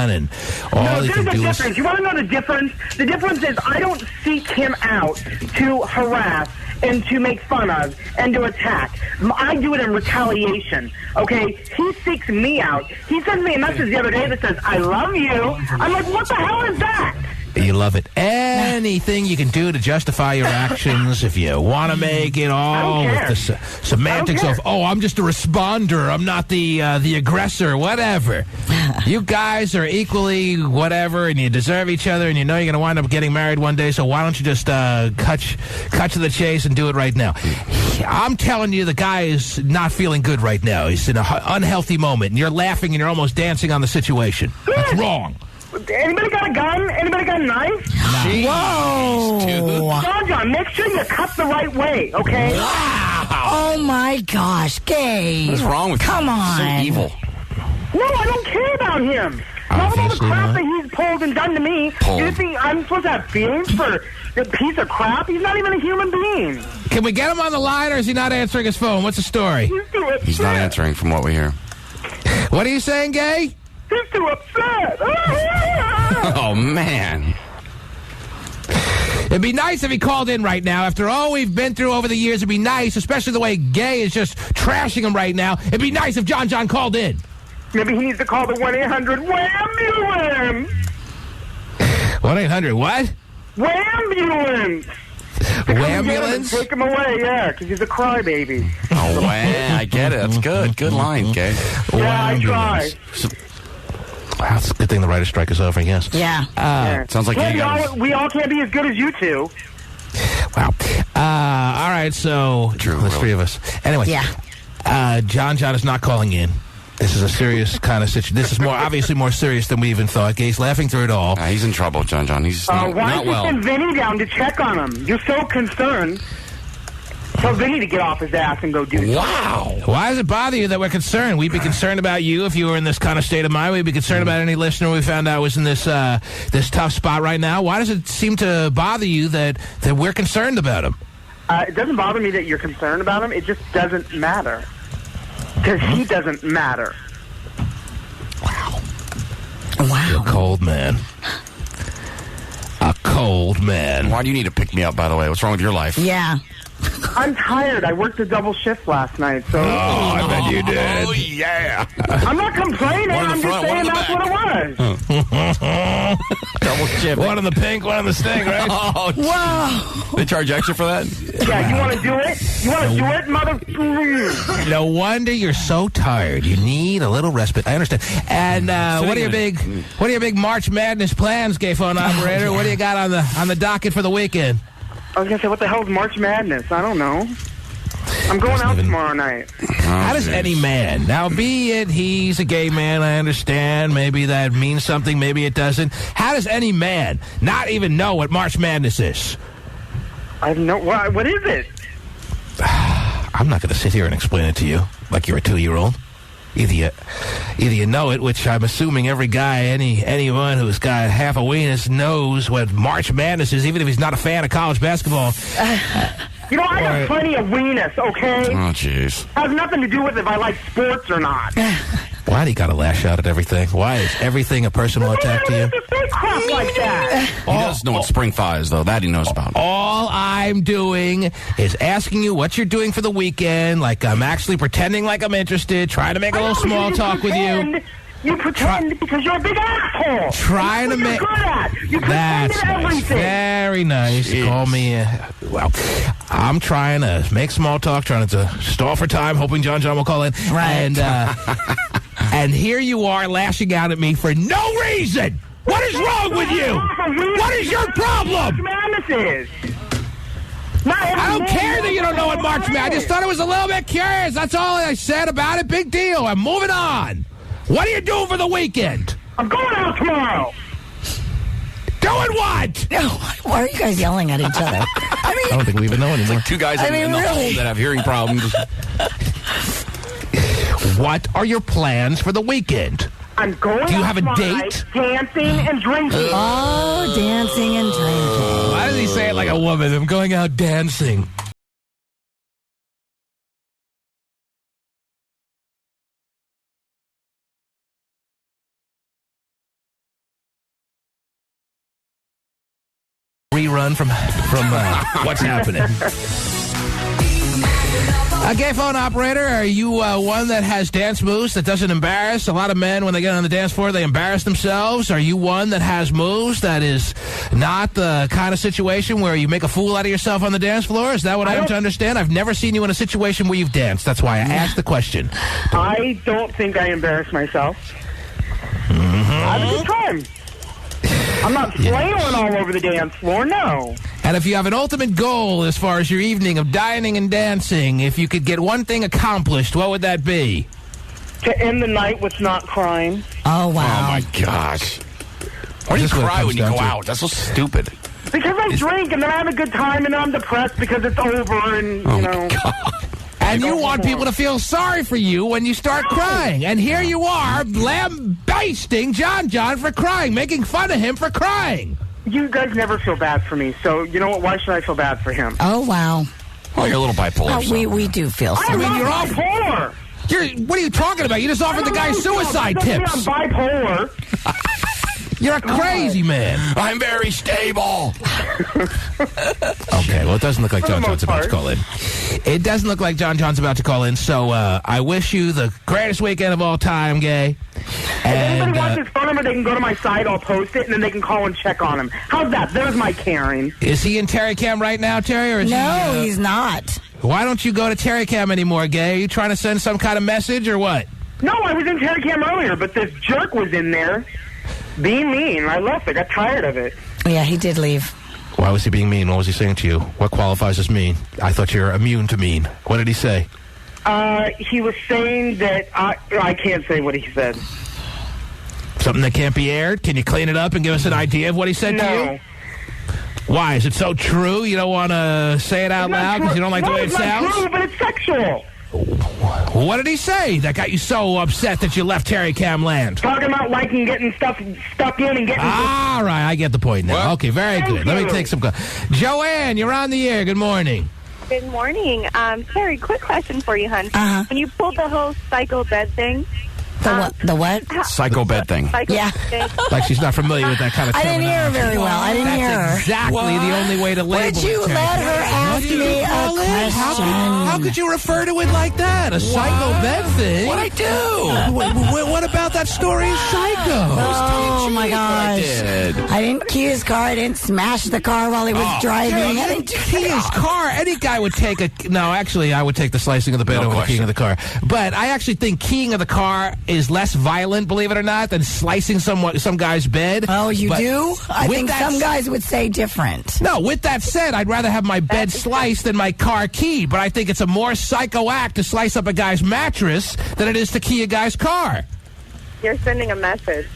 and all he can do is... You want to know the difference? The difference is I don't seek him out to harass and to make fun of and to attack. I do it in retaliation, okay? He seeks me out. He sends me a message the other day that says, I love you. I'm like, what the hell is that? You love it. Anything you can do to justify your actions, if you want to make it all with the semantics of, I'm just a responder, I'm not the aggressor, whatever. You guys are equally whatever, and you deserve each other, and you know you're going to wind up getting married one day, so why don't you just cut to the chase and do it right now? I'm telling you, the guy is not feeling good right now. He's in an unhealthy moment, and you're laughing and you're almost dancing on the situation. That's wrong. Anybody got a gun? Anybody got a knife? Jeez, whoa. John, make sure you cut the right way, okay? Wow. Oh, my gosh, Gay. What's wrong with Come you? on. So evil. No, I don't care about him. Not all the crap that he's pulled and done to me. You think I'm supposed to have feelings for a piece of crap? He's not even a human being. Can we get him on the line, or is he not answering his phone? What's the story? He's not answering from what we hear. What are you saying, Gay? He's too upset. Oh, man. It'd be nice if he called in right now. After all we've been through over the years, it'd be nice, especially the way Gay is just trashing him right now. It'd be nice if John called in. Maybe he needs to call the 1-800-WAMBULANCE. 1-800 what? WAMBULANCE. Wambulance? Take him away, yeah, because he's a crybaby. Oh, wow, I get it. That's good. Good line, Gay. Yeah, I try. Wow, it's a good thing the writer's strike is over, yes. Yeah. Sounds like we all can't be as good as you two. Wow. All right, so there's three of us. Anyway, John is not calling in. This is a serious kind of situation. This is obviously more serious than we even thought. Gay's laughing through it all. He's in trouble, John. He's not why don't you well. send Vinnie down to check on him? You're so concerned. Tell Vinnie to get off his ass and go do something. Wow. Why does it bother you that we're concerned? We'd be concerned about you if you were in this kind of state of mind. We'd be concerned about any listener we found out was in this this tough spot right now. Why does it seem to bother you that we're concerned about him? It doesn't bother me that you're concerned about him. It just doesn't matter. Because he doesn't matter. Wow. You're a cold man. A cold man. Why do you need to pick me up, by the way? What's wrong with your life? Yeah. I'm tired. I worked a double shift last night, so... Oh, I bet you did. Oh, yeah. I'm not complaining. I'm just saying that's what it was. Double shift. One on the pink, one on the sting, right? Oh, Wow. they charge extra for that? Yeah, you want to do it? You want to do it, mother... No wonder you're so tired. You need a little respite. I understand. And what are your big March Madness plans, gay phone operator? What do you got on the docket for the weekend? I was going to say, what the hell is March Madness? I don't know. I'm going out tomorrow night. How does any man, now be it he's a gay man, I understand, maybe that means something, maybe it doesn't. How does any man not even know what March Madness is? I have no... What is it? I'm not going to sit here and explain it to you like you're a 2-year-old. Either you know it, which I'm assuming every guy, anyone who's got half a weenus knows what March Madness is, even if he's not a fan of college basketball. You know, I got plenty of weenus, okay? Oh, jeez. Has nothing to do with if I like sports or not. Why do you got to lash out at everything? Why is everything a personal attack to you? Say crap like that. He does know what spring thaw is, though. That he knows about. All I'm doing is asking you what you're doing for the weekend, like I'm actually pretending like I'm interested, trying to make a little small talk with you. You pretend because you're a big asshole. Trying to make... You're good at. You pretend That's at nice. everything. Very nice. Jeez. Call me... well, I'm trying to make small talk, trying to stall for time, hoping John will call in. Right. And here you are lashing out at me for no reason. What is wrong with you? What is your problem? Madness is. I don't care that you don't know what March Madness. I just thought it was a little bit curious. That's all I said about it. Big deal. I'm moving on. What are you doing for the weekend? I'm going out tomorrow. Doing what? Why are you guys yelling at each other? I don't think we even know anymore. Two guys in the home that have hearing problems. What are your plans for the weekend? I'm going Do you have a out date? dancing and drinking. Oh, dancing and drinking. Why does he say it like a woman? I'm going out dancing. Rerun from What's Happening. A gay phone operator, are you one that has dance moves that doesn't embarrass? A lot of men, when they get on the dance floor, they embarrass themselves. Are you one that has moves that is not the kind of situation where you make a fool out of yourself on the dance floor? Is that what I am to understand? I've never seen you in a situation where you've danced. That's why I asked the question. I don't think I embarrass myself. I have a good time. I'm not flailing all over the dance floor, no. And if you have an ultimate goal as far as your evening of dining and dancing, if you could get one thing accomplished, what would that be? To end the night with not crying. Oh, wow. Oh, my gosh. Why do you cry when you go out? That's so stupid. Because I drink and then I have a good time and then I'm depressed because it's over and, you know. And you want people to feel sorry for you when you start crying. And here you are lambasting John for crying, making fun of him for crying. You guys never feel bad for me, so you know what? Why should I feel bad for him? Oh, wow. Oh, you're a little bipolar. Well, we do feel sorry. I'm not you're all bipolar. What are you talking about? You just offered the guy suicide tips. I'm bipolar. You're a crazy man. I'm very stable. Okay, well, it doesn't look like John John's about to call in. It doesn't look like John John's about to call in, so I wish you the greatest weekend of all time, gay. If anybody wants his phone number, they can go to my site, I'll post it, and then they can call and check on him. How's that? There's my Karen. Is he in Terry Cam right now, Terry? Or is No, he's not. Why don't you go to Terry Cam anymore, gay? Are you trying to send some kind of message or what? No, I was in Terry Cam earlier, but this jerk was in there being mean. I left. I got tired of it. Yeah, he did leave. Why was he being mean? What was he saying to you? What qualifies as mean? I thought you were immune to mean. What did he say? He was saying that I can't say what he said. Something that can't be aired? Can you clean it up and give us an idea of what he said to you? Why? Is it so true you don't want to say it out loud because you don't like the way it sounds? It's not true, but it's sexual. What did he say that got you so upset that you left Terry Cam land? Talking about liking getting stuff stuck in and getting... All right, I get the point now. What? Okay, very good. Let me take some... Joanne, you're on the air. Good morning. Good morning. Terry, quick question for you, hon. When you pulled the whole psycho bed thing, The what? Psycho bed thing. Yeah. Like she's not familiar with that kind of I didn't hear her terminology. very well. I didn't hear her. That's exactly the only way to label Would you it. let her ask me a question? How could you refer to it like that? A psycho bed thing? What'd I do? What about that story is psycho? Oh, my gosh. I didn't key his car. I didn't smash the car while he was driving. I didn't key his car. Any guy would take No, actually, I would take the slicing of the bed over the keying of the car. But I actually think keying of the car is less violent, believe it or not, than slicing some guy's bed. Oh, you do? I think some guys guys would say different. No, with that said, I'd rather have my bed sliced than my car keyed, but I think it's a more psycho act to slice up a guy's mattress than it is to key a guy's car. You're sending a message.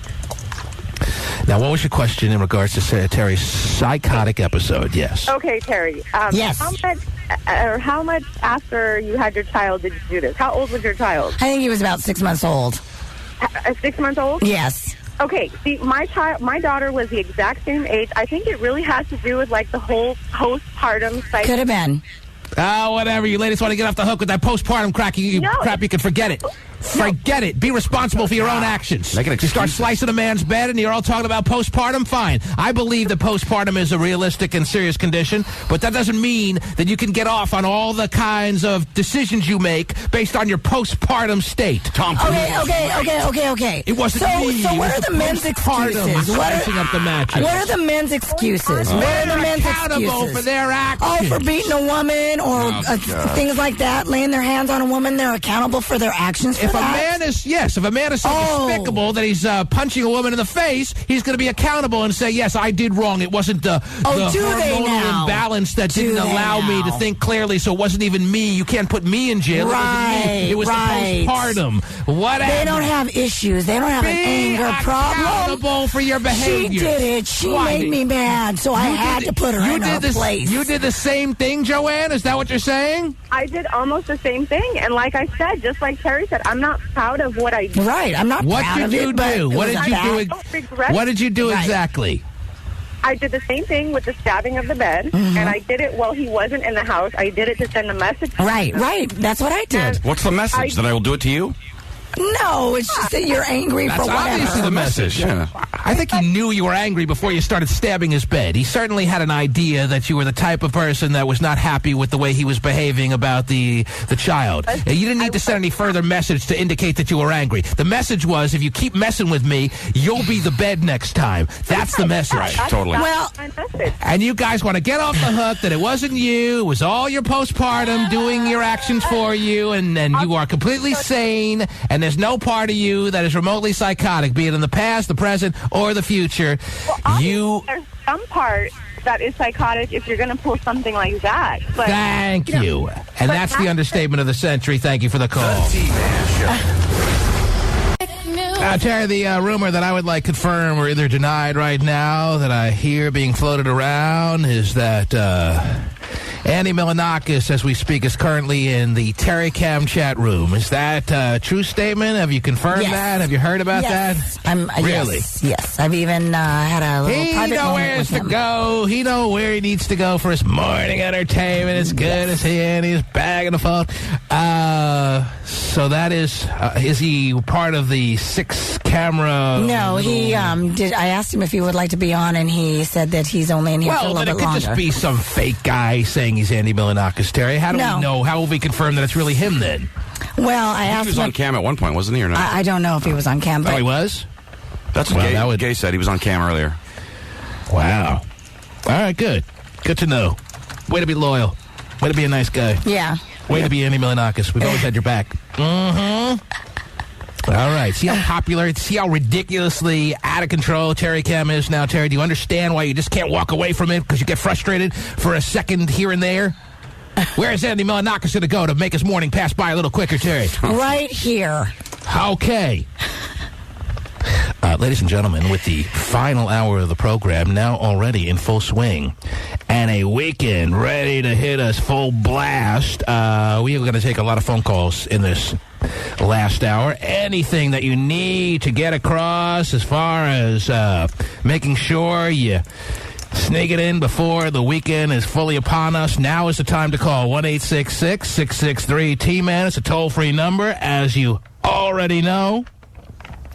Now, what was your question in regards to Terry's psychotic episode? Yes. Okay, Terry. Yes. How much after you had your child did you do this? How old was your child? I think he was about 6 months old. 6 months old? Yes. Okay, see, my daughter was the exact same age. I think it really has to do with, like, the whole postpartum cycle. Could have been. Oh, whatever. You ladies want to get off the hook with that postpartum crap, you can forget it. Forget it. Be responsible for your own actions. You start slicing a man's bed and you're all talking about postpartum? Fine. I believe that postpartum is a realistic and serious condition, but that doesn't mean that you can get off on all the kinds of decisions you make based on your postpartum state. Tom. Okay. It wasn't me. So what are the men's excuses? Slicing up the mattress. What are the men's excuses? What are the men's excuses? For their actions. Oh, for beating a woman or things like that, laying their hands on a woman, they're accountable for their actions. If a man is so despicable that he's punching a woman in the face, he's going to be accountable and say, yes, I did wrong. It wasn't the hormonal imbalance that didn't allow me to think clearly, so it wasn't even me. You can't put me in jail. It was the postpartum. Whatever. They don't have issues. They don't have an anger problem. Accountable for your behavior. She did it. She made me mad, so I had to put her in her place. You did the same thing, Joanne? Is that what you're saying? I did almost the same thing, and like I said, just like Terry said, I'm not proud of what I did. Right, I'm not proud of it. What did you do exactly? I did the same thing with the stabbing of the bed, and I did it while he wasn't in the house. I did it to send a message. Right. That's what I did. What's the message? That I will do it to you? No, it's just that you're angry for whatever. That's obviously the message. Yeah. I think he knew you were angry before you started stabbing his bed. He certainly had an idea that you were the type of person that was not happy with the way he was behaving about the child. You didn't need to send any further message to indicate that you were angry. The message was, if you keep messing with me, you'll be the bed next time. That's the message. Right, totally. Well, and you guys want to get off the hook that it wasn't you. It was all your postpartum doing your actions for you, and you are completely sane, and there's no part of you that is remotely psychotic, be it in the past, the present, or the future. Well, there's some part that is psychotic if you're going to pull something like that. But, Thank you. And that's the understatement of the century. Thank you for the call. Terry, the rumor that I would like confirm or either denied right now that I hear being floated around is that Andy Milonakis, as we speak, is currently in the Terry Cam chat room. Is that a true statement? Have you confirmed that? Have you heard about that? Really? Yes. I've even had a little private moment with him. He knows where he needs to go for his morning entertainment. It's good to see Andy's bagging the phone. So that is he part of the 6-camera? No, he did. I asked him if he would like to be on, and he said that he's only in here for a little bit longer. Well, then it could just be some fake guy saying he's Andy Milonakis, Terry. How do we know? How will we confirm that it's really him then? Well, I asked him. He was on cam at one point, wasn't he, or not? I don't know if he was on cam. But he was? That's what Gay said. He was on cam earlier. Wow. All right, good. Good to know. Way to be loyal. Way to be a nice guy. Yeah. Way to be Andy Milonakis. We've always had your back. Mm-hmm. All right. See how popular, see how ridiculously out of control Terry Cam is now, Terry? Do you understand why you just can't walk away from it because you get frustrated for a second here and there? Where is Andy Milonakis going to go to make his morning pass by a little quicker, Terry? Right here. Okay. Ladies and gentlemen, with the final hour of the program now already in full swing and a weekend ready to hit us full blast, we are going to take a lot of phone calls in this last hour. Anything that you need to get across as far as making sure you sneak it in before the weekend is fully upon us, now is the time to call 1-866-663-T-MAN. It's a toll-free number, as you already know.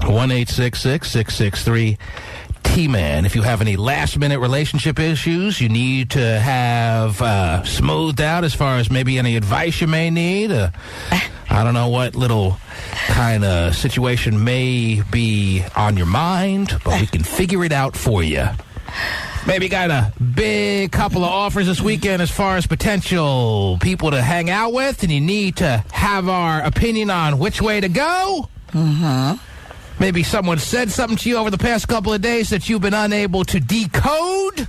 1-866-663-T-Man. If you have any last-minute relationship issues you need to have smoothed out as far as maybe any advice you may need, I don't know what little kind of situation may be on your mind, but we can figure it out for you. Maybe got a big couple of offers this weekend as far as potential people to hang out with, and you need to have our opinion on which way to go. Maybe someone said something to you over the past couple of days that you've been unable to decode.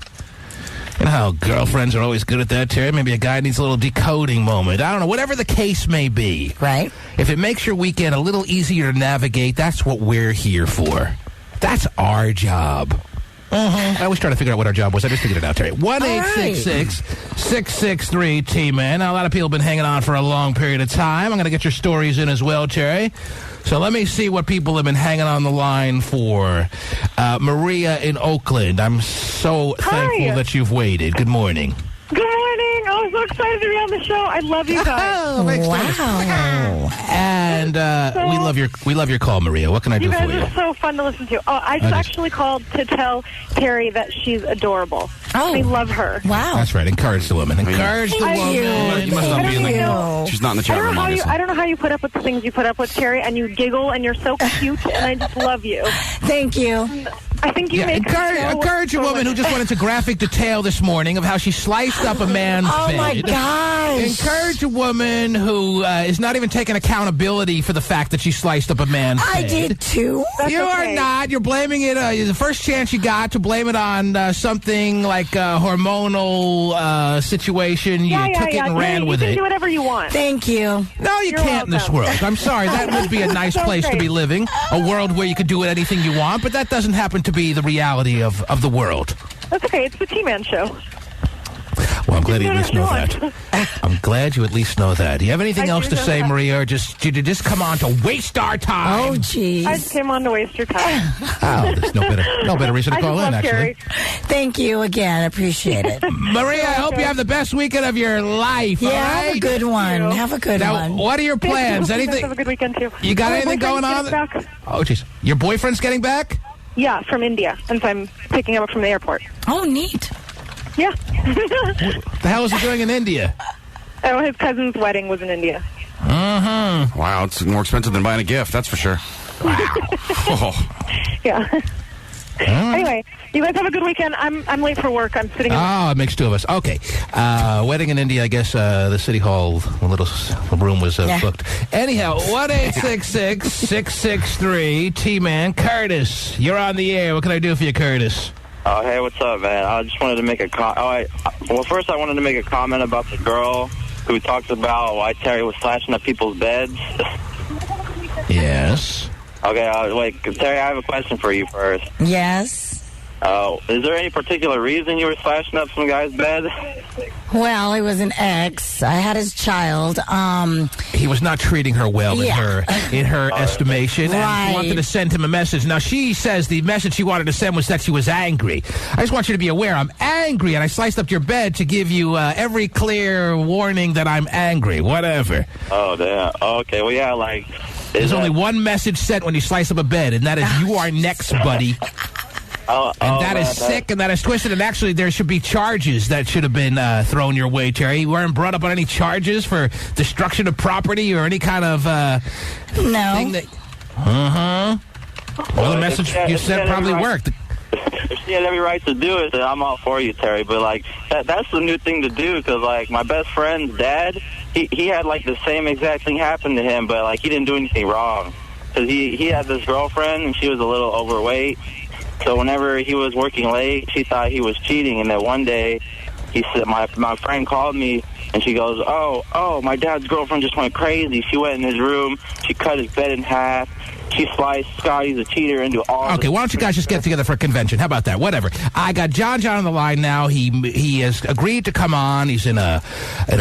You know how girlfriends are always good at that, Terry? Maybe a guy needs a little decoding moment. I don't know. Whatever the case may be. Right. If it makes your weekend a little easier to navigate, that's what we're here for. That's our job. I always try to figure out what our job was. I just figured it out, Terry. 1-866-663-T-Man. Now, a lot of people have been hanging on for a long period of time. I'm going to get your stories in as well, Terry. So let me see what people have been hanging on the line for. Maria in Oakland, I'm so thankful that you've waited. Good morning. Good morning. I'm so excited to be on the show. I love you guys. Wow. And we love your call, Maria. What can I do for you? You guys are so fun to listen to. I just actually called to tell Terry that she's adorable. I love her. Wow. That's right. Encourage the woman. Encourage the woman. You must not be in the... She's not in the chat room, obviously. I don't know how you put up with the things you put up with, Terry, and you giggle, and you're so cute, and I just love you. Thank you. I think you make encourage a woman who just went into graphic detail this morning of how she sliced up a man's bed. Oh, my gosh. Encourage a woman who is not even taking accountability for the fact that she sliced up a man's bed. I did, too. You are not. You're blaming it. The first chance you got to blame it on something like a hormonal situation. You took it and ran with it. You can do whatever you want. Thank you. No, you can't in this world. I'm sorry. That would be a nice place to be living. A world where you could do anything you want, but that doesn't happen to be the reality of the world. That's okay. It's the T-Man show. Well, I'm glad you at least know that. I'm glad you at least know that. Do you have anything else to say, Maria, or did you just come on to waste our time? Oh, jeez. I just came on to waste your time. Oh, there's no better reason to call in, actually. Thank you again. Appreciate it. Maria, I hope you have the best weekend of your life. Yeah, all right? have a good one. Have a good one. What are your plans? Anything? Have a good weekend, too. You got anything going on? Oh, jeez. Your boyfriend's getting back? Yeah, from India, and so I'm picking him up from the airport. Oh, neat. Yeah. What the hell is he doing in India? Oh, his cousin's wedding was in India. Wow, it's more expensive than buying a gift, that's for sure. Wow. Yeah. Anyway, you guys have a good weekend. I'm late for work. I'm sitting in... Oh, it makes two of us. Okay. Wedding in India, I guess the City Hall little room was booked. Anyhow, 1-866-663-T-Man. Curtis, you're on the air. What can I do for you, Curtis? Oh, hey, what's up, man? I just wanted to make a first I wanted to make a comment about the girl who talks about why Terry was slashing up people's beds. Yes. Okay, wait, Terry, I have a question for you first. Yes. Is there any particular reason you were slashing up some guy's bed? Well, he was an ex. I had his child. He was not treating her well in her estimation, right. And she wanted to send him a message. Now, she says the message she wanted to send was that she was angry. I just want you to be aware, I'm angry, and I sliced up your bed to give you every clear warning that I'm angry, whatever. Oh, damn. Okay, well, yeah, like... There's only one message sent when you slice up a bed, and that is, you are next, buddy. That is sick, and that is twisted, and actually there should be charges that should have been thrown your way, Terry. You weren't brought up on any charges for destruction of property or any kind of thing that... Well, the message you sent probably worked. If she had every right to do it, then I'm all for you, Terry. But, like, that's the new thing to do, because, like, my best friend's dad, he had, like, the same exact thing happen to him, but, like, he didn't do anything wrong. Because he had this girlfriend, and she was a little overweight. So whenever he was working late, she thought he was cheating. And then one day, he said, my friend called me, and she goes, oh, my dad's girlfriend just went crazy. She went in his room. She cut his bed in half. She sliced Scotty's a cheater into all... Okay, why don't you guys just get together for a convention? How about that? Whatever. I got John on the line now. He has agreed to come on. He's in a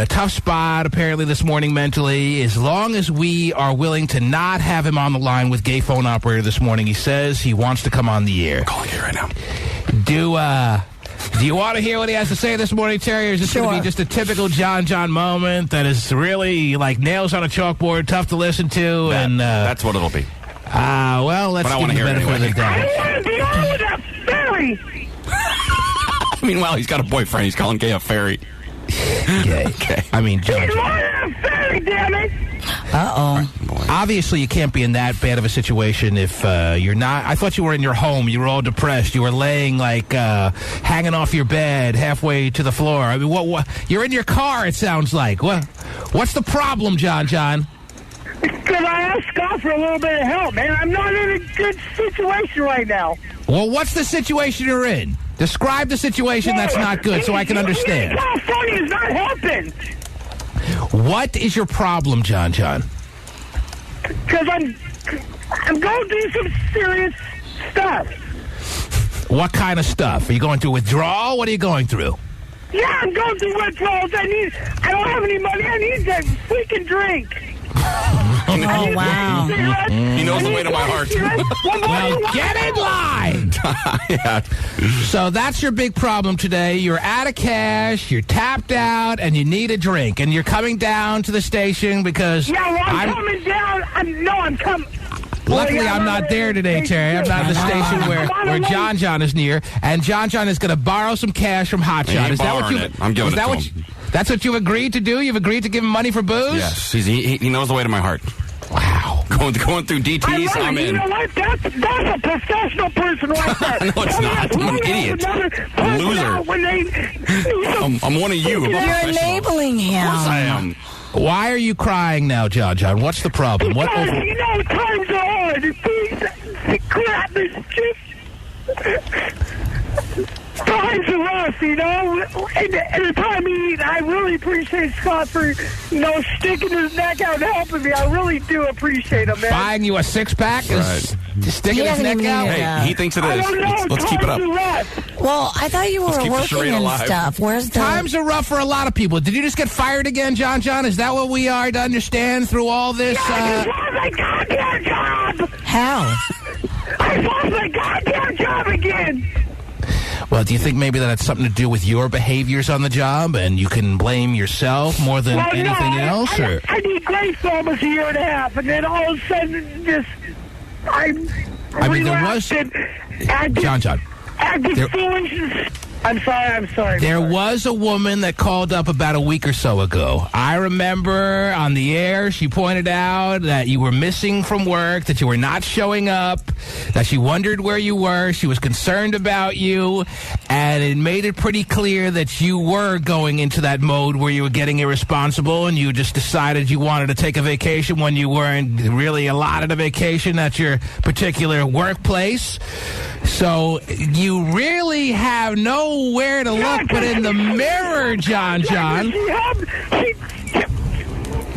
tough spot, apparently, this morning mentally. As long as we are willing to not have him on the line with gay phone operator this morning, he says he wants to come on the air. Calling you right now. Do you want to hear what he has to say this morning, Terry, or is this going to be just a typical John moment that is really like nails on a chalkboard, tough to listen to? That's what it'll be. Well, let's give him the benefit of the doubt. I don't want to be on with that fairy. Meanwhile, he's got a boyfriend. He's calling Gay a fairy. Gay. Okay. I mean, John. He's more than a fairy, damn it. Obviously, you can't be in that bad of a situation if you're not. I thought you were in your home. You were all depressed. You were laying, hanging off your bed halfway to the floor. I mean, what? You're in your car, it sounds like. What's the problem, John? Because I asked Scott for a little bit of help, man. I'm not in a good situation right now. Well, what's the situation you're in? Describe the situation that's not good so I can understand. California is not helping. What is your problem, John? Because I'm going through some serious stuff. What kind of stuff? Are you going through withdrawal? What are you going through? Yeah, I'm going through withdrawals. I don't have any money. I need that freaking drink. Oh, wow. He knows the way to my heart. Well, get in line. Yeah. So that's your big problem today. You're out of cash, you're tapped out, and you need a drink. And you're coming down to the station because... Yeah, well, I'm coming down. I'm coming... Luckily, I'm not there today, Terry. I'm not at the station where John is near. And John is going to borrow some cash from Hotshot. Is that what you... I'm giving it to him. That's what you agreed to do? You've agreed to give him money for booze? Yes. He knows the way to my heart. Wow. Going through DTs, I'm in. You know what? That's a professional person right there. No, it's not. I'm an idiot. I'm a loser. I'm one of you. You're enabling him. Of course I am. Why are you crying now, John? What's the problem? Because, times are hard. Crap is just... Times are rough, and the time he eat, I really appreciate Scott for, sticking his neck out and helping me. I really do appreciate him, man. Buying you a six-pack is sticking his neck out? Hey, he thinks it is. Let's keep it up. Well, I thought you were working and stuff. Where's the... Times are rough for a lot of people. Did you just get fired again, John? Is that what we are to understand through all this? I lost my goddamn job! How? I lost my goddamn job again! Well, do you think maybe that had something to do with your behaviors on the job, and you can blame yourself more than anything else? I did great for almost a year and a half, and then all of a sudden, there was... John. I'm sorry. There was a woman that called up about a week or so ago. I remember on the air, she pointed out that you were missing from work, that you were not showing up, that she wondered where you were. She was concerned about you, and it made it pretty clear that you were going into that mode where you were getting irresponsible, and you just decided you wanted to take a vacation when you weren't really allotted a vacation at your particular workplace. So you really have nowhere to look but in the mirror, John.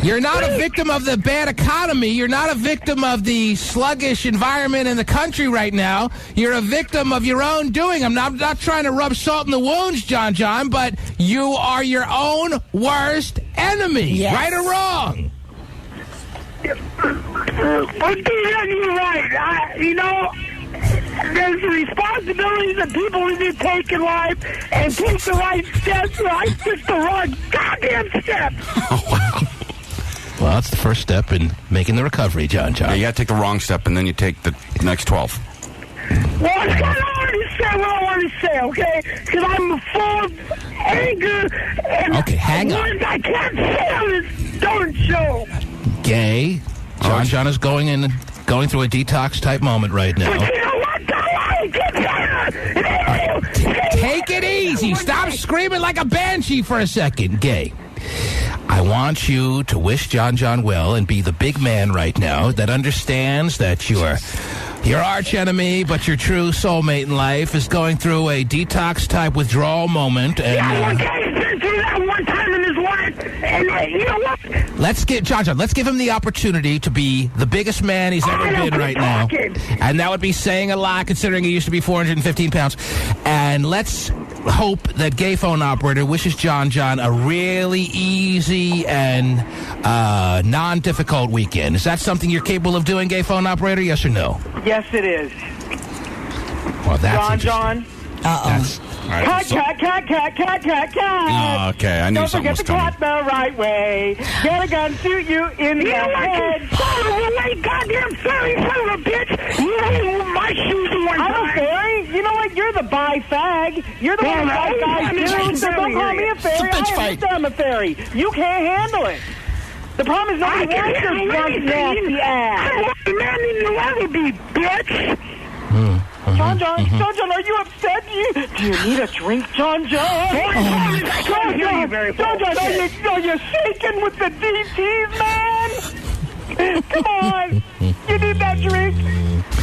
You're not a victim of the bad economy. You're not a victim of the sluggish environment in the country right now. You're a victim of your own doing. I'm not trying to rub salt in the wounds, John, but you are your own worst enemy, yes. Right or wrong? You're right. There's responsibilities that people need to take in life and take the right steps. I took the wrong goddamn step. Oh, wow. Well, that's the first step in making the recovery, John. Yeah, you got to take the wrong step, and then you take the next 12. Well, I can't already say what I want to say, okay? Because I'm full of anger and hang on. words I can't say on this darn show. Gay. John is going through a detox-type moment right now. But you know what? Take it easy. Stop screaming like a banshee for a second, Gay. I want you to wish John well and be the big man right now that understands that your arch enemy, but your true soulmate in life is going through a detox-type withdrawal moment. And, he's been through that one time in his life, and you know what? Let's give him the opportunity to be the biggest man he's ever been right now. And that would be saying a lot, considering he used to be 415 pounds. And let's hope that Gay Phone Operator wishes John a really easy and non-difficult weekend. Is that something you're capable of doing, Gay Phone Operator? Yes or no? Yes, it is. Well, that's John. Uh-oh. Right, Cut. Oh, okay, I knew Don't something forget was to coming. cut the right way. Get a gun, shoot you in the head. You goddamn fairy son of a bitch. You ain't in my shoes one time. I'm a fairy? You know what? You're the bi-fag. You're the one that guy too, so don't call me a fairy. I am a fairy. You can't handle it. The problem is nobody wants your drunk, nasty ass. I want the man in the leather be, bitch. John, are you upset? Do you need a drink, John? John, are you shaking with the DTs, man? Come on. You need that drink?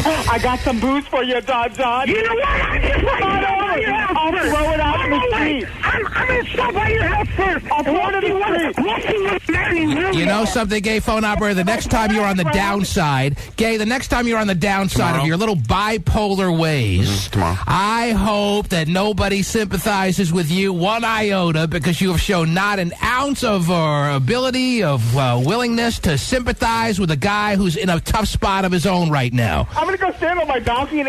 I got some booze for you, John. You know what? I'll throw it out in the street. I'm going to stop by your house first. I'll throw it in the street. You know something, Gay phone operator? The next time you're on the downside, Gay, the next time you're on the downside of your little bipolar ways, I hope that nobody sympathizes with you one iota because you have shown not an ounce of ability, of willingness to sympathize with a guy who's in a tough spot of his own right now. I'm going to go stand on my balcony,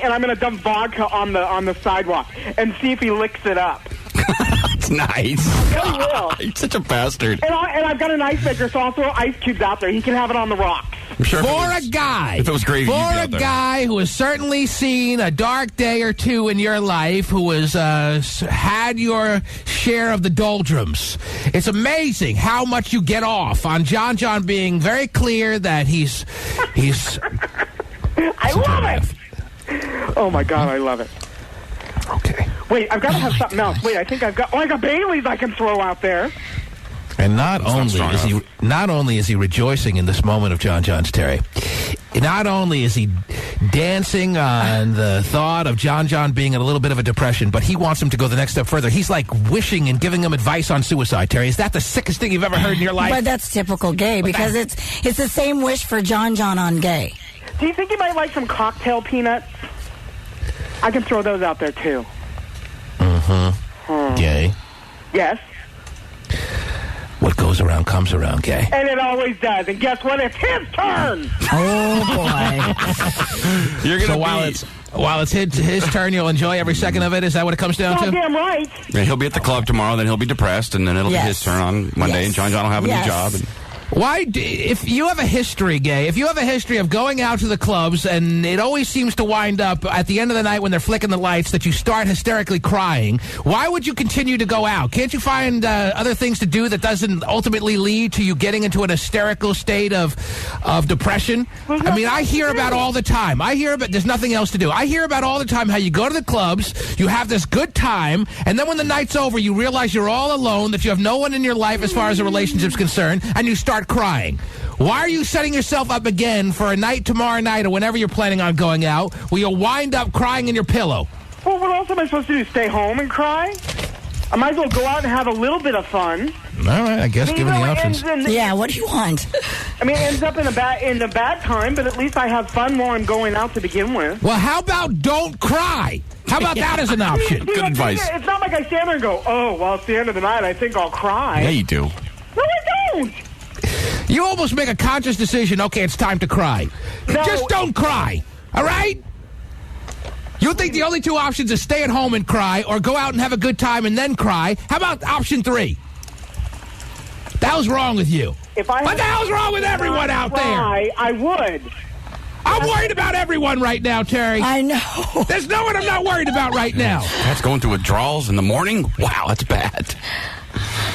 and I'm going to dump vodka on the sidewalk and see if he licks it up. That's nice. Yeah, he will. You're such a bastard. And I've got an ice maker, so I'll throw ice cubes out there. He can have it on the rocks. I'm sure for a guy, if it was gravy, for a guy who has certainly seen a dark day or two in your life, who has had your share of the doldrums, it's amazing how much you get off on John being very clear that he's. I love it. Oh my God, I love it. Okay. Wait, I've got to have something else. Wait, I got Bailey's I can throw out there. And not only is he rejoicing in this moment of John's Terry, not only is he dancing on the thought of John being in a little bit of a depression, but he wants him to go the next step further. He's like wishing and giving him advice on suicide, Terry. Is that the sickest thing you've ever heard in your life? But that's typical Gay, because it's the same wish for John on Gay. Do you think you might like some cocktail peanuts? I can throw those out there, too. Gay. Yes? What goes around comes around, Gay. And it always does. And guess what? It's his turn! Oh, boy. You're gonna while it's his turn, you'll enjoy every second of it? Is that what it comes down to? Damn right. Yeah, he'll be at the club tomorrow, then he'll be depressed, and then it'll be his turn on Monday, and John will have a new job. And if you have a history, Gay, if you have a history of going out to the clubs and it always seems to wind up at the end of the night when they're flicking the lights that you start hysterically crying, why would you continue to go out? Can't you find other things to do that doesn't ultimately lead to you getting into an hysterical state of depression? I mean, I hear about all the time. There's nothing else to do. I hear about all the time how you go to the clubs, you have this good time, and then when the night's over, you realize you're all alone, that you have no one in your life as far as a relationship's concerned, and you start crying. Why are you setting yourself up again for a night tomorrow night or whenever you're planning on going out where you'll wind up crying in your pillow? Well, what else am I supposed to do? Stay home and cry? I might as well go out and have a little bit of fun. All right, I guess given the options. Yeah, what do you want? I mean, it ends up in a bad time, but at least I have fun while I'm going out to begin with. Well, how about don't cry? How about that as an option? Good advice. It's not like I stand there and go, oh, well, it's the end of the night. I think I'll cry. Yeah, you do. No, I don't. You almost make a conscious decision, okay, it's time to cry. No. Just don't cry, all right? You think the only two options is stay at home and cry or go out and have a good time and then cry? How about option 3? What the hell's wrong with you? What the hell's wrong with everyone out there? I would. I'm worried about everyone right now, Terry. I know. There's no one I'm not worried about right now. That's going through withdrawals in the morning? Wow, that's bad.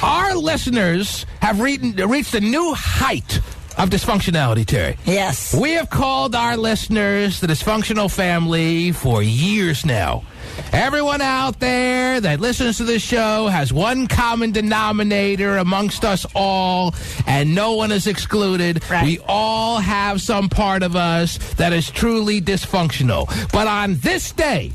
Our listeners have reached a new height of dysfunctionality, Terry. Yes. We have called our listeners the dysfunctional family for years now. Everyone out there that listens to this show has one common denominator amongst us all, and no one is excluded. Right. We all have some part of us that is truly dysfunctional. But on this day,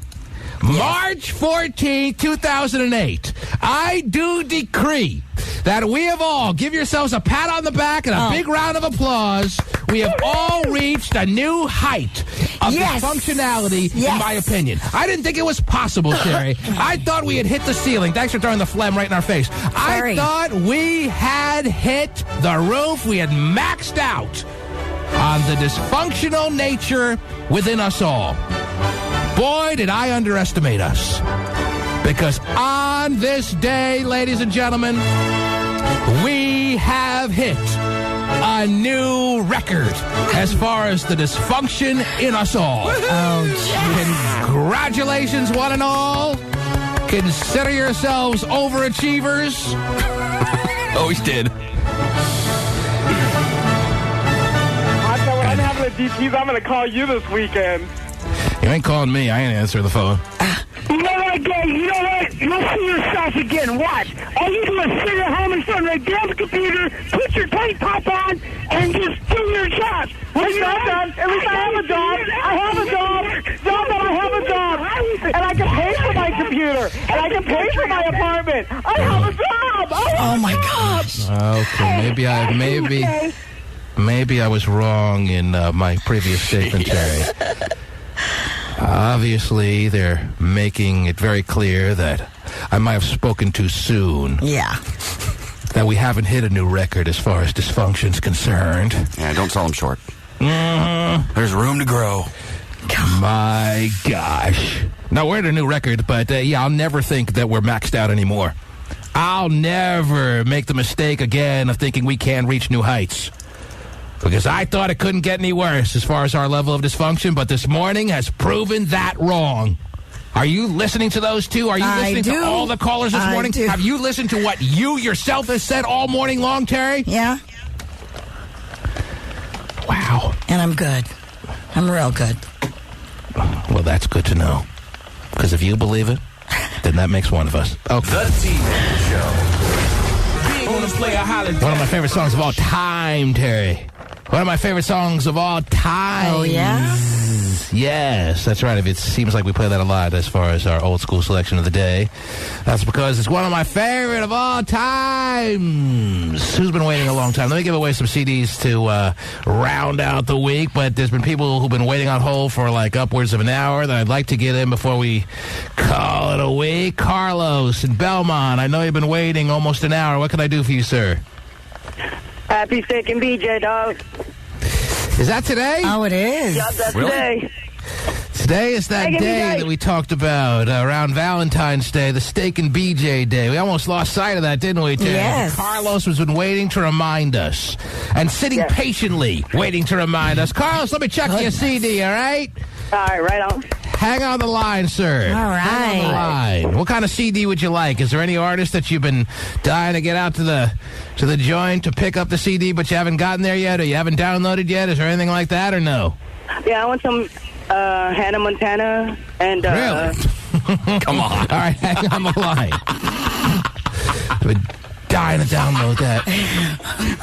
March 14, 2008, I do decree that we have all, give yourselves a pat on the back and a big round of applause, we have all reached a new height of dysfunctionality, in my opinion. I didn't think it was possible, Terry. I thought we had hit the ceiling. Thanks for throwing the phlegm right in our face. I thought we had hit the roof. We had maxed out on the dysfunctional nature within us all. Boy, did I underestimate us. Because on this day, ladies and gentlemen, we have hit a new record as far as the dysfunction in us all. Oh, congratulations, one and all. Consider yourselves overachievers. Always did. I know when I'm having a DTs, I'm going to call you this weekend. You ain't calling me. I ain't answering the phone. You know what, Gay? You know what? You'll see yourself again. Watch. All you do is sit at home in front of the damn computer, put your tank top on, and just do your job. Well, you know what? At least I have a job. I have a job. I have a job. And I can pay for my computer. And I can pay for my apartment. I have a job. Oh, my gosh. Okay, maybe I was wrong in my previous statement, Terry. Obviously, they're making it very clear that I might have spoken too soon. Yeah. That we haven't hit a new record as far as dysfunction's concerned. Yeah, don't sell them short. There's room to grow. My gosh. No, we're at a new record, but I'll never think that we're maxed out anymore. I'll never make the mistake again of thinking we can reach new heights. Because I thought it couldn't get any worse as far as our level of dysfunction, but this morning has proven that wrong. Are you listening to those two? Are you listening to all the callers this morning? Have you listened to what you yourself has said all morning long, Terry? Yeah. Wow. And I'm good. I'm real good. Well, that's good to know. Because if you believe it, then that makes one of us. Okay. The T-Man Show. One of my favorite songs of all time, Terry. One of my favorite songs of all time. Oh, yeah? Yes, that's right. It seems like we play that a lot as far as our old school selection of the day. That's because it's one of my favorite of all times. Who's been waiting a long time? Let me give away some CDs to round out the week, but there's been people who've been waiting on hold for like upwards of an hour that I'd like to get in before we call it a week. Carlos in Belmont, I know you've been waiting almost an hour. What can I do for you, sir? Happy Steak and BJ, dog. Is that today? Oh, it is. Yep, that's Really? today. Today is that day that we talked about around Valentine's Day, the Steak and BJ Day. We almost lost sight of that, didn't we, Terry? Yes. Carlos has been waiting to remind us and sitting patiently waiting to remind us. Carlos, let me check your CD, all right? All right, right on. Hang on the line, sir. All right. Hang on the line. What kind of CD would you like? Is there any artist that you've been dying to get out to the joint to pick up the CD, but you haven't gotten there yet, or you haven't downloaded yet? Is there anything like that, or no? Yeah, I want some Hannah Montana and... Really? Come on. All right, hang on the line. I've been dying to download that.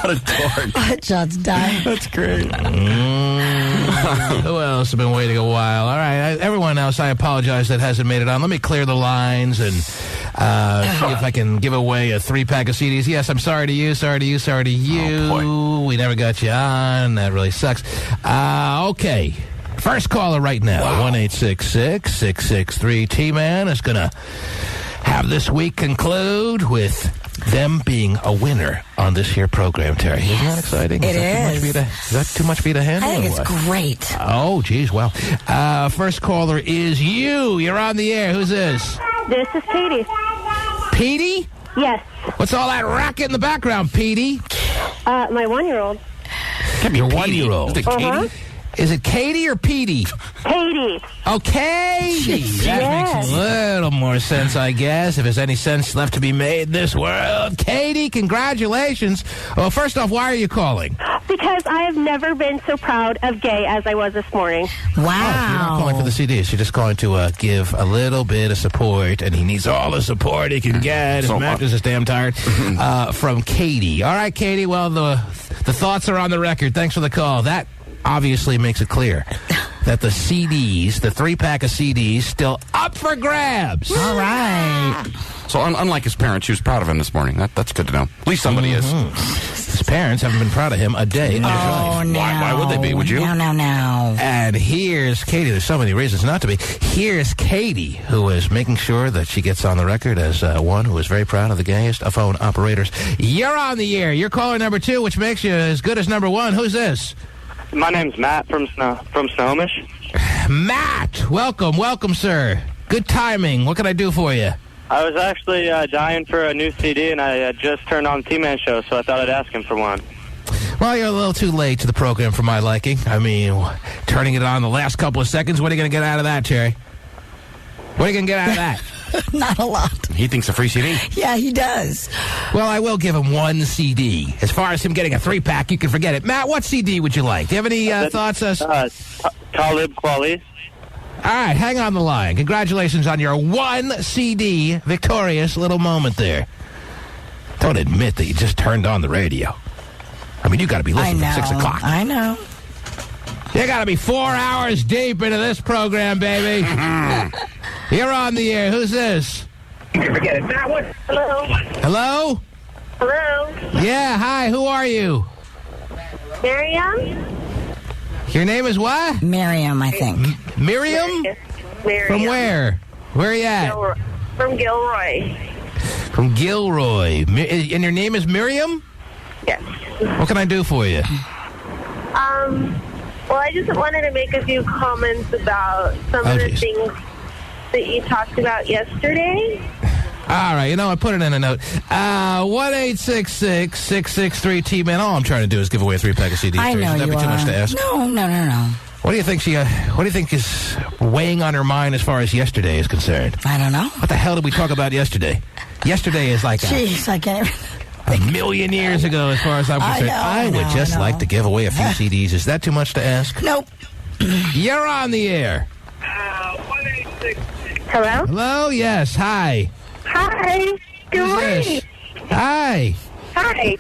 What a dork. John's dying. That's great. Who else has been waiting a while? All right, everyone else, I apologize that hasn't made it on. Let me clear the lines and see if I can give away a 3-pack of CDs. Yes, I'm sorry to you, sorry to you, sorry to you. Oh, boy. We never got you on. That really sucks. Okay. First caller right now, 1-866-663-T-Man is going to have this week conclude with them being a winner on this here program, Terry. Isn't that exciting? It is. Is that too much for you to handle? I think or it's what? great. Oh, geez, well. First caller is you. You're on the air. Who's this? This is Katie. Petey? Yes. What's all that racket in the background, Petey? My 1-year-old. Your 1-year-old. Uh-huh. Is it Katie or Petey? Katie. Oh, Katie. That makes a little more sense, I guess, if there's any sense left to be made in this world. Katie, congratulations. Well, first off, why are you calling? Because I have never been so proud of Gay as I was this morning. Oh, you're not calling for the CDs. You're just calling to give a little bit of support, and he needs all the support he can get. His mattress is damn tired. From Katie. All right, Katie, well, the thoughts are on the record. Thanks for the call. That obviously makes it clear that the CDs, the 3-pack of CDs, still up for grabs. All right. So unlike his parents, she was proud of him this morning. That's good to know. At least somebody is. His parents haven't been proud of him a day in their life. No. Why would they be? Would you? No. And here's Katie. There's so many reasons not to be. Here's Katie, who is making sure that she gets on the record as one who is very proud of the gayest of phone operators. You're on the air. You're caller number 2, which makes you as good as number 1. Who's this? My name's Matt from Snohomish. Matt, welcome, sir. Good timing. What can I do for you? I was actually dying for a new CD, and I just turned on the T-Man show, so I thought I'd ask him for one. Well, you're a little too late to the program for my liking. I mean, turning it on the last couple of seconds, what are you going to get out of that, Terry? What are you going to get out of that? Not a lot. He thinks a free CD. Yeah, he does. Well, I will give him one CD. As far as him getting a 3-pack, you can forget it. Matt, what CD would you like? Do you have any thoughts? Talib Kweli. All right, hang on the line. Congratulations on your one CD victorious little moment there. Don't admit that you just turned on the radio. I mean, you got to be listening from 6 o'clock. I know. You got to be 4 hours deep into this program, baby. You're on the air. Who's this? Forget it. That one. Hello. Hello? Hello. Yeah, hi. Who are you? Miriam? Your name is what? Miriam, I think. Miriam? Miriam. From where? Where are you at? From Gilroy. From Gilroy. And your name is Miriam? Yes. What can I do for you? Well, I just wanted to make a few comments about some of the things that you talked about yesterday. All right, I put it in a note. 1-866-663-T-Man. All I'm trying to do is give away a 3-pack of CDs. I know Should that be too much to ask? No. What do you think is weighing on her mind as far as yesterday is concerned? I don't know. What the hell did we talk about yesterday? Yesterday is like Jeez, I can't a million years ago as far as I'm concerned. I would just like to give away a few CDs. Is that too much to ask? Nope. You're on the air. Hello? Hello? Yes. Hi. Hi. Good morning. Hi. Hi.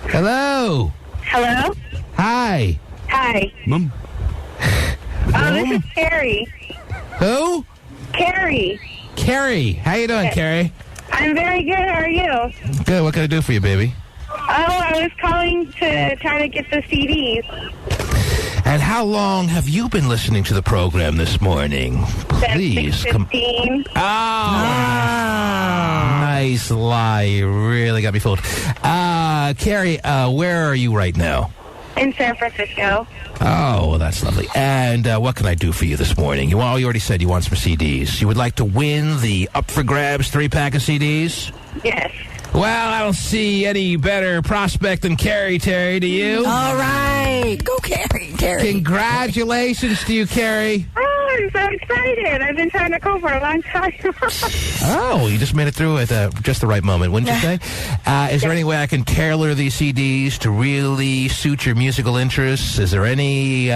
Hello. Hello? Hi. Hi. Mom. This is Carrie. Who? Carrie. Carrie. How you doing, Carrie? I'm very good. How are you? Good. What can I do for you, baby? I was calling to try to get the CDs. And how long have you been listening to the program this morning? Please come. Nice lie. You really got me fooled. Carrie, where are you right now? In San Francisco. Oh, well, that's lovely. And what can I do for you this morning? You already said you want some CDs. You would like to win the up-for-grabs 3-pack of CDs? Yes. Well, I don't see any better prospect than Carrie, Terry, do you? All right. Go, Carrie. Congratulations to you, Carrie. Oh, I'm so excited. I've been trying to call for a long time. Oh, you just made it through at just the right moment, wouldn't you say? Is there any way I can tailor these CDs to really suit your musical interests? Is there any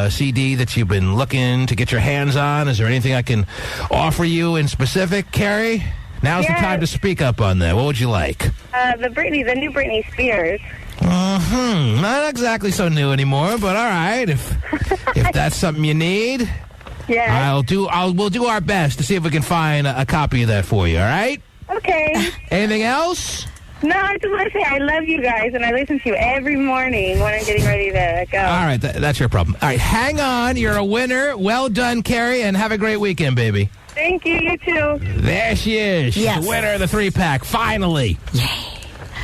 CD that you've been looking to get your hands on? Is there anything I can offer you in specific, Carrie? Now's the time to speak up on that. What would you like? The new Britney Spears. Not exactly so new anymore, but all right. If that's something you need, yeah, we'll do our best to see if we can find a copy of that for you. All right? Okay. Anything else? No, I just want to say I love you guys, and I listen to you every morning when I'm getting ready to go. All right, that's your problem. All right, hang on. You're a winner. Well done, Carrie, and have a great weekend, baby. Thank you. You too. There she is. She's Yes. the winner of the 3-pack. Finally. Yay.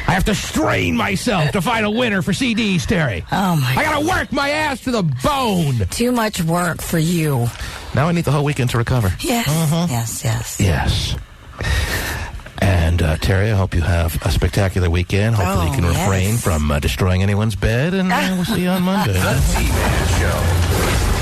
I have to strain myself to find a winner for CDs, Terry. Oh, my I got to work my ass to the bone. Too much work for you. Now I need the whole weekend to recover. Yes. Yes. And, Terry, I hope you have a spectacular weekend. Hopefully you can refrain from destroying anyone's bed, and we'll see you on Monday. The T-Man Show.